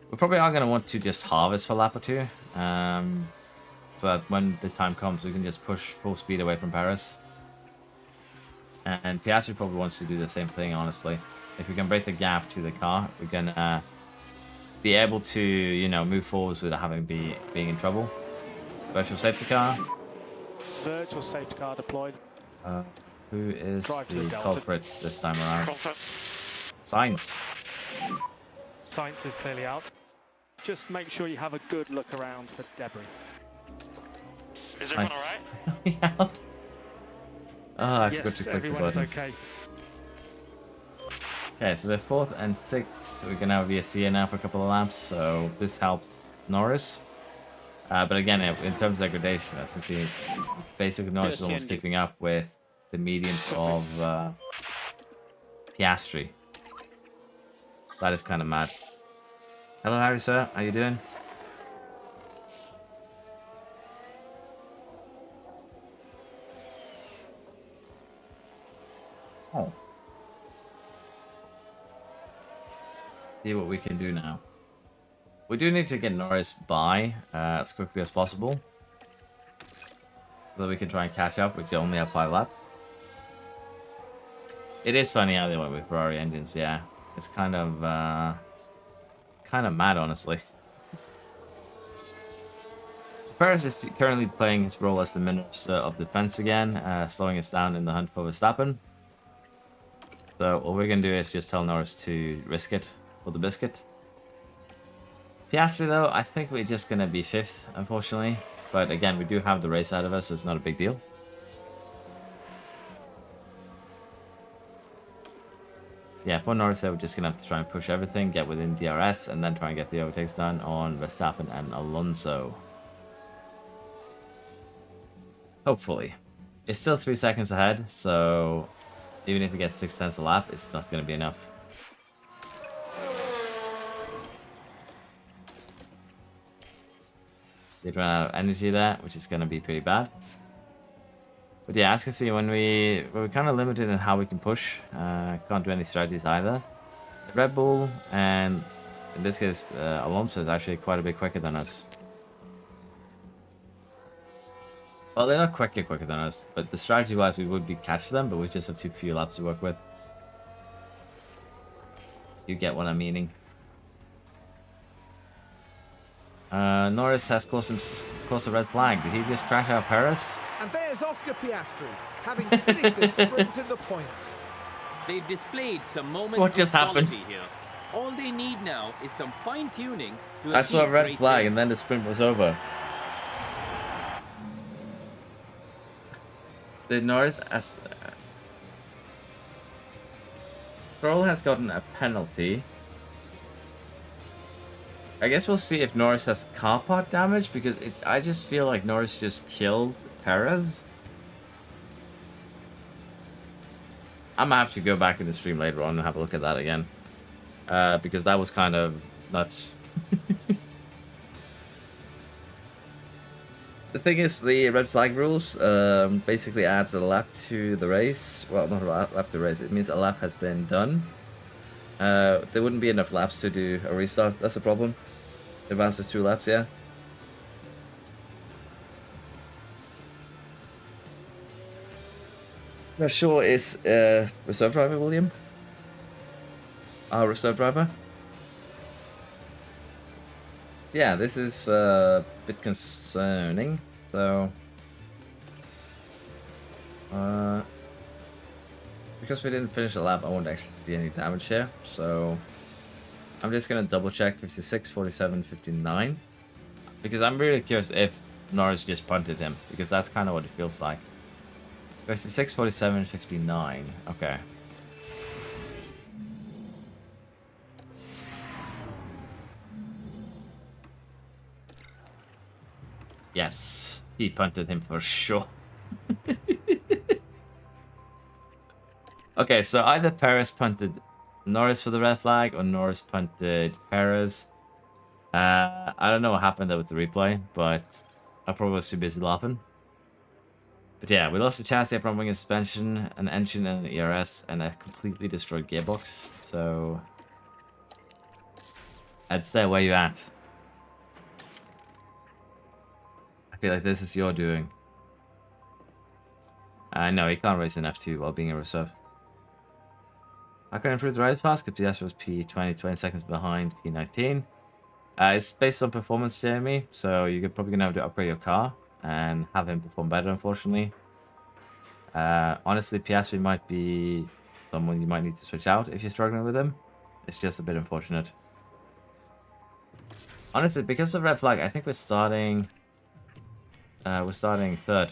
We probably are going to want to just harvest for a lap or two. So that when the time comes, we can just push full speed away from Perez. And Piastri probably wants to do the same thing, honestly. If we can break the gap to the car, we're going to be able to, you know, move forwards without having being in trouble. Virtual safety car. Virtual safety car deployed. Who is Drive to the the Delta. culprit this time around? Sainz. Science is clearly out. Just make sure you have a good look around for debris. Is everyone Nice. alright? Out. Oh, I forgot Yes, to click the everyone is button. okay. Okay, so we're 4th and 6th. We're going to have VSC here now for a couple of laps, so this helped Norris. But again, in terms of degradation, as you can see, basically Norris is almost keeping up with the median of Piastri. That is kind of mad. Hello, HarrySir. How you doing? Oh. See what we can do now. We do need to get Norris by as quickly as possible, so that we can try and catch up. We only have 5 laps. It is funny how they went with Ferrari engines. Yeah, it's kind of mad, honestly. So Perez is currently playing his role as the minister of defense again, slowing us down in the hunt for Verstappen. So what we're gonna do is just tell Norris to risk it for the biscuit. Piastri, though, I think we're just gonna be 5th, unfortunately. But again, we do have the race out of us, so it's not a big deal. Yeah, for Norris, we're just gonna have to try and push everything, get within DRS, and then try and get the overtakes done on Verstappen and Alonso. Hopefully. It's still 3 seconds ahead, so even if we get 6 tenths a lap, it's not gonna be enough. Did run out of energy there, which is going to be pretty bad. But yeah, as you can see, we're kind of limited in how we can push. Can't do any strategies either. The Red Bull, and in this case, Alonso is actually quite a bit quicker than us. Well, they're not quicker than us, but the strategy-wise, we would be catch them, but we just have too few laps to work with. You get what I'm meaning. Norris has caused a red flag. Did he just crash out Perez? And there's Oscar Piastri, having finished this sprint in the points. They displayed some moments What just of happened? quality here. All they need now is some fine-tuning to I saw a achieve red great flag things. and then the sprint was over. Did Norris... Stroll has gotten a penalty. I guess we'll see if Norris has car part damage, because I just feel like Norris just killed Perez. I'm gonna have to go back in the stream later on and have a look at that again. Because that was kind of nuts. The thing is, the red flag rules basically adds a lap to the race. Well, not a lap to the race. It means a lap has been done. There wouldn't be enough laps to do a restart. That's the problem. Advances 2 laps, yeah. Not sure is reserve driver William? Our reserve driver? Yeah, this is a bit concerning. So, because we didn't finish the lap, I won't actually see any damage here. So, I'm just gonna double check 56, 47, 59, because I'm really curious if Norris just punted him, because that's kind of what it feels like. 56, 47, 59. Okay. Yes, he punted him for sure. Okay, so either Perez punted Norris for the red flag, or Norris punted Perez. I don't know what happened there with the replay, but I probably was too busy laughing. But yeah, we lost the chassis, front wing and suspension, an engine and an ERS, and a completely destroyed gearbox. So I'd say where you at. I feel like this is your doing. No, he can't race in F2 while being a reserve. How can I improve the ride fast? Because Piastri was P20, 20 seconds behind P19. It's based on performance, Jeremy, so you're probably going to have to upgrade your car and have him perform better, unfortunately. Honestly, Piastri might be someone you might need to switch out if you're struggling with him. It's just a bit unfortunate. Honestly, because of red flag, I think we're starting third.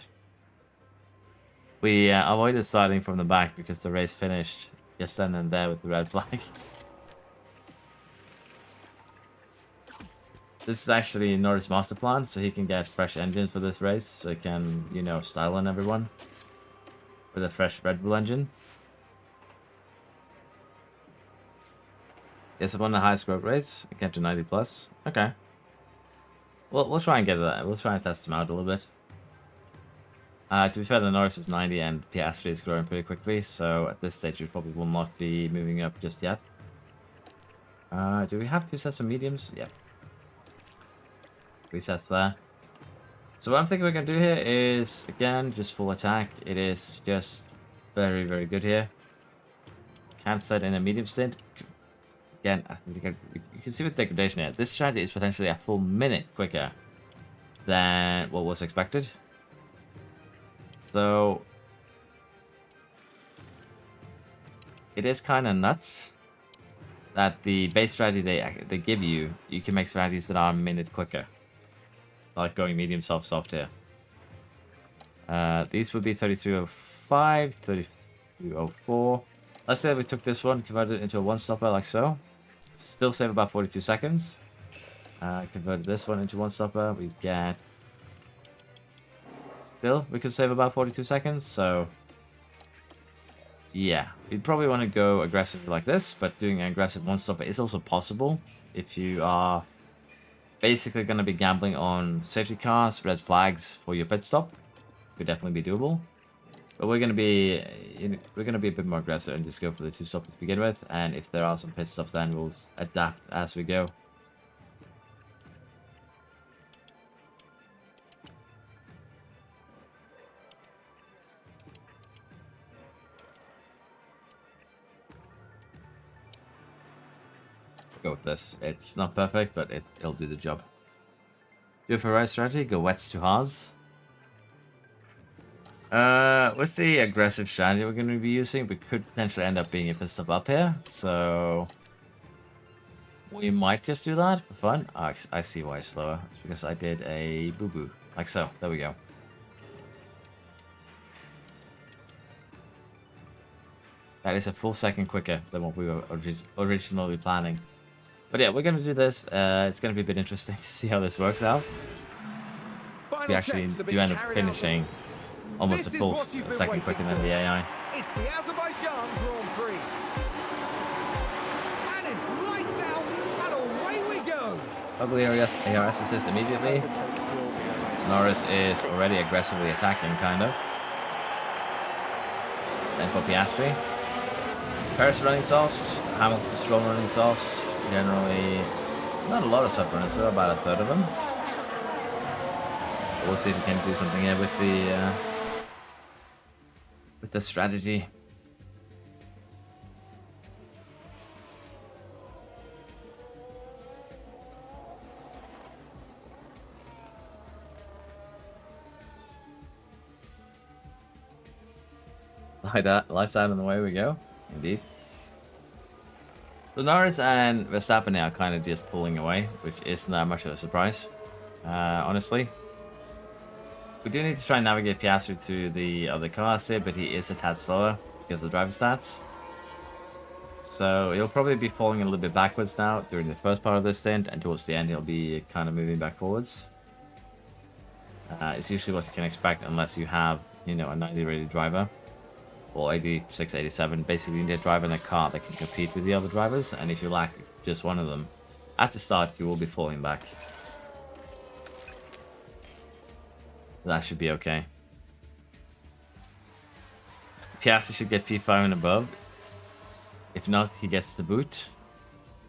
We avoided starting from the back because the race finished just then and there with the red flag. This is actually Norris' master plan, so he can get fresh engines for this race, so he can, you know, style on everyone with a fresh Red Bull engine. Yes, I'm on the highest growth rates. I get to 90 plus. Okay. Well, we'll try and get that. We'll try and test him out a little bit. To be fair, the Norris is 90 and Piastri is growing pretty quickly, so at this stage we probably will not be moving up just yet. Do we have 2 sets of mediums? Yep. 3 sets there. So what I'm thinking we're going to do here is, again, just full attack. It is just very, very good here. Can't set in a medium stint. Again, you can see with degradation here, this strategy is potentially a full minute quicker than what was expected. So it is kind of nuts that the base strategy they give you, you can make strategies that are a minute quicker. Like going medium soft here. These would be 3305, 3304. Let's say we took this one, converted it into a one-stopper like so. Still save about 42 seconds. Converted this one into one-stopper. We get... Still, we could save about 42 seconds, so... Yeah, you'd probably want to go aggressive like this, but doing an aggressive one-stopper is also possible if you are basically going to be gambling on safety cars, red flags for your pit stop. Could definitely be doable. But we're going to be a bit more aggressive and just go for the 2 stops to begin with, and if there are some pit stops then we'll adapt as we go. Go with this. It's not perfect, but it'll do the job. Do it for right strategy, go wets to hards. With the aggressive strategy we're going to be using, we could potentially end up being a pit stop up here, so we might just do that for fun. Oh, I see why it's slower. It's because I did a boo-boo, like so. There we go. That is a full second quicker than what we were originally planning. But yeah, we're going to do this. It's going to be a bit interesting to see how this works out. We actually do end up finishing almost a full second quicker than the AI. It's the Azerbaijan Grand Prix. And it's lights out, and away we go. Ugly ARS assist immediately. Norris is already aggressively attacking, kind of. Then for Piastri. Paris running softs, Hamilton Stroll running softs. Generally, not a lot of sub runners, so about a third of them. We'll see if we can do something here with the strategy. Lights out and away we go. Indeed. So Norris and Verstappen are kind of just pulling away, which isn't that much of a surprise, honestly. We do need to try and navigate Piastri through the other cars here, but he is a tad slower because of the driver stats. So he'll probably be falling a little bit backwards now during the first part of this stint, and towards the end he'll be kind of moving back forwards. It's usually what you can expect unless you have, you know, a 90 rated driver. Or 86, 87. Basically, you need a driver in a car that can compete with the other drivers, and if you lack just one of them, at the start, you will be falling back. That should be okay. Piastri should get P5 and above. If not, he gets the boot.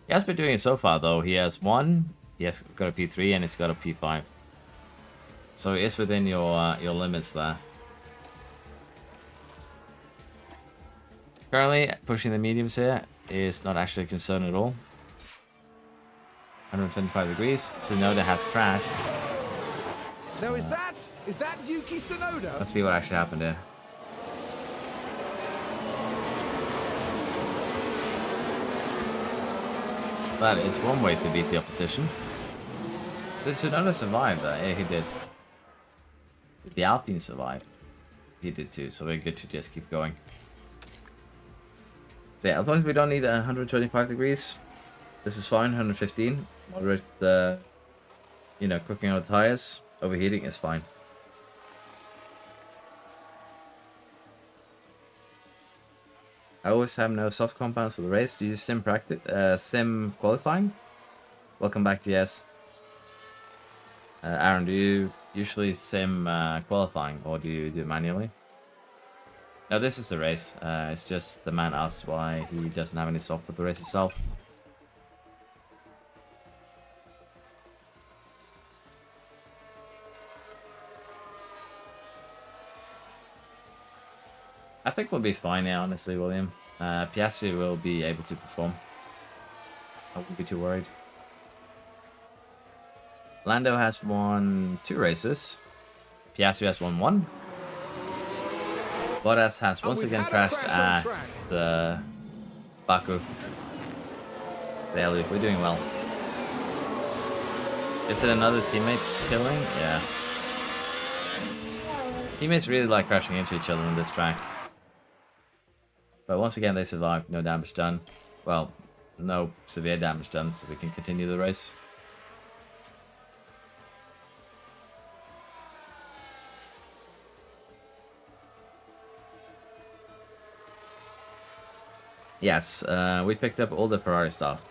He has been doing it so far, though. He has one, he has got a P3, and he's got a P5. So he is within your limits there. Currently, pushing the mediums here is not actually a concern at all. 125 degrees. Tsunoda has crashed. Now is that Yuki Tsunoda? Let's see what actually happened here. That is one way to beat the opposition. Did Tsunoda survive that? Yeah, he did. Did the Alpine survive? He did too, so we're good to just keep going. So yeah, as long as we don't need 125 degrees, this is fine. 115, moderate, you know, cooking out tires. Overheating is fine. I always have no soft compounds for the race. Do you sim practice, sim qualifying? Welcome back, GS. Aaron, do you usually sim qualifying, or do you do it manually? No, this is the race. It's just the man asked why he doesn't have any soft for the race itself. I think we'll be fine now, honestly, William. Piastri will be able to perform. I wouldn't be too worried. Lando has won 2 races. Piastri has won 1. Bottas has once again crashed at the Baku. Barely, we're doing well. Is it another teammate killing? Yeah. Teammates really like crashing into each other on this track. But once again, they survived. No damage done. Well, no severe damage done, so we can continue the race. Yes, we picked up all the Ferrari stuff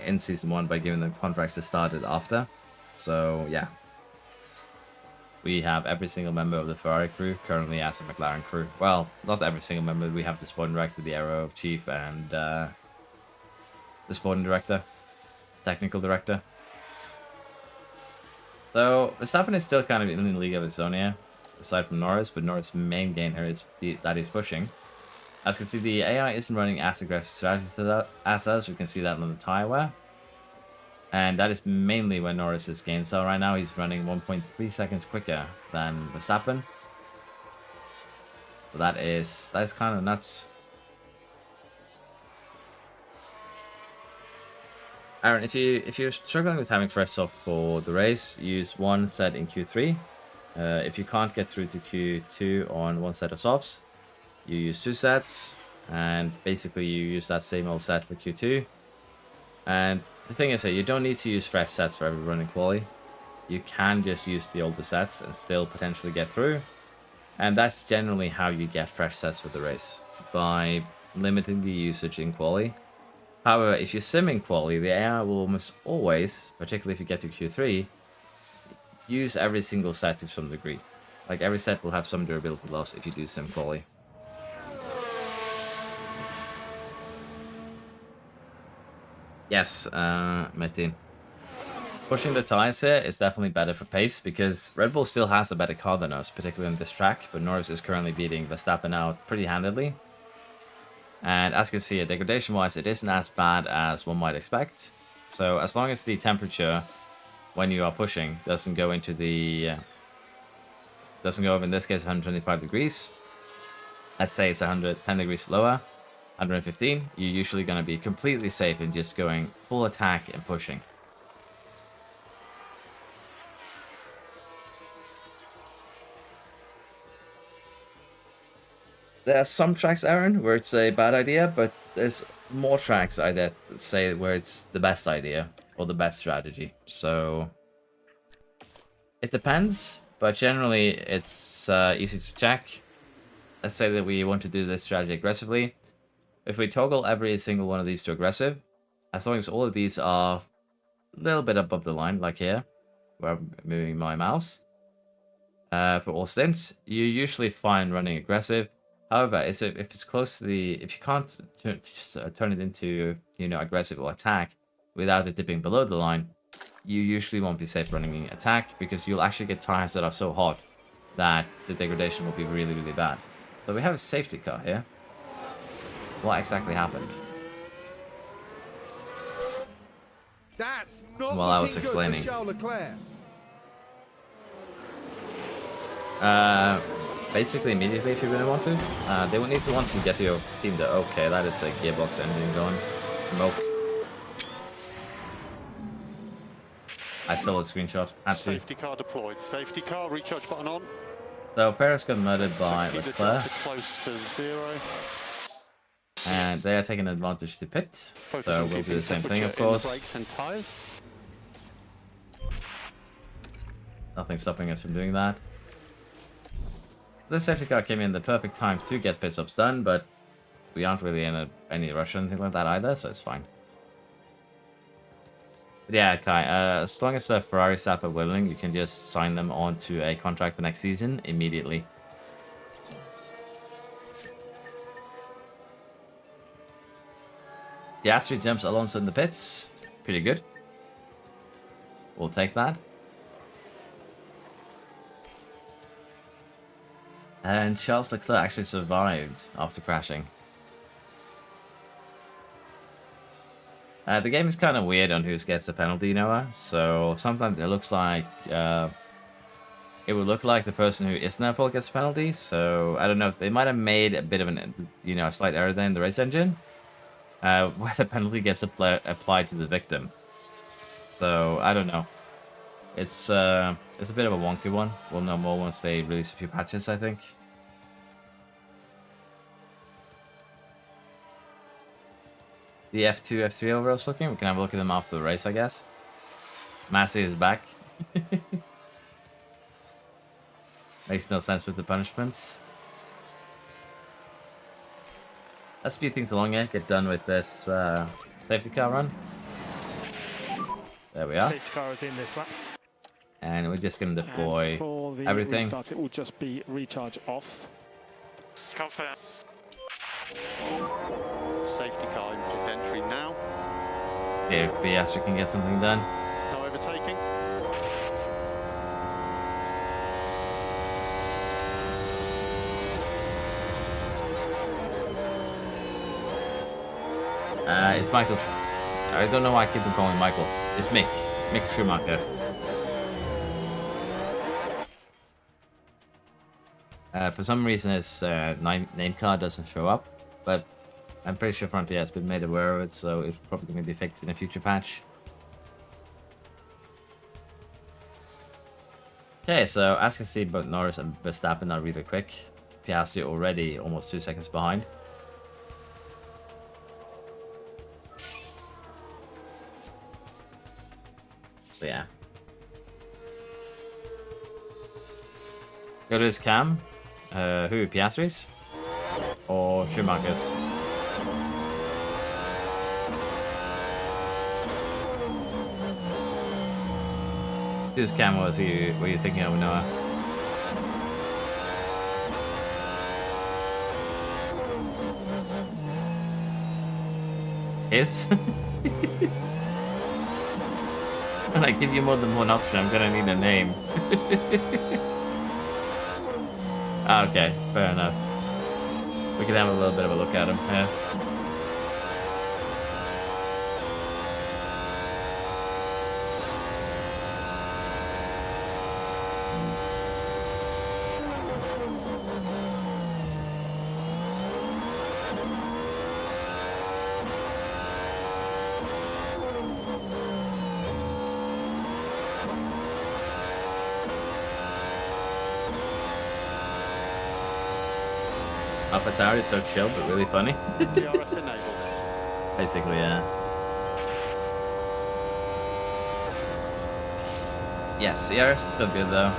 in Season 1 by giving them contracts that started after. So, yeah. We have every single member of the Ferrari crew currently as a McLaren crew. Well, not every single member. We have the sporting director, the aero chief, and the sporting director, technical director. So, Verstappen is still kind of in the league of his own here, aside from Norris, but Norris' main gain here is that he's pushing. As you can see, the AI isn't running as aggressive strategy as us. We can see that on the tire wear. And that is mainly when Norris is gained. So right now he's running 1.3 seconds quicker than Verstappen. So that is kind of nuts. Aaron, if you're struggling with having fresh soft for the race, use one set in Q3. If you can't get through to Q2 on one set of softs, you use 2 sets, and basically you use that same old set for Q2. And the thing is that you don't need to use fresh sets for every run in quali. You can just use the older sets and still potentially get through. And that's generally how you get fresh sets for the race, by limiting the usage in quali. However, if you sim in quali, the AI will almost always, particularly if you get to Q3, use every single set to some degree. Like every set will have some durability loss if you do sim quali. Yes, Metin. Pushing the tires here is definitely better for pace because Red Bull still has a better car than us, particularly on this track, but Norris is currently beating Verstappen out pretty handedly. And as you can see, degradation-wise, it isn't as bad as one might expect. So as long as the temperature when you are pushing doesn't go into the... doesn't go over, in this case, 125 degrees. Let's say it's 110 degrees lower. 115, you're usually going to be completely safe in just going full attack and pushing. There are some tracks, Aaron, where it's a bad idea, but there's more tracks I'd say where it's the best idea or the best strategy. So it depends, but generally it's easy to check. Let's say that we want to do this strategy aggressively. If we toggle every single one of these to aggressive, as long as all of these are a little bit above the line, like here, where I'm moving my mouse, for all stints, you're usually fine running aggressive. However, if it's close to if you can't turn it into, aggressive or attack without it dipping below the line, you usually won't be safe running attack because you'll actually get tires that are so hot that the degradation will be really, really bad. So we have a safety car here. What exactly happened? That's not Well, I was looking explaining. good for Charles Leclerc. Basically, immediately, if you really want to. They would need to want to get your team to, okay, that is a gearbox engine going. Smoke. I stole a screenshot. Had to. Safety car deployed. Safety car, recharge button on. So, Perez got murdered by So keep the Leclerc, delta close to 0. and they are taking advantage to pit. Focus So on we'll do keeping the same thing, of temperature in the course. brakes and tyres. Nothing stopping us from doing that. This safety car came in the perfect time to get pit stops done, but we aren't really in any rush or anything like that either, so it's fine. But yeah, Kai, as long as the Ferrari staff are willing, you can just sign them onto a contract for next season immediately. Piastri jumps Alonso in the pits. Pretty good. We'll take that. And Charles Leclerc actually survived after crashing. The game is kind of weird on who gets the penalty, Noah. So sometimes it looks like it would look like the person who isn't at fault gets the penalty. So I don't know if they might have made a bit of a slight error there in the race engine, where the penalty gets applied to the victim. So I don't know. It's a bit of a wonky one. We'll know more once they release a few patches, I think. The F2, F3 overalls looking. We can have a look at them after the race, I guess. Massey is back. Makes no sense with the punishments. Let's speed things along here. Get done with this safety car run. There we are. Safety car is in this lap. And we're just going to deploy And for the everything. restart, it will just be recharge off. Confirm. Safety car is entry now. See if Piastri can get something done. No overtaking. It's Michael. I don't know why I keep on calling Michael. It's Mick. Mick Schumacher. For some reason, his name card doesn't show up, but I'm pretty sure Frontier has been made aware of it, so it's probably going to be fixed in a future patch. Okay, so as you can see, both Norris and Verstappen are really quick. Piastri already almost 2 seconds behind. So yeah. Go to his cam. Who? Piastri's? Or Schumacher's? Whose cam were you thinking of, Noah? His? When I give you more than one option, I'm gonna need a name. Okay, fair enough. We can have a little bit of a look at him, yeah. AlphaTauri is so chill, but really funny. DRS enabled. Basically, yeah. Yes, CRS is still good though.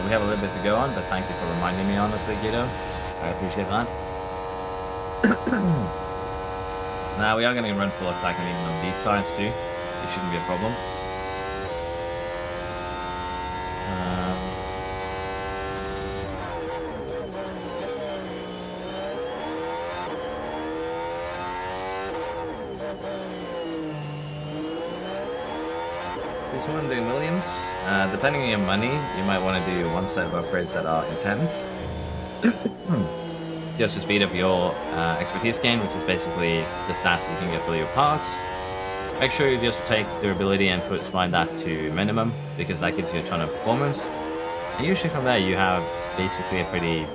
We have a little bit to go on, but thank you for reminding me, honestly, Guido. I appreciate that. Now we are going to run full attack and even on these sides too. It shouldn't be a problem. this one doing Williams. Depending on your money, you might want to do one set of upgrades that are intense. Just to speed up your expertise gain, which is basically the stats you can get for your parts. Make sure you just take durability and slide that to minimum, because that gives you a ton of performance. And usually from there you have basically a pretty,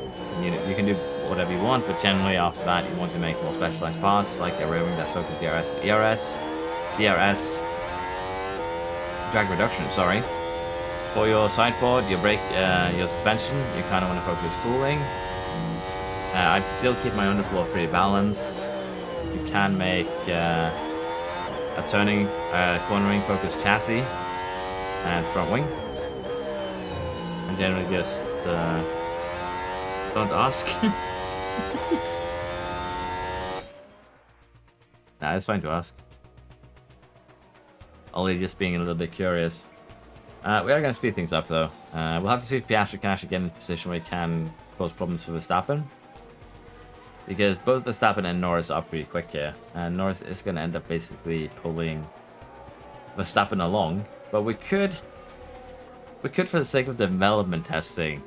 you can do whatever you want, but generally after that you want to make more specialized parts, like a railing that's focused DRS, drag reduction, sorry. For your sideboard, your brake, your suspension, you kind of want to focus cooling. I'd still keep my underfloor pretty balanced. You can make a cornering focused chassis and front wing. And generally just don't ask. Nah, it's fine to ask. Only just being a little bit curious. We are going to speed things up though. We'll have to see if Piastri can actually get in a position where he can cause problems for Verstappen. Because both Verstappen and Norris are pretty quick here. And Norris is going to end up basically pulling Verstappen along. But we could, for the sake of development testing,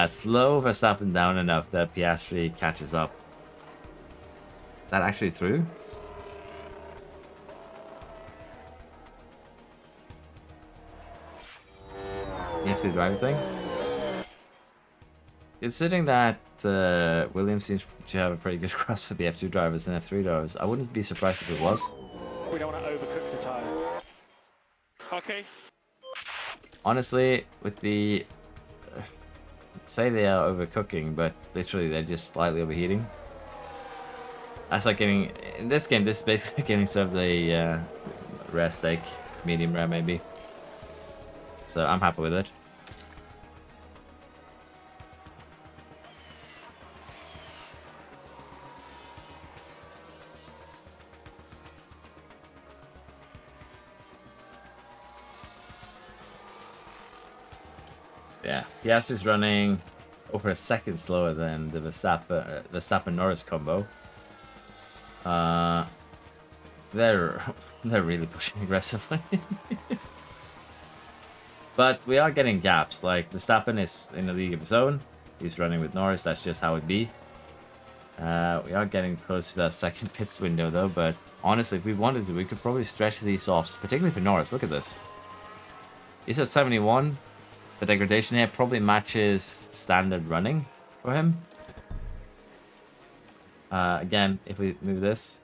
slow Verstappen down enough that Piastri catches up. That actually through? You have to drive the thing? Considering that Williams seems to have a pretty good cross for the F2 drivers and F3 drivers, I wouldn't be surprised if it was. We don't want to overcook the tyres. Okay. Honestly, with the... say they are overcooking, but literally they're just slightly overheating. That's like getting... in this game, this is basically getting served a rare steak. Medium rare, maybe. So I'm happy with it. Yeah, Piastri's running over a second slower than the Verstappen-Norris combo. They're really pushing aggressively. But we are getting gaps. Like, Verstappen is in a league of his own. He's running with Norris. That's just how it be. We are getting close to that second pits window, though. But honestly, if we wanted to, we could probably stretch these off, particularly for Norris. Look at this. He's at 71. The degradation here probably matches standard running for him. Again, if we move this,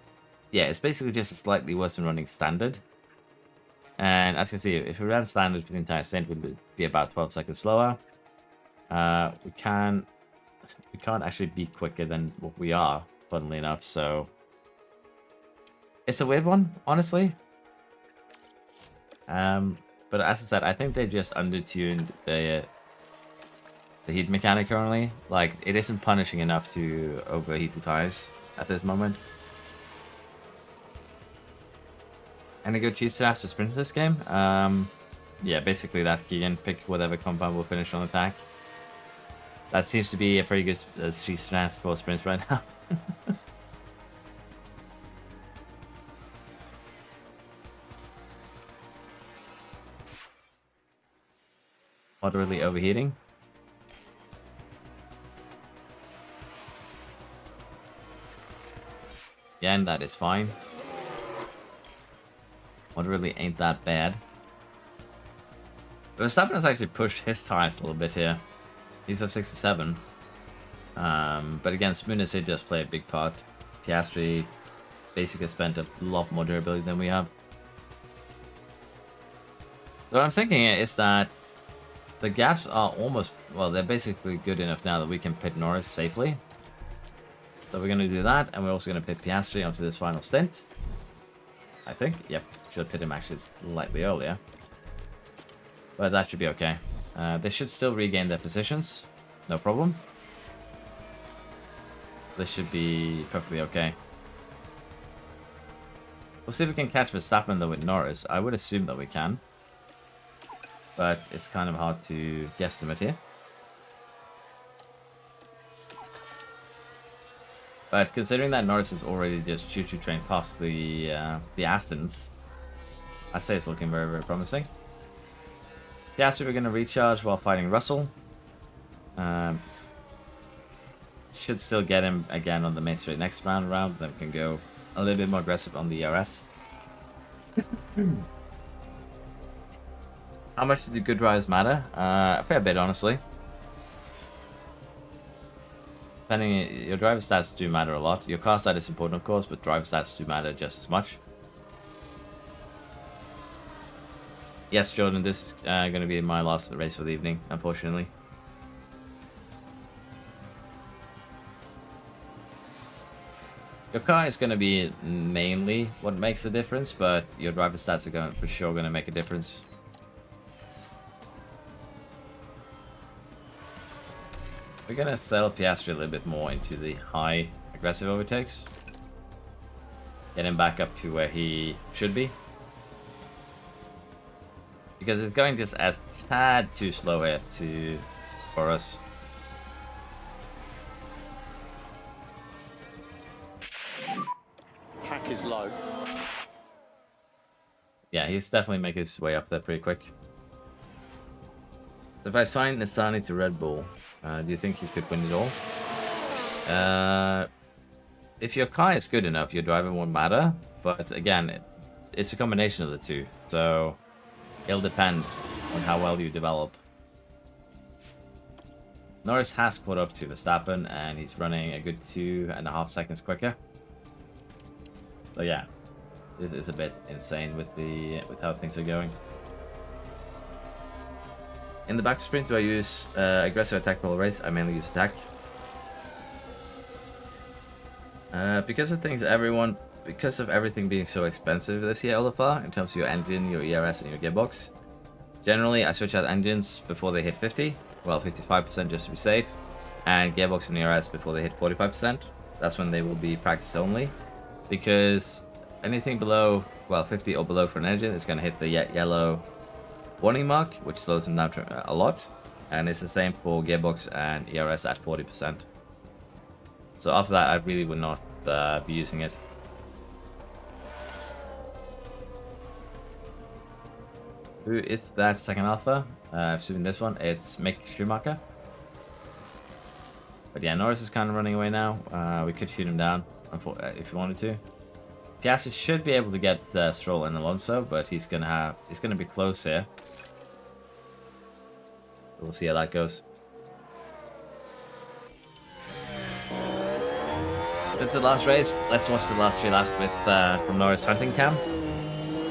yeah, it's basically just a slightly worse than running standard. And as you can see, if we ran standard for the entire stint, we'd be about 12 seconds slower. We can't actually be quicker than what we are, funnily enough. So it's a weird one, honestly. But as I said, I think they just undertuned the heat mechanic currently. Like, it isn't punishing enough to overheat the tires at this moment. Any good cheese stats to sprint this game? Yeah, basically that, Keegan. Pick whatever compound will finish on attack. That seems to be a pretty good cheese stats for sprints right now. Moderately overheating. Yeah, and that is fine. Moderately ain't that bad. Verstappen has actually pushed his tires a little bit here. He's at 67. But again, smoothness it does play a big part. Piastri basically spent a lot more durability than we have. So what I'm thinking is that the gaps are almost, well, they're basically good enough now that we can pit Norris safely. So we're going to do that, and we're also going to pit Piastri onto this final stint. I think, yep, should have pit him actually slightly earlier. But that should be okay. They should still regain their positions, no problem. This should be perfectly okay. We'll see if we can catch Verstappen though with Norris. I would assume that we can. But it's kind of hard to guesstimate here. But considering that Norris is already just choo-choo trained past the Astons, I'd say it's looking very, very promising. Piastri, we're going to recharge while fighting Russell. Should still get him again on the main straight next round. Then we can go a little bit more aggressive on the ERS. How much do the good drivers matter? A fair bit, honestly. Depending, your driver stats do matter a lot. Your car stat is important, of course, but driver stats do matter just as much. Yes, Jordan, this is going to be my last race for the evening, unfortunately. Your car is going to be mainly what makes a difference, but your driver stats are for sure going to make a difference. We're going to settle Piastri a little bit more into the high aggressive overtakes. Get him back up to where he should be. Because it's going just a tad too slow here for us. Pack is low. Yeah, he's definitely making his way up there pretty quick. So if I sign Nissani to Red Bull, do you think you could win it all? If your car is good enough, your driver won't matter. But again, it's a combination of the two. So it'll depend on how well you develop. Norris has caught up to Verstappen, and he's running a good 2.5 seconds quicker. So yeah, it is a bit insane with how things are going. In the Baku sprint, do I use aggressive attack for the race? I mainly use attack. Because of everything being so expensive this year, Olafar, in terms of your engine, your ERS, and your gearbox. Generally, I switch out engines before they hit 50, well, 55% just to be safe, and gearbox and ERS before they hit 45%. That's when they will be practice only, because anything below, well, 50 or below for an engine is going to hit the yellow warning mark, which slows them down a lot, and it's the same for gearbox and ERS at 40%. So after that, I really would not be using it. Who is that second alpha? I've seen this one. It's Mick Schumacher. But yeah, Norris is kind of running away now. We could shoot him down if you wanted to. Piastri should be able to get Stroll and Alonso, but he's gonna be close here. We'll see how that goes. It's the last race. Let's watch the last 3 laps with from Norris' hunting cam.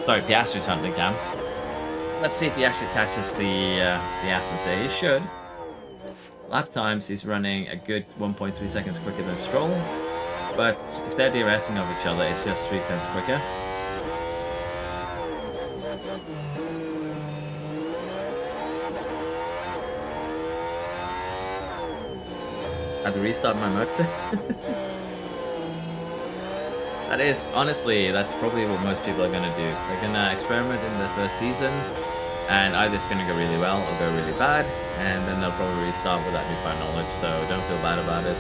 Sorry, Piastri's hunting cam. Let's see if he actually catches the Aston here. He should. Lap times, he's running a good 1.3 seconds quicker than Stroll. But if they're DRSing of each other, it's just 3 tenths quicker. I had to restart my motor. That is, honestly, that's probably what most people are going to do. They're going to experiment in the first season, and either it's going to go really well or go really bad, and then they'll probably restart with that newfound knowledge, so don't feel bad about it.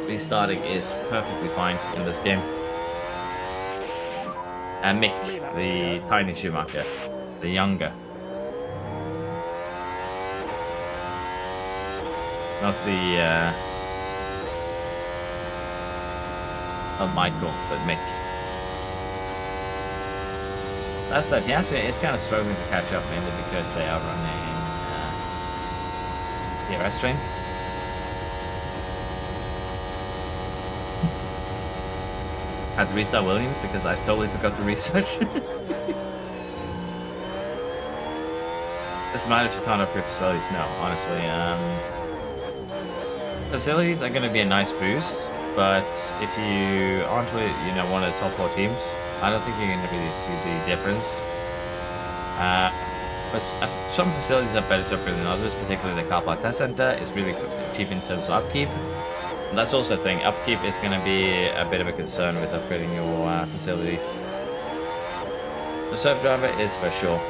Restarting is perfectly fine in this game. And Mick, the tiny Schumacher, the younger. Not the, not Michael, but Mick. That said, Piastri is kind of struggling to catch up, mainly because they are running the ERS train. Had to restart Williams because I totally forgot to research. Doesn't matter if you can't upgrade facilities, no, honestly. Facilities are going to be a nice boost, but if you aren't really, one of the top 4 teams, I don't think you're going to really see the difference. But some facilities are better to upgrade than others, particularly the car park test center is really cheap in terms of upkeep. And that's also a thing. Upkeep is going to be a bit of a concern with upgrading your facilities. The serve driver is for sure.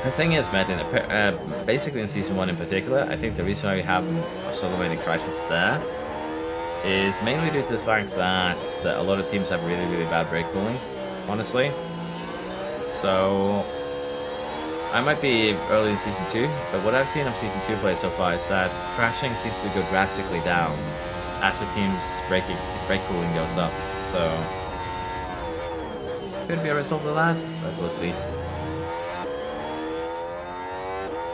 The thing is, Matt, basically in Season 1 in particular, I think the reason why we have so many crashes there is mainly due to the fact that a lot of teams have really, really bad brake cooling, honestly. So, I might be early in Season 2, but what I've seen of Season 2 play so far is that crashing seems to go drastically down as the team's brake cooling goes up. So, could be a result of that, but we'll see.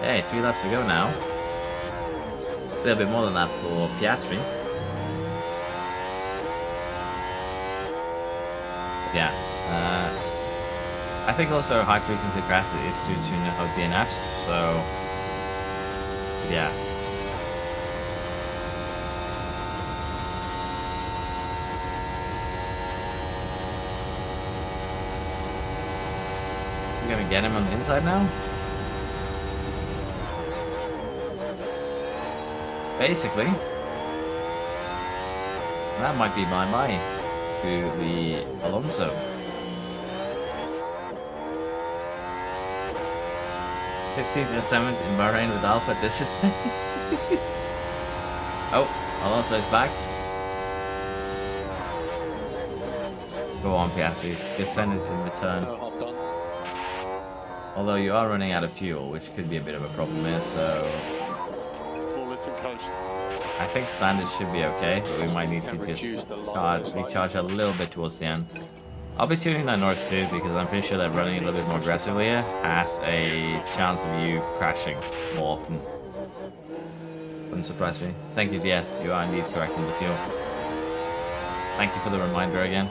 Hey, 3 laps to go now. A little bit more than that for Piastri. Yeah. I think also high frequency crashes is to tune out DNFs, so yeah. We're gonna get him on the inside now. Basically, that might be bye-bye to the Alonso. '15th and 7th in Bahrain with Alpha. This is oh, Alonso is back. Go on, Piastri. Just send it in return. No, hop done. Although you are running out of fuel, which could be a bit of a problem here, so Full lift and coast. I think standard should be okay, but we might need to just recharge a little bit towards the end. I'll be tuning that North too, because I'm pretty sure that running a little bit more aggressively here has a chance of you crashing more often. Wouldn't surprise me. Thank you, yes, you are indeed correct in the fuel. Thank you for the reminder again.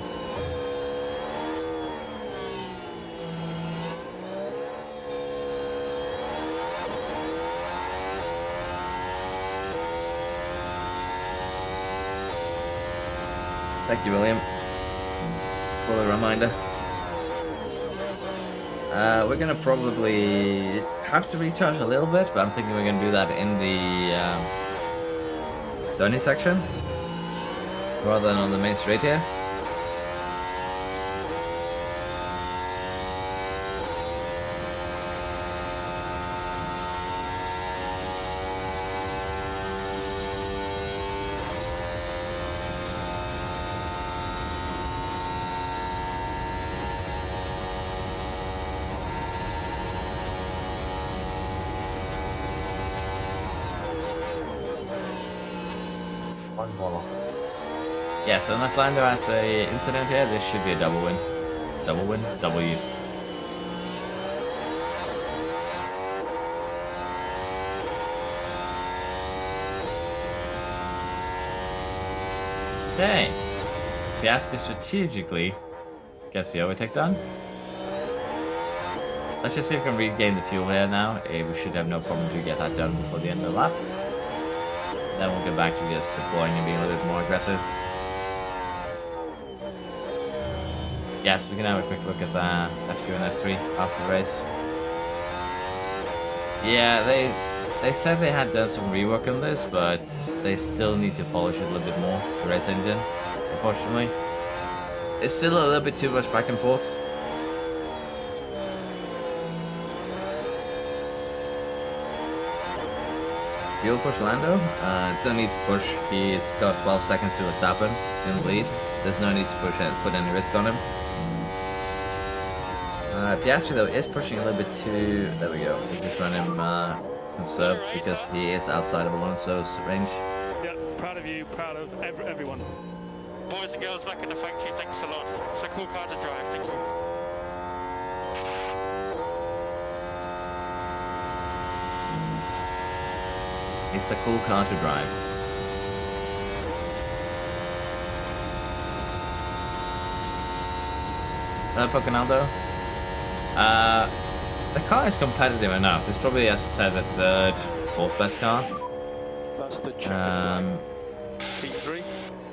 Thank you, William, for the reminder. We're gonna probably have to recharge a little bit, but I'm thinking we're gonna do that in the turning section rather than on the main straight here. Yes, unless Lando has a incident here, this should be a double win. Double win? W. Okay. Piastri strategically gets the overtake done. Let's just see if we can regain the fuel here now. We should have no problem to get that done before the end of the lap. Then we'll get back to just deploying and being a little bit more aggressive. Yes, we can have a quick look at the F2 and F3 after the race. Yeah, they said they had done some rework on this, but they still need to polish it a little bit more, the race engine, unfortunately. It's still a little bit too much back and forth. Fuel push Lando. Don't need to push. He's got 12 seconds to Verstappen in the lead. There's no need to put any risk on him. Piastri though is pushing a little bit too. There we go. We just run him conserved because he is outside of Alonso's range. Yeah, proud of you, proud of everyone. Boys and girls back in the factory, thanks a lot. It's a cool car to drive, thank you. It's a cool car to drive. Pocanaldo. The car is competitive enough. It's probably, as I said, the third, fourth best car. That's the checkered P3.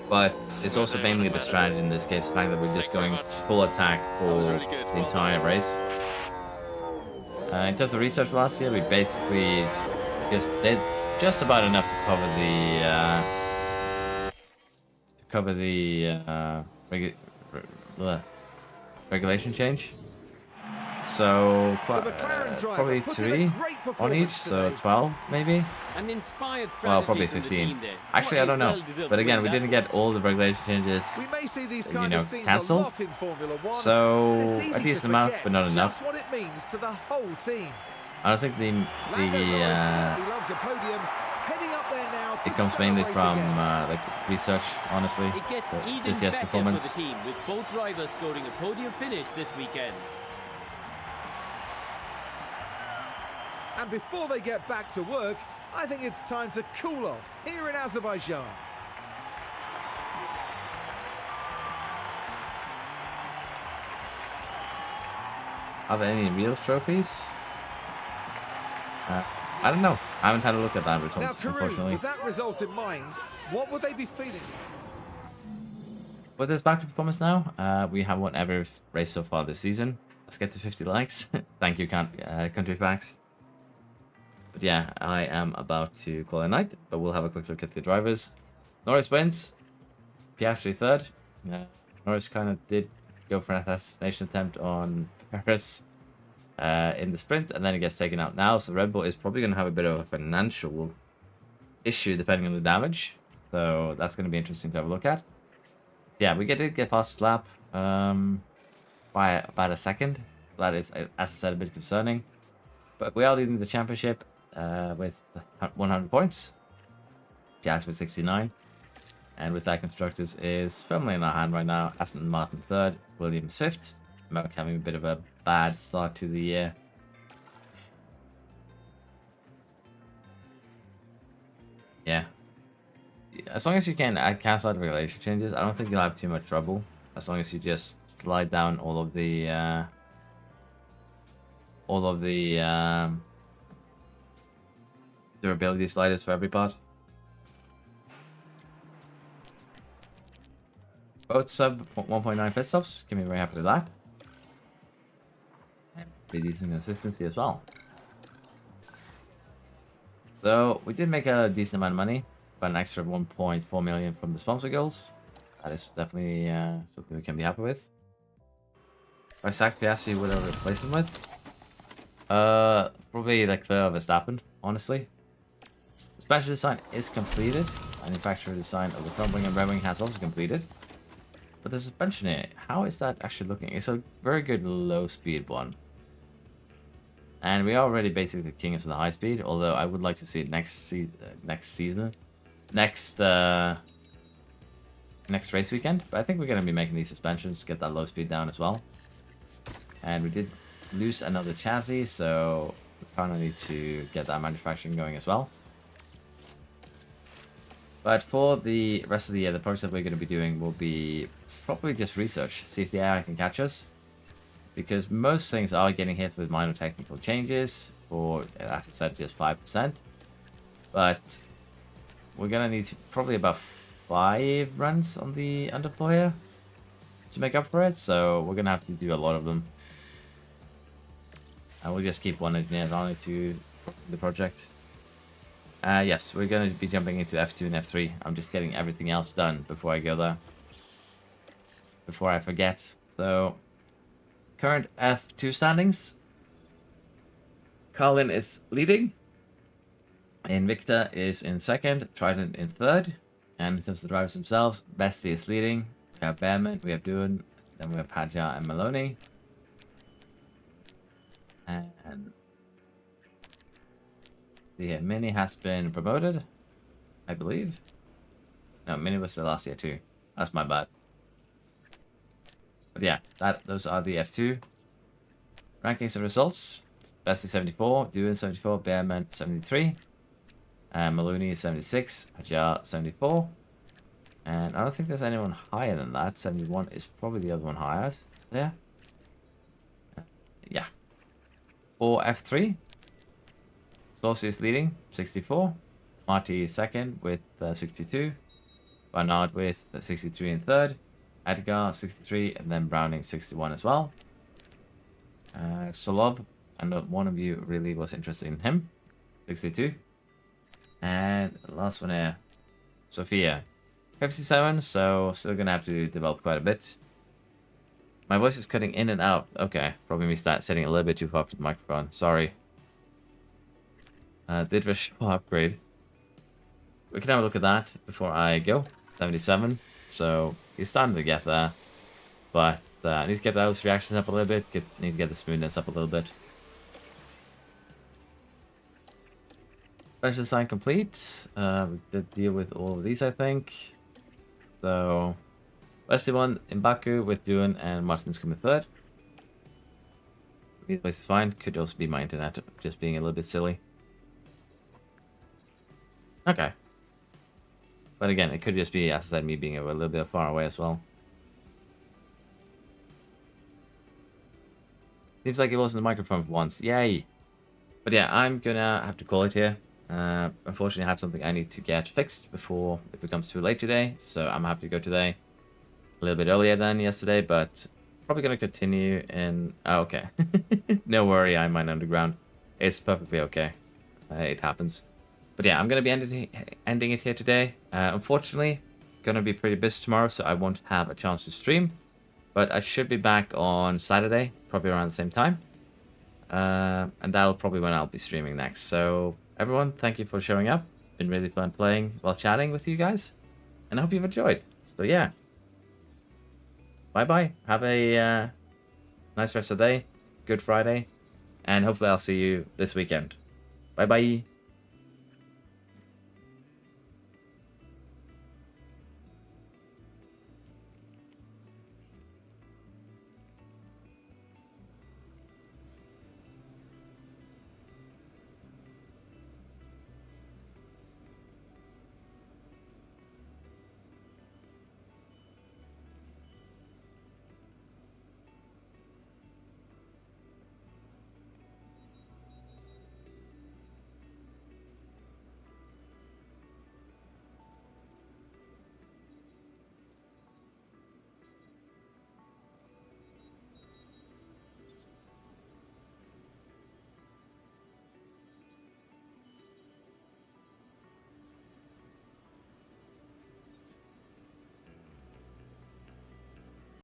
But it's also mainly the strategy in this case, the fact that we're just going full attack for the entire race. In terms of research last year, we basically just did just about enough to cover the regulation change. So The McLaren driver probably put in a 3 great on each, performance so today. 12 maybe. An inspired strategy Well, probably from the 15. team there. Actually, What I a don't know. well-deserved But again, win we that didn't get was. all the regulation changes, We may see these you kind know, of scenes cancelled. a lot in Formula One. So and it's a easy decent to amount, forget but not enough. just what it means to the whole team. I don't think Lando Norris certainly loves a podium. Heading up there now to it comes mainly celebrate from again. like research, honestly. It gets So even this year's better performance. for the team, with both drivers scoring a podium finish this weekend. And before they get back to work, I think it's time to cool off here in Azerbaijan. Are there any real trophies? I don't know. I haven't had a look at that result, Now, Karun, unfortunately. with that result in mind, what would they be feeling? With this Baku performance now, we have won every race so far this season. Let's get to 50 likes. Thank you, country facts. But yeah, I am about to call it a night, but we'll have a quick look at the drivers. Norris wins. Piastri third. Norris kind of did go for an assassination attempt on Paris in the sprint, and then it gets taken out now. So Red Bull is probably going to have a bit of a financial issue depending on the damage. So that's going to be interesting to have a look at. Yeah, we did get fastest lap by about a second. That is, as I said, a bit concerning. But we are leading the championship with 100 points. Piastri with 69. And with that, Constructors is firmly in our hand right now. Aston Martin third, Williams fifth. Merck having a bit of a bad start to the year. Yeah. As long as you can cancel out regulation changes, I don't think you'll have too much trouble. As long as you just slide down all of the durability sliders for every part. Both sub 1.9 pit stops. Can be very happy with that. And pretty decent consistency as well. So we did make a decent amount of money, about an extra 1.4 million from the sponsor goals. That is definitely something we can be happy with. If I sacked Piastri, would I replace him with? Probably like the Verstappen, honestly. Suspension design is completed. Manufacturer design of the front wing and rear wing has also completed. But the suspension here, how is that actually looking? It's a very good low speed one. And we are already basically the king of the high speed, although I would like to see it next race weekend. But I think we're going to be making these suspensions, get that low speed down as well. And we did lose another chassis, so we kind of need to get that manufacturing going as well. But for the rest of the year, the project that we're going to be doing will be probably just research, see if the AI can catch us. Because most things are getting hit with minor technical changes, or as I said, just 5%. But we're going to need probably about 5 runs on the underfloor here to make up for it, so we're going to have to do a lot of them. And we'll just keep one engineer on it to the project. Yes, we're going to be jumping into F2 and F3. I'm just getting everything else done before I go there. Before I forget. So, current F2 standings. Colin is leading. Invicta is in second. Trident in third. And in terms of the drivers themselves, Bestie is leading. We have Behrman, we have Doohan, then we have Hadja and Maloney. And the Mini has been promoted, I believe. No, Mini was the last year too. That's my bad. But yeah, those are the F2 rankings and results. Bestie 74, Doohan 74, Behrman 73, and Maloney 76, Hadja 74. And I don't think there's anyone higher than that. 71 is probably the other one higher. Yeah. Yeah. For F3, Saucy is leading, 64. Marty is second with 62. Barnard with 63 in third. Edgar 63, and then Browning 61 as well. Solov, I know one of you really was interested in him, 62. And the last one here, Sophia, 57, so still gonna have to develop quite a bit. My voice is cutting in and out. Okay, probably me sitting a little bit too far from the microphone. Sorry. Did a show upgrade. We can have a look at that before I go. 77. So he's starting to get there. But I need to get those reactions up a little bit. Need to get the smoothness up a little bit. Special design complete. We did deal with all of these, I think. So, first one in Baku with Duan and Martin's coming third. This place is fine. Could also be my internet just being a little bit silly. Okay. But again, it could just be, as I said, me being a little bit far away as well. Seems like it wasn't the microphone for once. Yay! But yeah, I'm gonna have to call it here. Unfortunately, I have something I need to get fixed before it becomes too late today. So I'm happy to go today. A little bit earlier than yesterday, but probably gonna continue in... Oh, okay. No worry, I mine underground. It's perfectly okay. It happens. But yeah, I'm gonna be ending it here today. Unfortunately, gonna be pretty busy tomorrow, so I won't have a chance to stream. But I should be back on Saturday, probably around the same time. And that'll probably when I'll be streaming next. So everyone, thank you for showing up. Been really fun playing while chatting with you guys. And I hope you've enjoyed. So yeah. Bye-bye. Have a nice rest of the day. Good Friday. And hopefully I'll see you this weekend. Bye-bye.